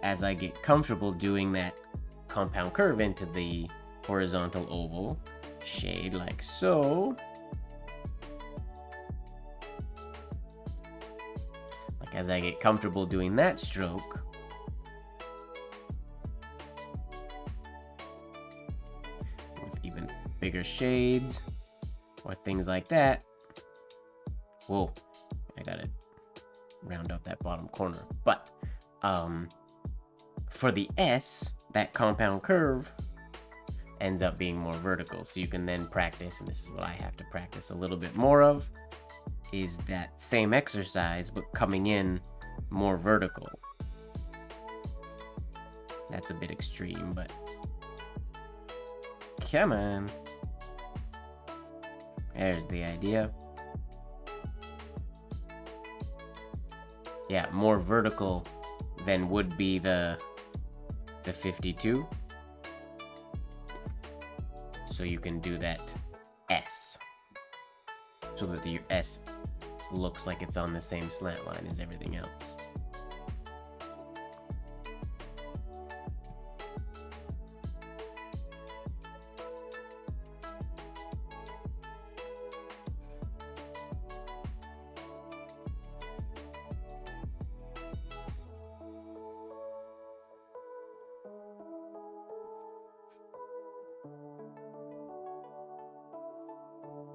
as I get comfortable doing that compound curve into the horizontal oval shade like so. Like as I get comfortable doing that stroke, bigger shades or things like that. Whoa, I gotta round out that bottom corner. But for the S, that compound curve ends up being more vertical, so you can then practice, and this is what I have to practice a little bit more of, is that same exercise but coming in more vertical. That's a bit extreme, but come on. There's the idea. Yeah, more vertical than would be the 52. So you can do that S. So that your S looks like it's on the same slant line as everything else.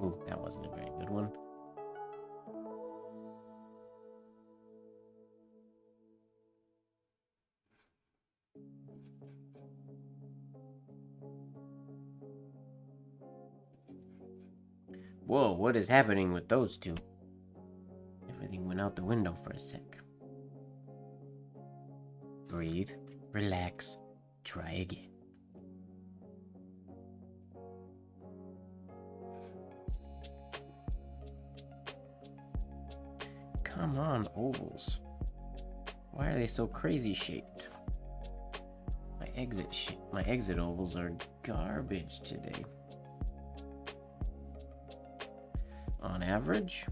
Ooh, that wasn't a very good one. Whoa, what is happening with those two? Everything went out the window for a sec. Breathe, relax, try again. Come on, ovals. Why are they so crazy shaped? My exit ovals are garbage today. On average.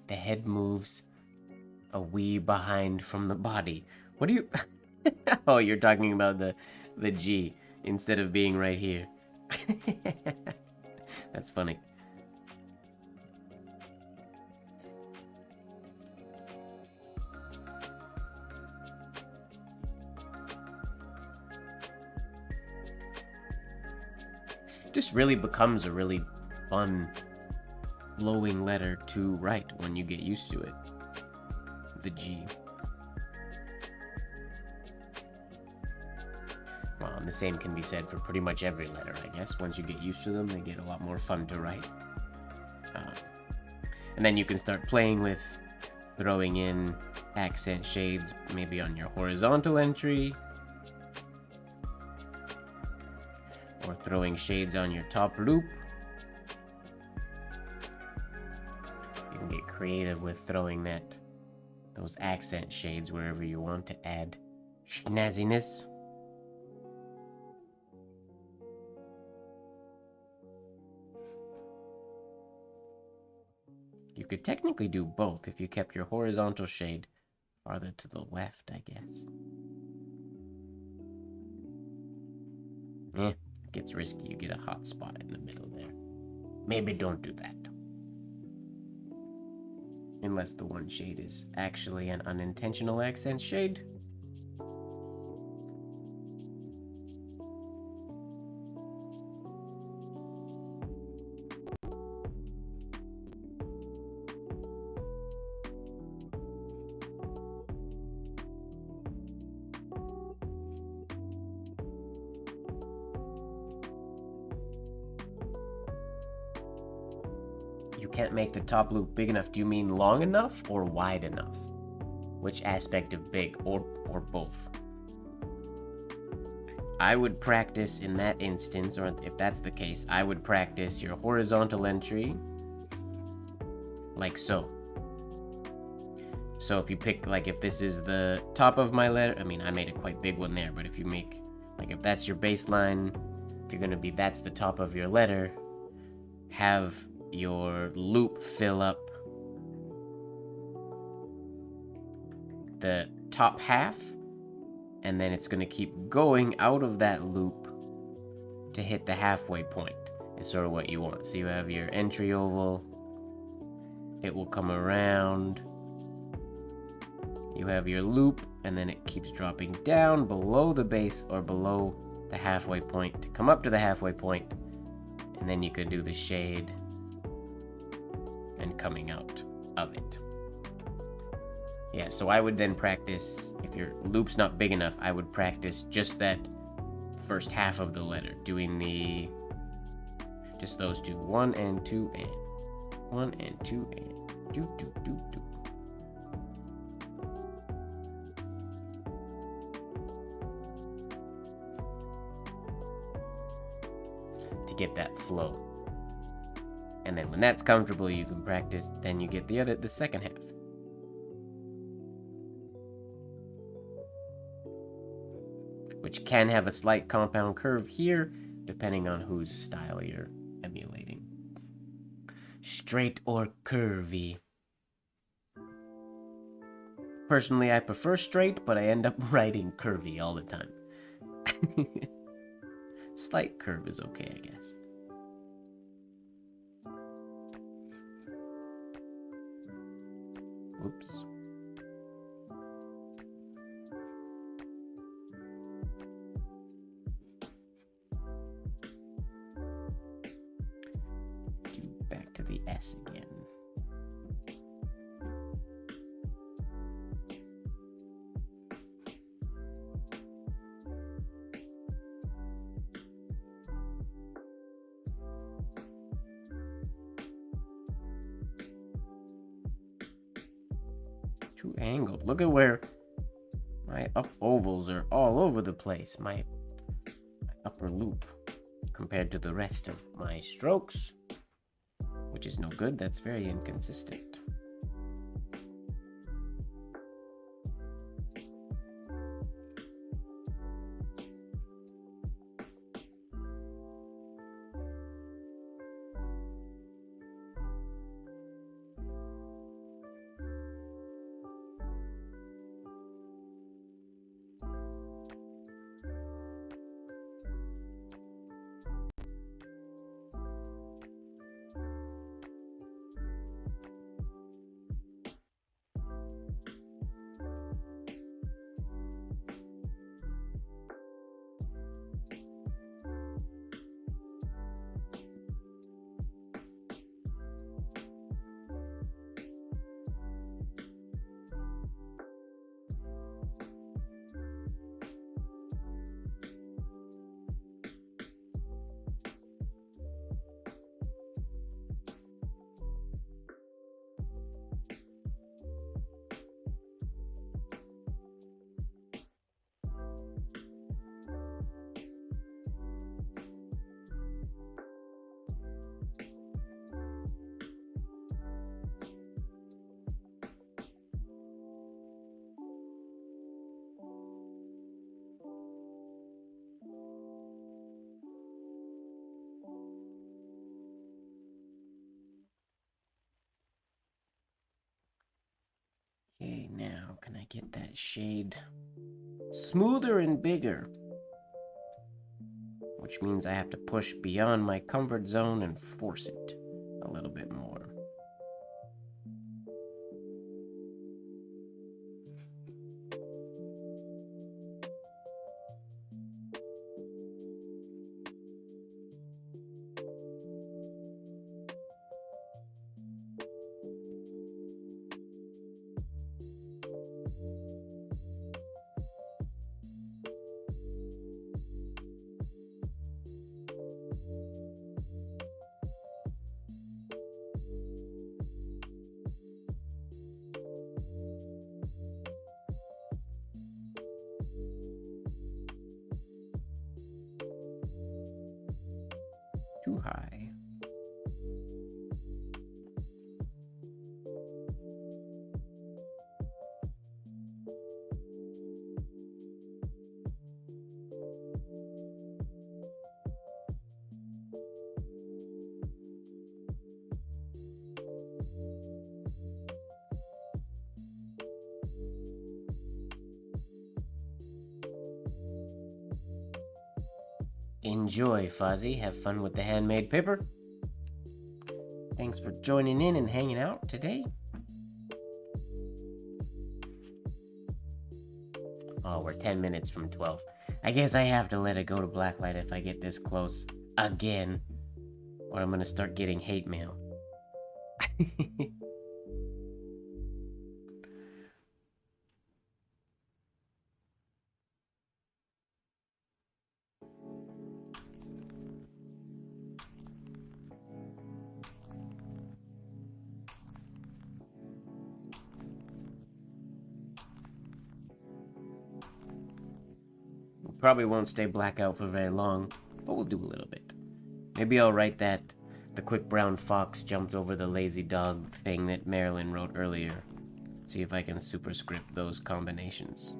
The head moves a wee behind from the body. What do you... Oh, you're talking about the G instead of being right here. That's funny. Just really becomes a really fun flowing letter to write when you get used to it. The G. Well, and the same can be said for pretty much every letter, I guess. Once you get used to them, they get a lot more fun to write. And then you can start playing with throwing in accent shades, maybe on your horizontal entry, or throwing shades on your top loop. You can get creative with throwing those accent shades wherever you want to add snazziness. You could technically do both if you kept your horizontal shade farther to the left, I guess. It gets risky. You get a hot spot in the middle there. Maybe don't do that. Unless the one shade is actually an unintentional accent shade. You can't make the top loop big enough. Do you mean long enough or wide enough? Which aspect of big, or both? I would practice in that instance, or if that's the case, I would practice your horizontal entry like so. So if you pick, like, if this is the top of my letter, I mean, I made a quite big one there, but if you make, like, if that's your baseline, if you're gonna be, that's the top of your letter, have your loop fill up the top half, and then it's going to keep going out of that loop to hit the halfway point is sort of what you want. So you have your entry oval, it will come around, you have your loop, and then it keeps dropping down below the base, or below the halfway point to come up to the halfway point, and then you could do the shade and coming out of it. Yeah, so I would then practice, if your loop's not big enough, I would practice just that first half of the letter, doing just those two, 1 and 2 and 1 and 2 and do do do do. To get that flow. And then when that's comfortable, you can practice, then you get the second half. Which can have a slight compound curve here, depending on whose style you're emulating. Straight or curvy. Personally, I prefer straight, but I end up writing curvy all the time. Slight curve is okay, I guess. Whoops. Back to the S again. Too angled. Look at where my up ovals are all over the place. My upper loop compared to the rest of my strokes. Which is no good, that's very inconsistent. Okay, now can I get that shade smoother and bigger? Which means I have to push beyond my comfort zone and force it a little bit more. Too high. Enjoy, Fozzie. Have fun with the handmade paper. Thanks for joining in and hanging out today. Oh, we're 10 minutes from 12. I guess I have to let it go to blacklight if I get this close again, or I'm gonna start getting hate mail. Probably won't stay blackout for very long, but we'll do a little bit. Maybe I'll write that the quick brown fox jumped over the lazy dog thing that Marilyn wrote earlier. See if I can superscript those combinations.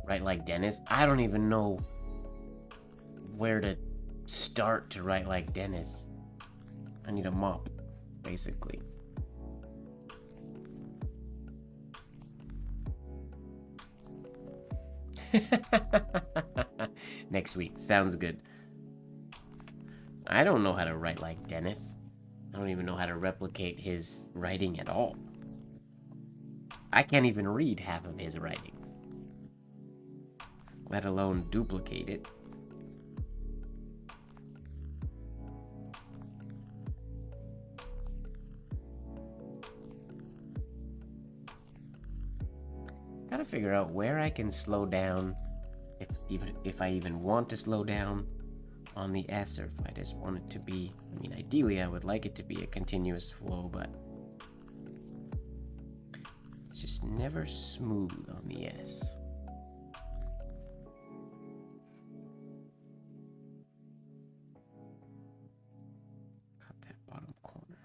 Write like Dennis? I don't even know where to start to write like Dennis. I need a mop, basically. Next week. Sounds good. I don't know how to write like Dennis. I don't even know how to replicate his writing at all. I can't even read half of his writing, let alone duplicate it. Gotta figure out where I can slow down, if I even want to slow down on the S, or if I just want it to be, I mean, ideally I would like it to be a continuous flow, but it's just never smooth on the S. Cut that bottom corner.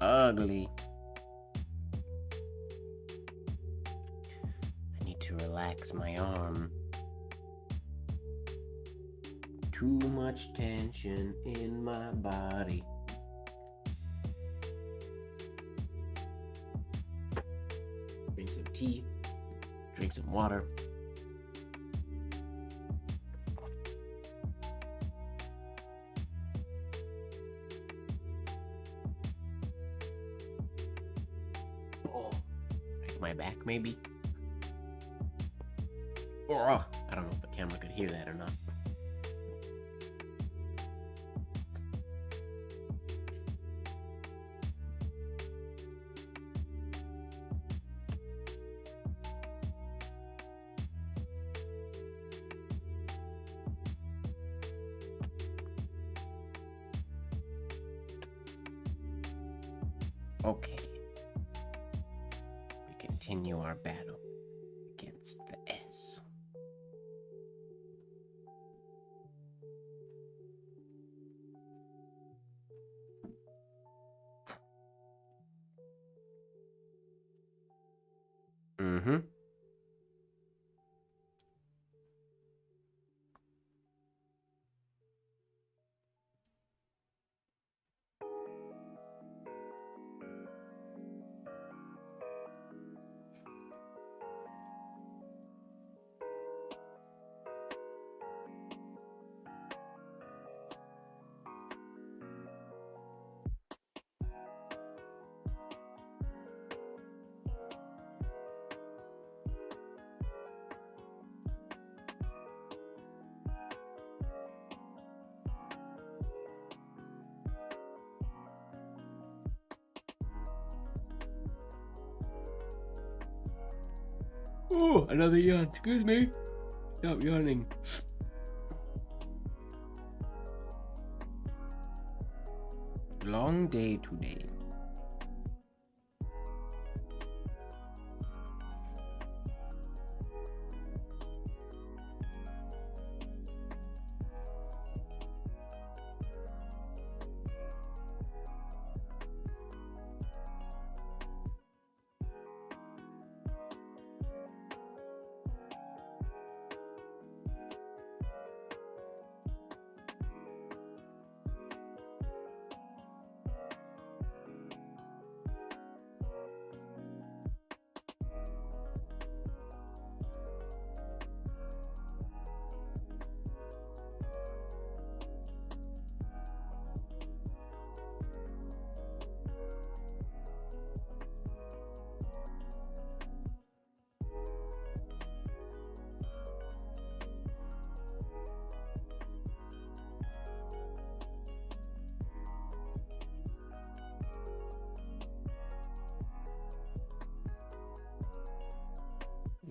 Ugly. I need to relax my arm. Too much tension in my body. Drink some tea. Drink some water. My back, maybe. Or I don't know if the camera could hear that or not. Okay. Continue our battle against the S. Mm-hmm. Oh, another yawn. Excuse me. Stop yawning. long day today.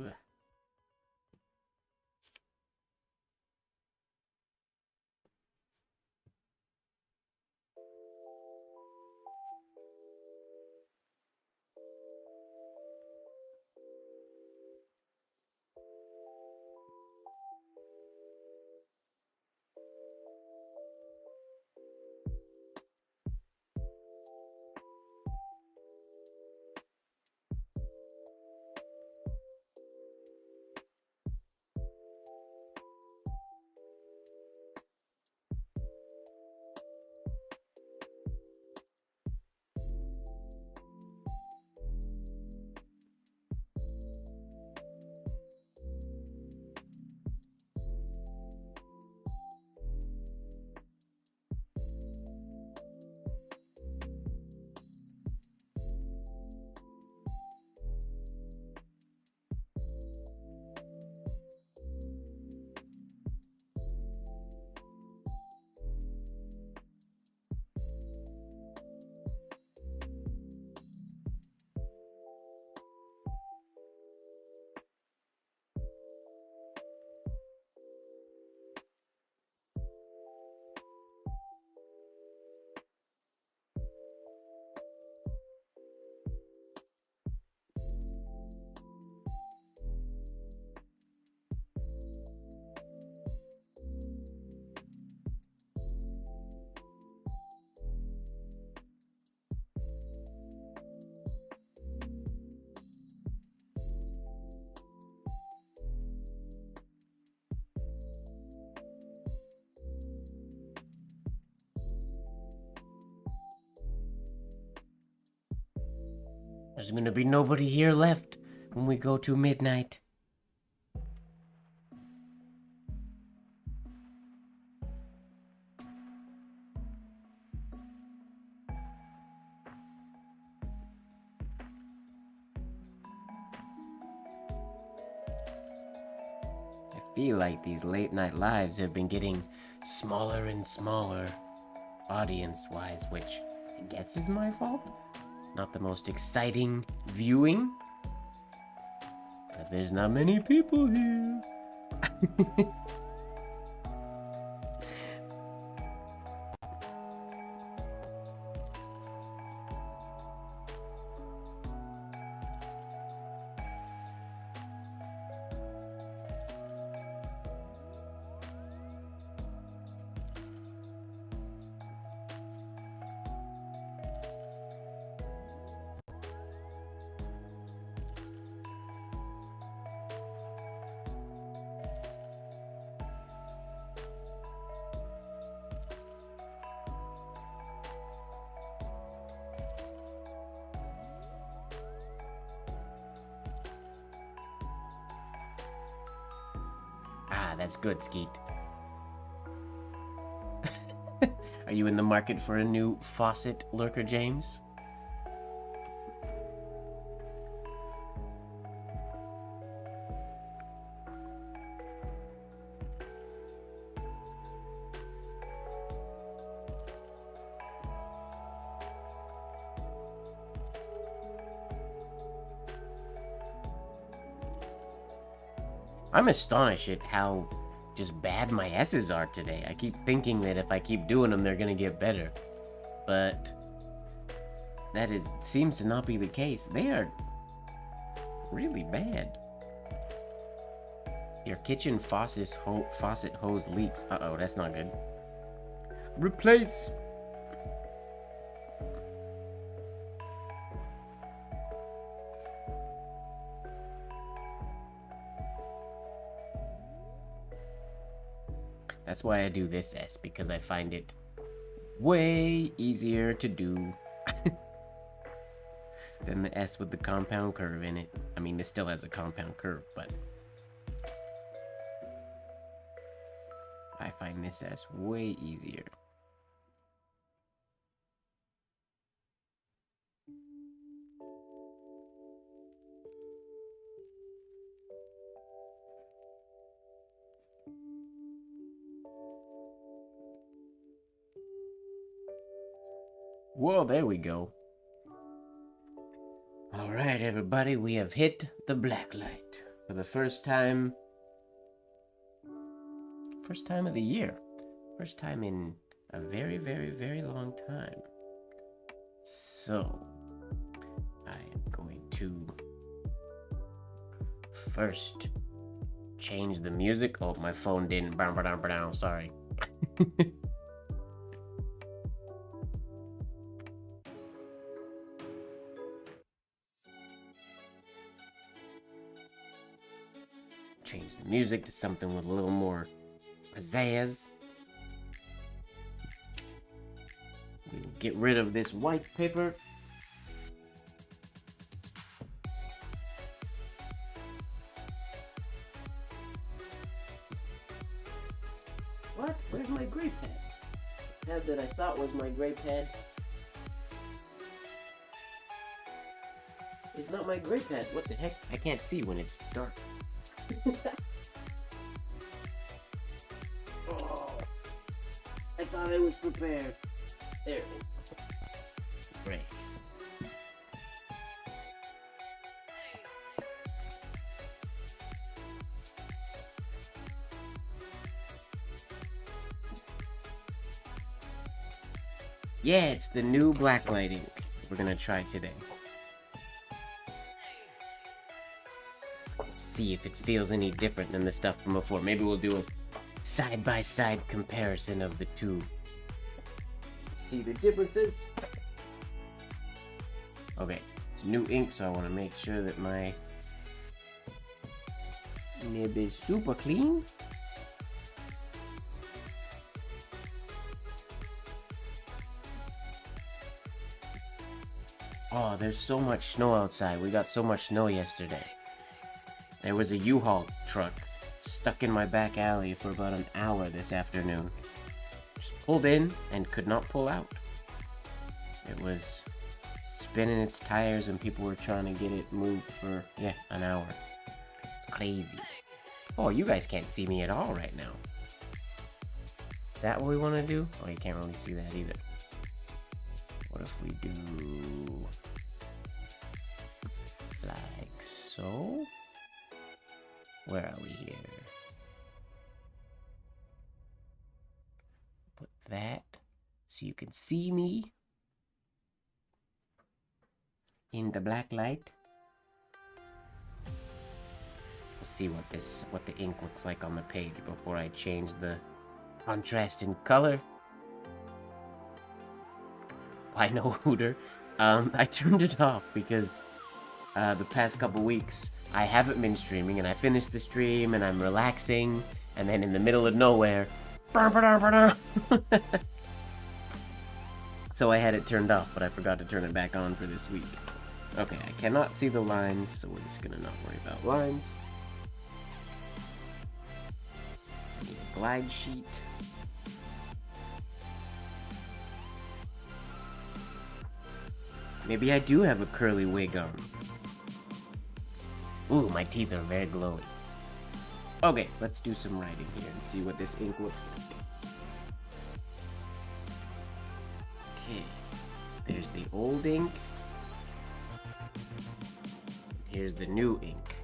Ugh. There's gonna be nobody here left when we go to midnight. I feel like these late night lives have been getting smaller and smaller, audience-wise, which I guess is my fault. Not the most exciting viewing, but there's not many people here. Ah, that's good, Skeet. Are you in the market for a new faucet, Lurker James? I'm astonished at how just bad my S's are today. I keep thinking that if I keep doing them, they're gonna get better. but that seems to not be the case. They are really bad. Your kitchen faucet hose leaks. Uh-oh, that's not good. Replace. That's why I do this S, because I find it way easier to do than the S with the compound curve in it. I mean, this still has a compound curve, but I find this S way easier. Whoa, there we go. All right, everybody, we have hit the black light for the first time. First time of the year. First time in a very, very, very long time. So, I am going to first change the music. Oh, my phone didn't. Sorry. Change the music to something with a little more pizzazz. We will get rid of this white paper. What? Where's my gray pad? The pad that I thought was my gray pad. It's not my gray pad. What the heck? I can't see when it's dark. Oh, I thought I was prepared. There it is. Great. Yeah, it's the new blacklight ink we're gonna try today. See if it feels any different than the stuff from before. Maybe we'll do a side-by-side comparison of the two. See the differences? Okay, it's new ink, so I want to make sure that my nib is super clean. Oh, there's so much snow outside. We got so much snow yesterday. There was a U-Haul truck stuck in my back alley for about an hour this afternoon. Just pulled in and could not pull out. It was spinning its tires and people were trying to get it moved for, yeah, an hour. It's crazy. Oh, you guys can't see me at all right now. Is that what we want to do? Oh, you can't really see that either. What if we do like so? Where are we here? Put that so you can see me in the black light. We'll see what the ink looks like on the page before I change the contrast in color. Why no hooter? I turned it off because the past couple weeks I haven't been streaming, and I finished the stream and I'm relaxing, and then in the middle of nowhere, so I had it turned off, but I forgot to turn it back on for this week. Okay, I cannot see the lines, so we're just gonna not worry about lines. I need a glide sheet. Maybe I do have a curly wig on. Ooh, my teeth are very glowy. Okay, let's do some writing here and see what this ink looks like. Okay, there's the old ink. Here's the new ink.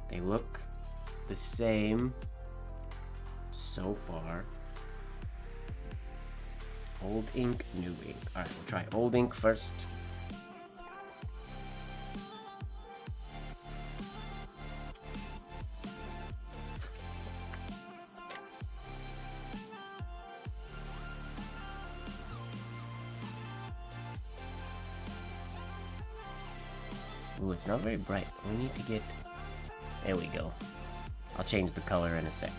They look the same so far. Old ink, new ink. Alright, we'll try old ink first. Ooh, it's not very bright. We need to get... There we go. I'll change the color in a second.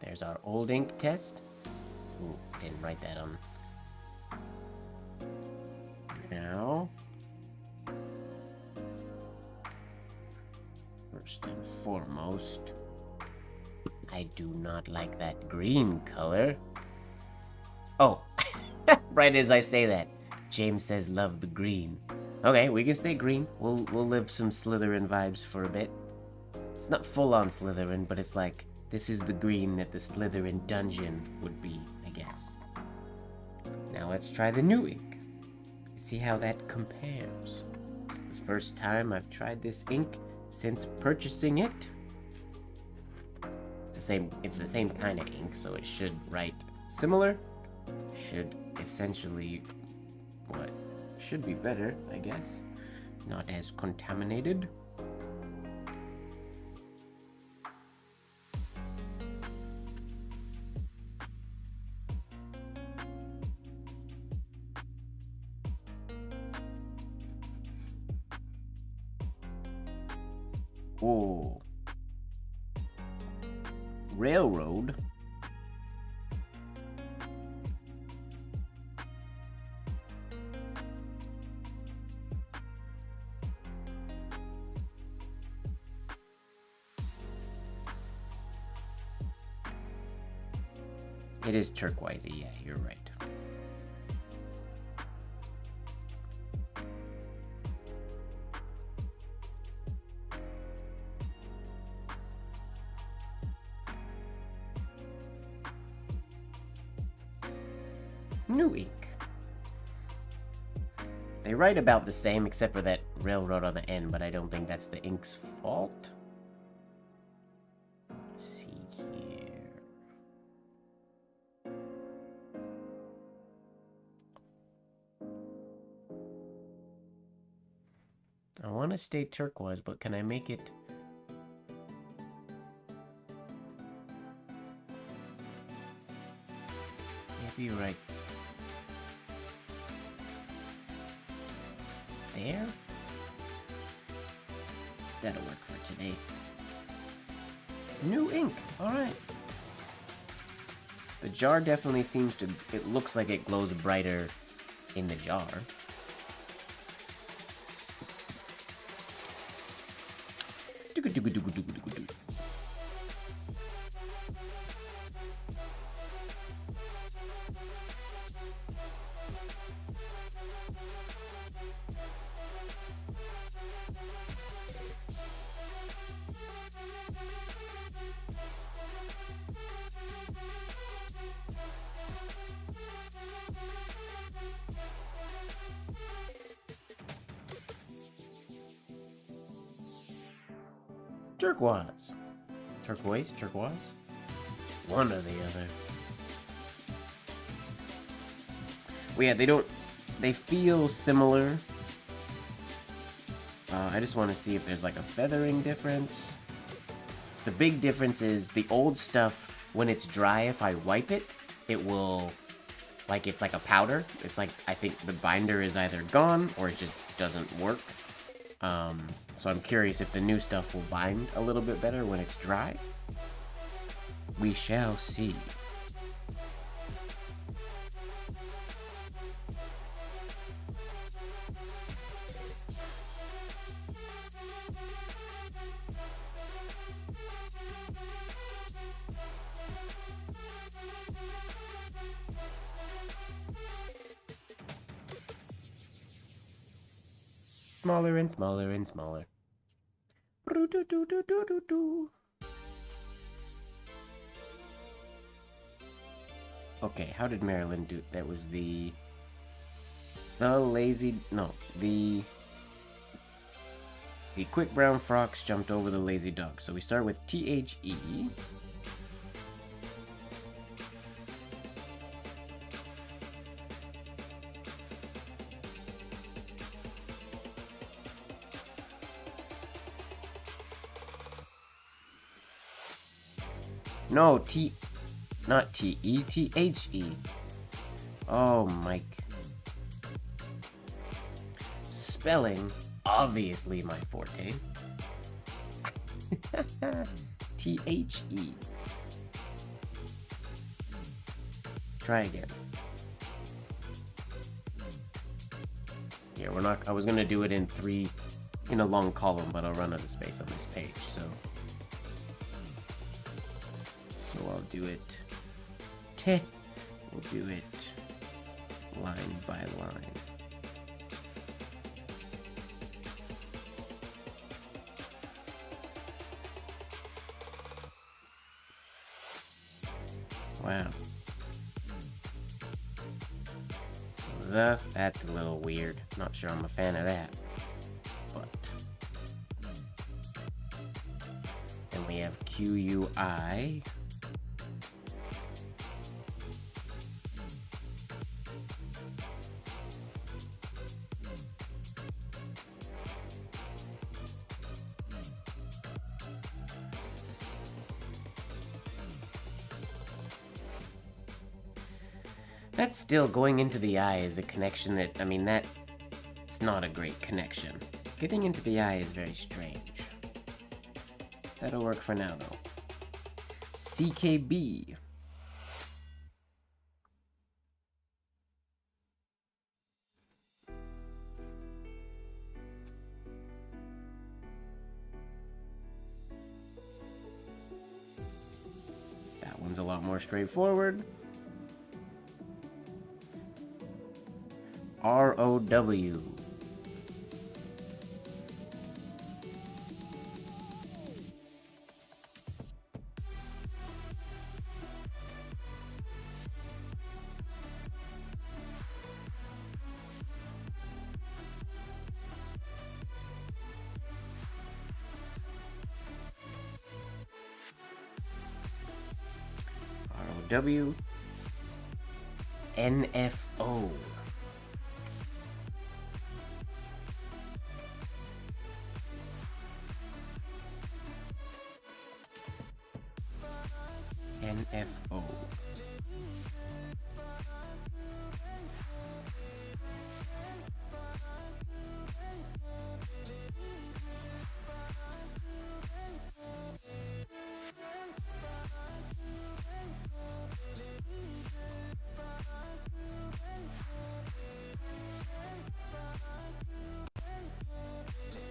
There's our old ink test. Ooh, didn't write that on. Now, first and foremost, I do not like that green color. Oh, right as I say that, James says love the green. Okay, we can stay green. We'll live some Slytherin vibes for a bit. It's not full on Slytherin, but it's like, this is the green that the Slytherin dungeon would be, I guess. Now let's try the new ink. See how that compares. It's the first time I've tried this ink since purchasing it. It's the same kind of ink, so it should write similar. Should essentially, what? Should be better, I guess. Not as contaminated. Whoa. Railroad. It is turquoisey, yeah, you're right. New ink. They write about the same except for that railroad on the end, but I don't think that's the ink's fault. Let's see here. I want to stay turquoise, but can I make it... Maybe right there? That'll work for today. New ink, alright. The jar definitely seems to, it looks like it glows brighter in the jar. Turquoise. Turquoise? Turquoise? One or the other. Well, yeah, they feel similar. I just want to see if there's like a feathering difference. The big difference is the old stuff, when it's dry, if I wipe it, it will, like, it's like a powder. It's like, I think the binder is either gone or it just doesn't work. So I'm curious if the new stuff will bind a little bit better when it's dry. We shall see. Smaller and smaller and smaller. Okay, how did Marilyn do? That was the lazy... No, the quick brown fox jumped over the lazy dog. So we start with T-H-E. No, not T-E, T-H-E. Oh, Mike. Spelling, obviously my forte. T-H-E. Try again. Yeah, we're not, I was gonna do it in a long column, but I'll run out of space on this page, so I'll do it we'll do it line by line. Wow. That's a little weird. Not sure I'm a fan of that. But then we have Q-U-I. That's still going into the eye is a connection that, I mean, it's not a great connection. Getting into the eye is very strange. That'll work for now, though. CKB. That one's a lot more straightforward. R-O-W. R-O-W. N-F-O. NFO.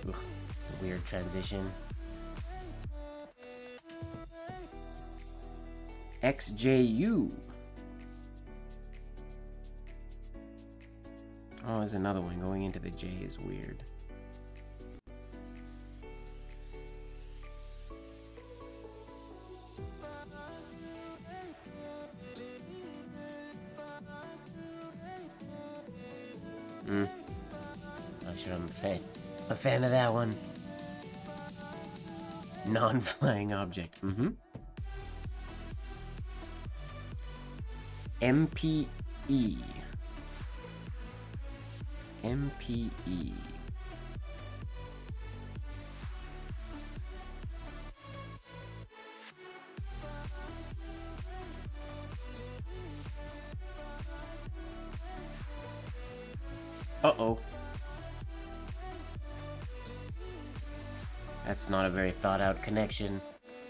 Ugh, it's a weird transition. XJU. Oh, there's another one. Going into the J is weird. Not sure I'm a fan of that one. Non-flying object. MPE. MPE. Uh-oh. That's not a very thought out connection.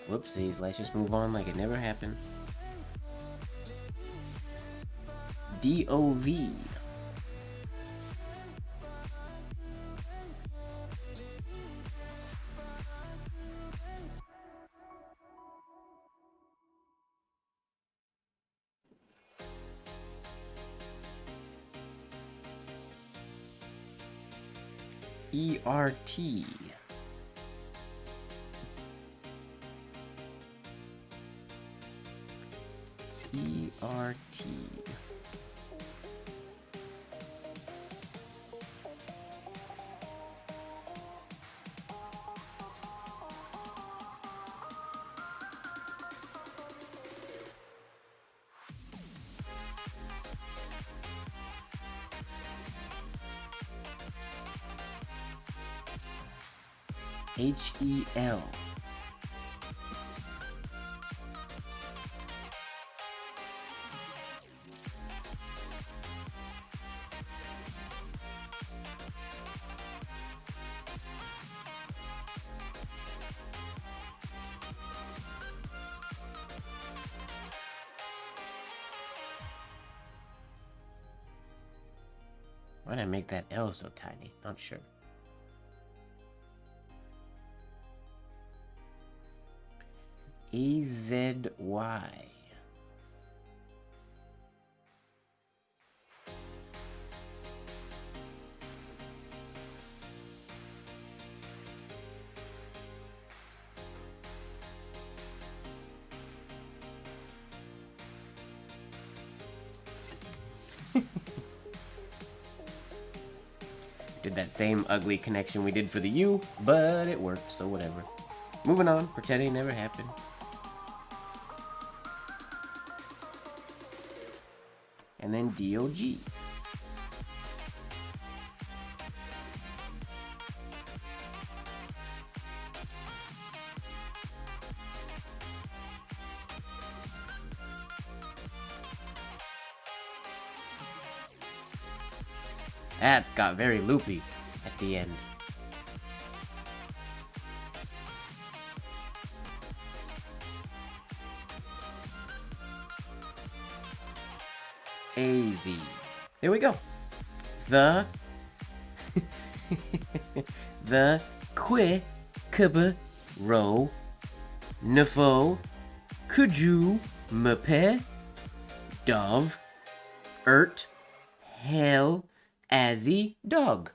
Whoopsies, let's just move on like it never happened. D-O-V. E-R-T. E-R-T. H-E-L. Why did I make that L so tiny? Not sure. A-Z-Y. Did that same ugly connection we did for the U, but it worked, so whatever. Moving on, pretending it never happened. And then D-O-G. That got very loopy at the end. A-Z. There we go. The the ro nfo kuju mpe dove hell azzy dog.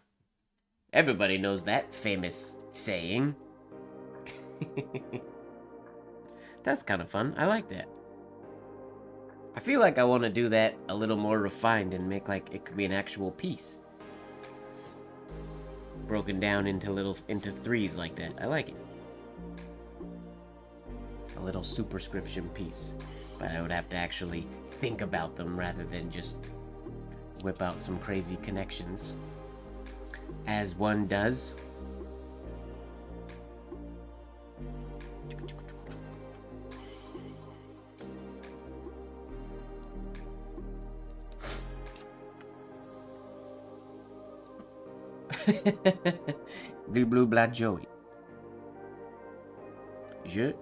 Everybody knows that famous saying. That's kind of fun. I like that. I feel like I want to do that a little more refined and make like it could be an actual piece. Broken down into threes like that. I like it. A little superscription piece. But I would have to actually think about them rather than just whip out some crazy connections. As one does. Blue black Joey. Je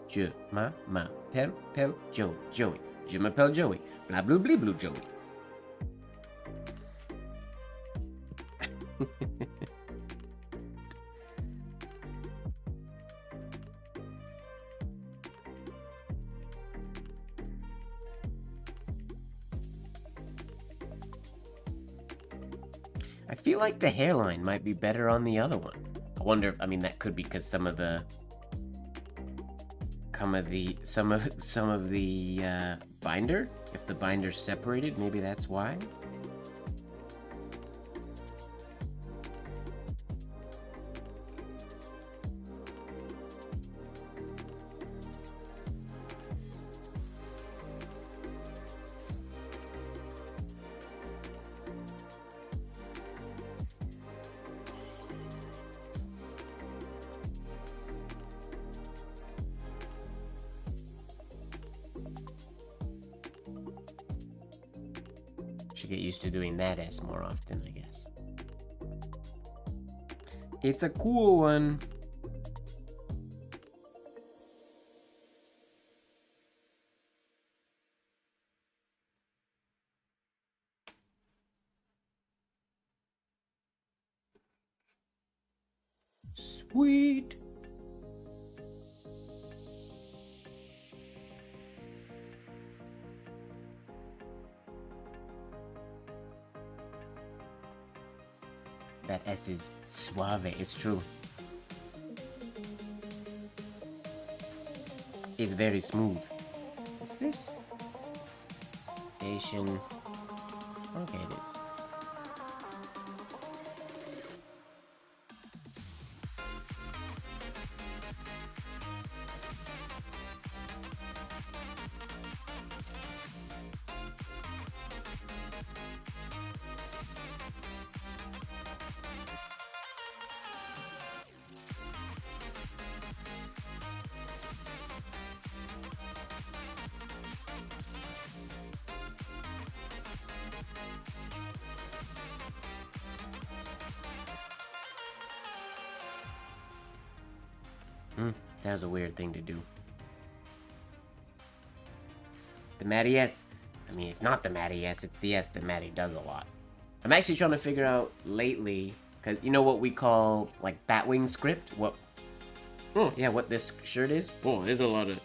m'appelle Joey. Je m'appelle Joey. Blah blue Joey. I feel like the hairline might be better on the other one. I wonder if, I mean, that could be because some of the binder, if the binder's separated, maybe that's why. Should get used to doing that S more often, I guess. It's a cool one. Sweet. That S is suave. It's true. It's very smooth. Is this station? Okay, it is. That was a weird thing to do. The Matty S. I mean, it's not the Matty S, it's the S that Matty does a lot. I'm actually trying to figure out lately, because you know what we call, like, Batwing script? What this shirt is? Oh, there's a lot of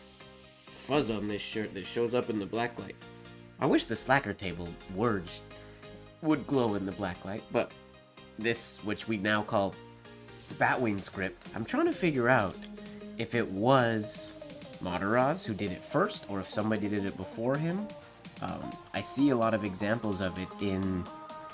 fuzz on this shirt that shows up in the black light. I wish the Slacker table words would glow in the black light, but this, which we now call Batwing script, I'm trying to figure out if it was Mataraz who did it first, or if somebody did it before him. I see a lot of examples of it in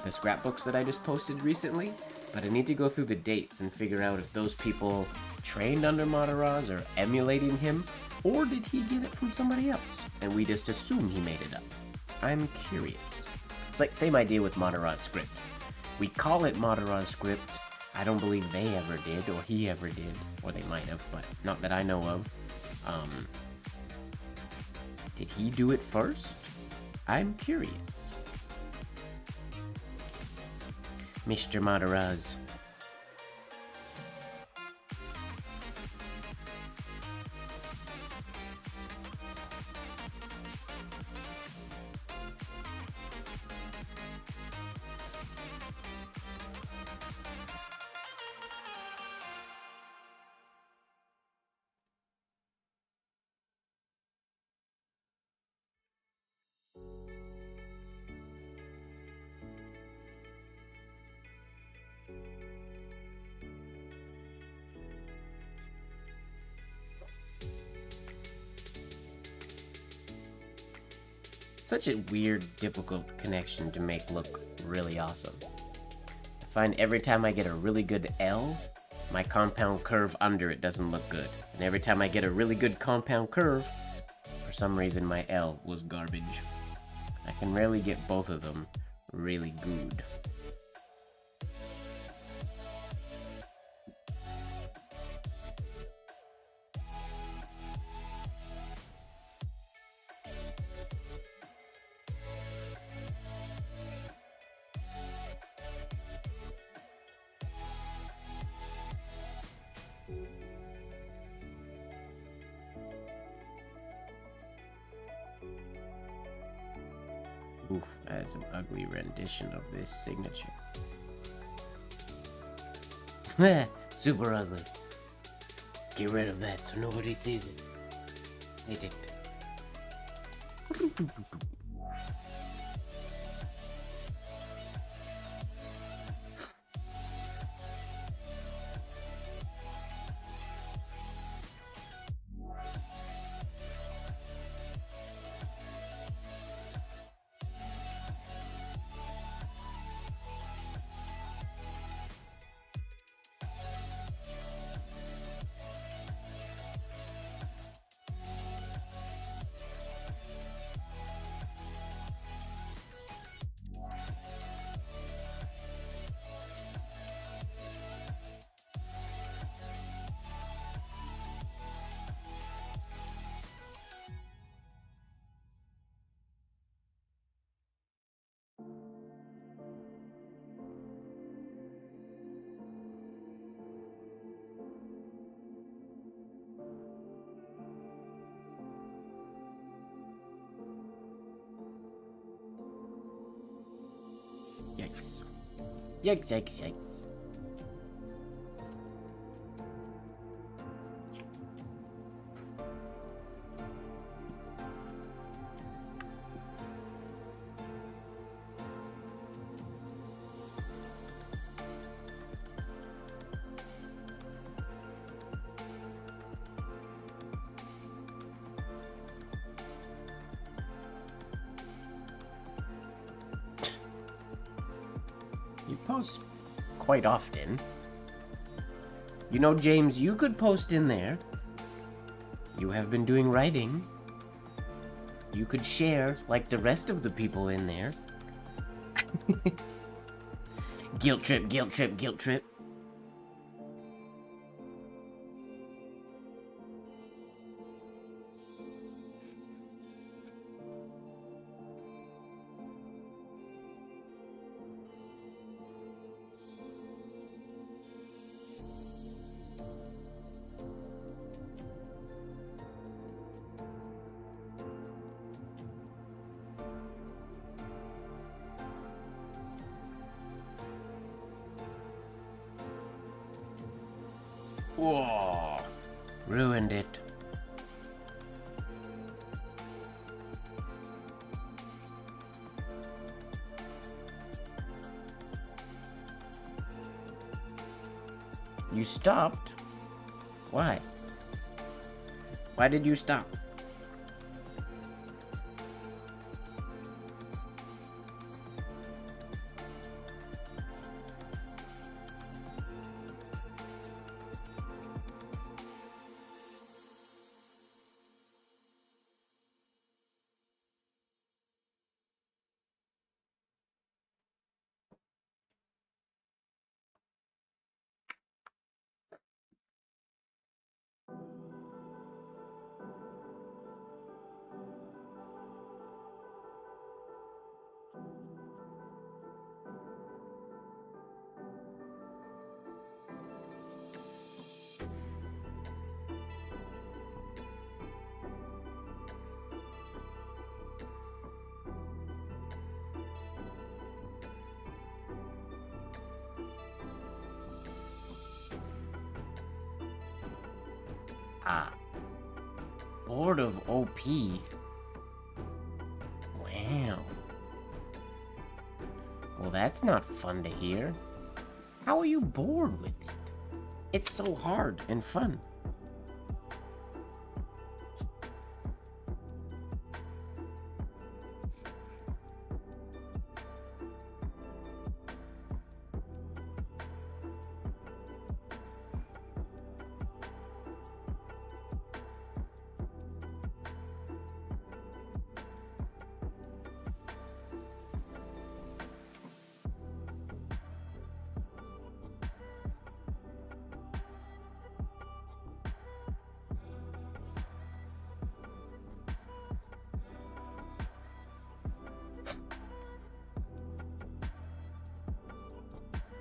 the scrapbooks that I just posted recently, but I need to go through the dates and figure out if those people trained under Mataraz or emulating him, or did he get it from somebody else, and we just assume he made it up. I'm curious. It's like same idea with Mataraz script. We call it Mataraz script. I don't believe they ever did, or he ever did, or they might have, but not that I know of. Did he do it first? I'm curious. Mr. Mataraz. Such a weird, difficult connection to make look really awesome. I find every time I get a really good L, my compound curve under it doesn't look good. And every time I get a really good compound curve, for some reason my L was garbage. I can rarely get both of them really good. Oof, that's an ugly rendition of this signature. Super ugly. Get rid of that so nobody sees it. Hate it. Yikes. Yikes, yikes, yikes. post quite often. You know, James, you could post in there. You have been doing writing. You could share like the rest of the people in there. Guilt trip, guilt trip, guilt trip. Whoa, ruined it. You stopped? Why? Why did you stop? Ah. Board of OP. Wow. Well, that's not fun to hear. How are you bored with it? It's so hard and fun.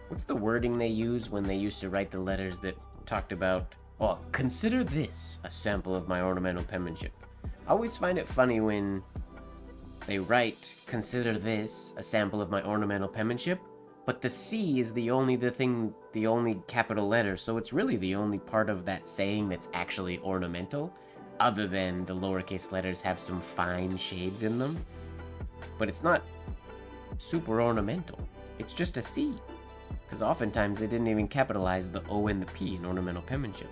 What's the wording they use when they used to write the letters that talked about, oh, consider this a sample of my ornamental penmanship? I always find it funny when they write, consider this a sample of my ornamental penmanship, but the C is the only capital letter, so it's really the only part of that saying that's actually ornamental, other than the lowercase letters have some fine shades in them. But it's not super ornamental. It's just a C. Because oftentimes they didn't even capitalize the O and the P in ornamental penmanship.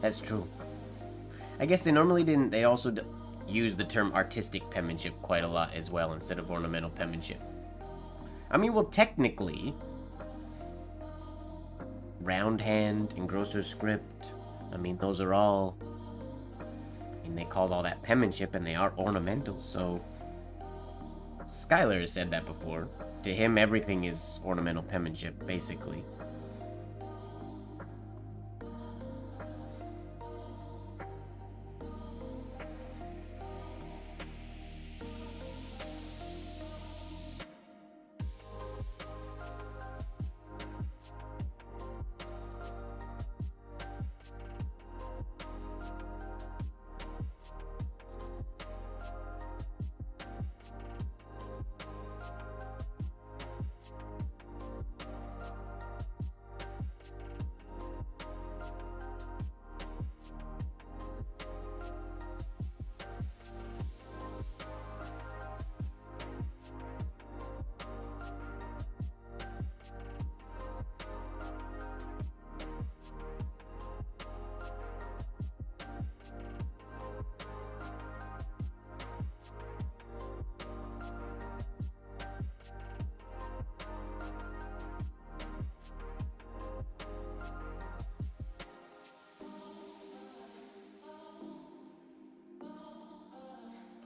That's true. I guess they normally didn't. They also use the term artistic penmanship quite a lot as well instead of ornamental penmanship. I mean, well, technically, round hand, engrosser script, I mean, those are all, I mean, they called all that penmanship and they are ornamental, so Skylar has said that before. To him, everything is ornamental penmanship, basically.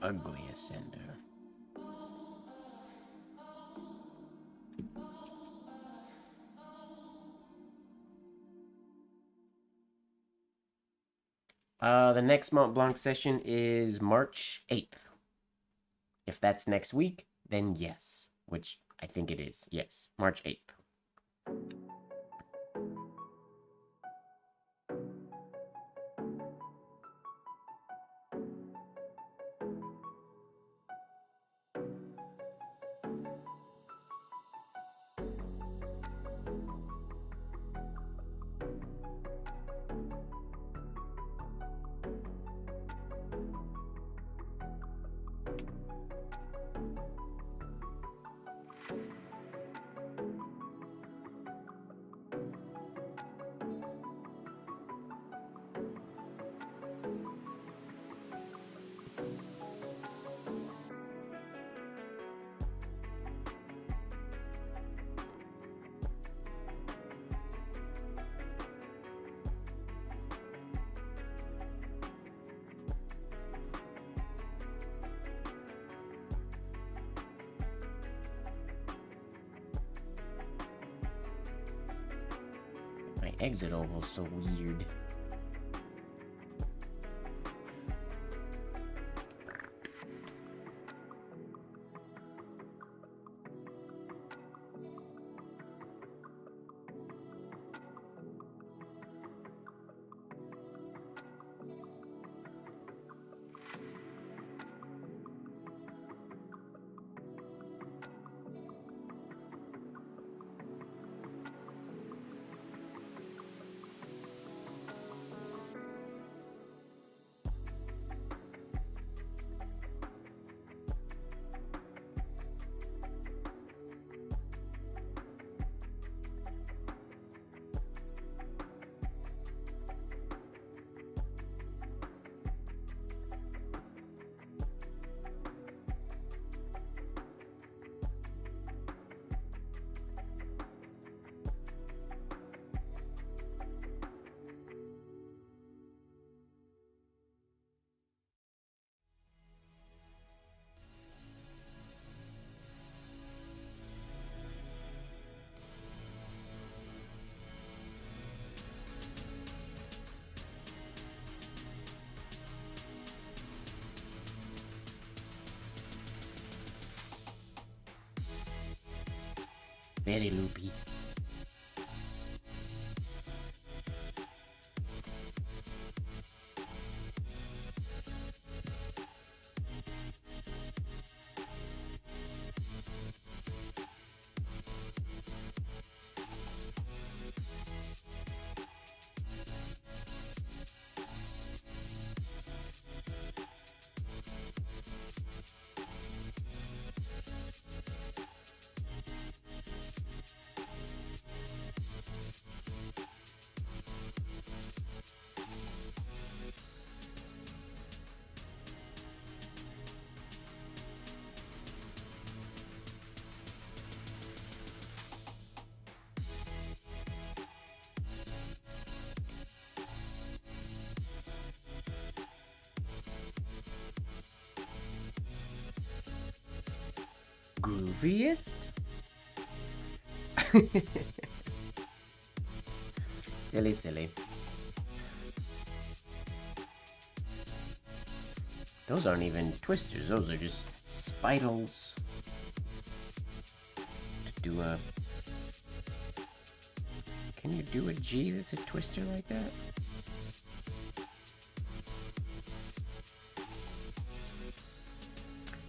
ugly ascender. The next Mont Blanc session is March 8th. If that's next week, then yes. Which I think it is. Yes, March 8th. My exit oval's so weird. Very loopy. Grooviest? Silly, silly. Those aren't even twisters, those are just spitals. To do a... Can you do a G that's a twister like that?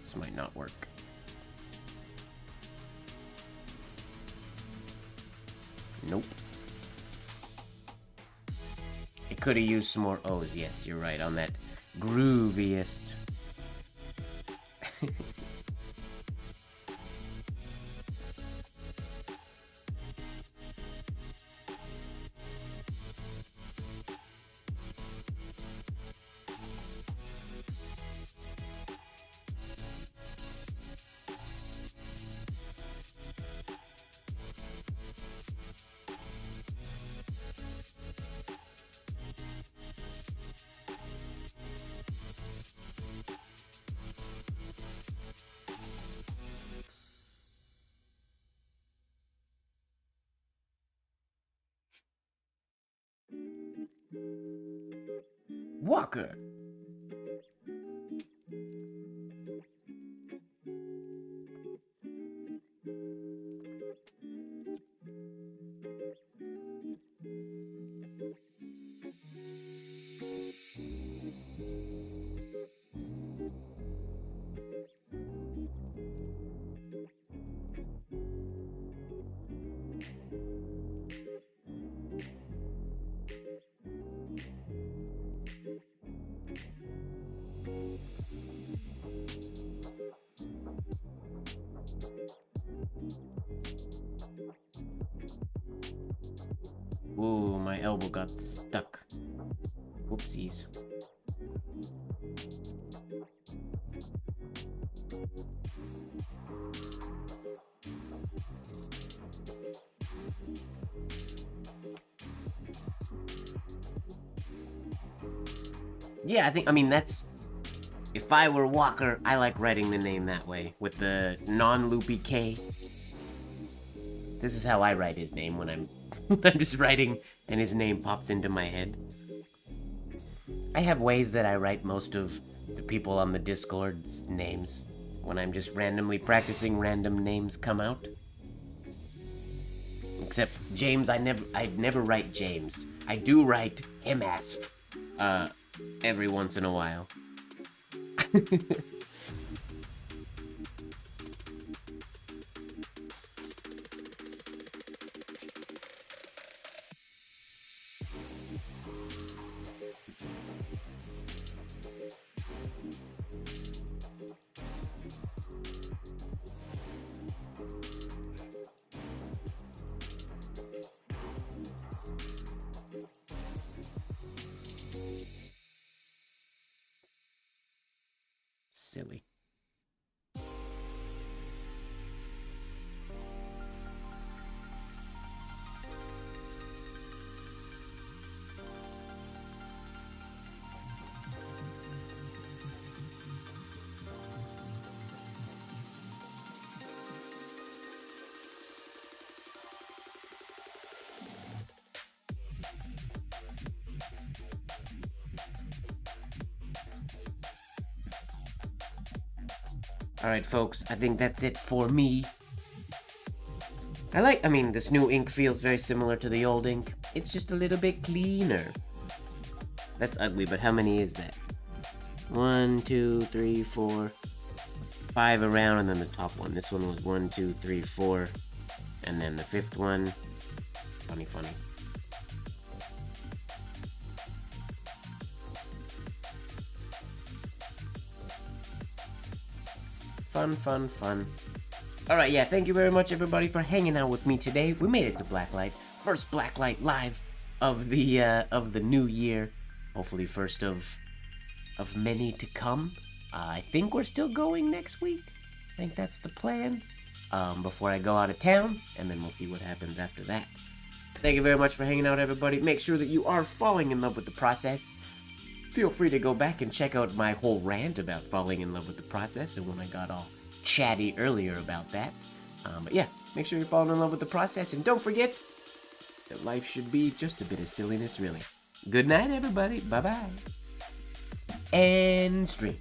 This might not work. Nope. It could have used some more O's. Yes, you're right on that. Grooviest. Walker. Ooh, my elbow got stuck. Whoopsies. Yeah, I mean, that's... If I were Walker, I like writing the name that way, with the non-loopy K. This is how I write his name when I'm I'm just writing and his name pops into my head. I have ways that I write most of the people on the Discord's names when I'm just randomly practicing random names come out. Except James, I never write James. I do write him as every once in a while. Silly. Alright, folks, I think that's it for me. I mean, this new ink feels very similar to the old ink. It's just a little bit cleaner. That's ugly, but how many is that? 1, 2, 3, 4, 5 around, and then the top one. This one was 1, 2, 3, 4, and then the fifth one. Funny. Fun. Alright, yeah, thank you very much, everybody, for hanging out with me today. We made it to Blacklight. First Blacklight live of the new year. Hopefully first of many to come. I think we're still going next week. I think that's the plan. Before I go out of town, and then we'll see what happens after that. Thank you very much for hanging out, everybody. Make sure that you are falling in love with the process. Feel free to go back and check out my whole rant about falling in love with the process and when I got all chatty earlier about that. But yeah, make sure you're falling in love with the process, and don't forget that life should be just a bit of silliness, really. Good night, everybody. Bye-bye. And stream.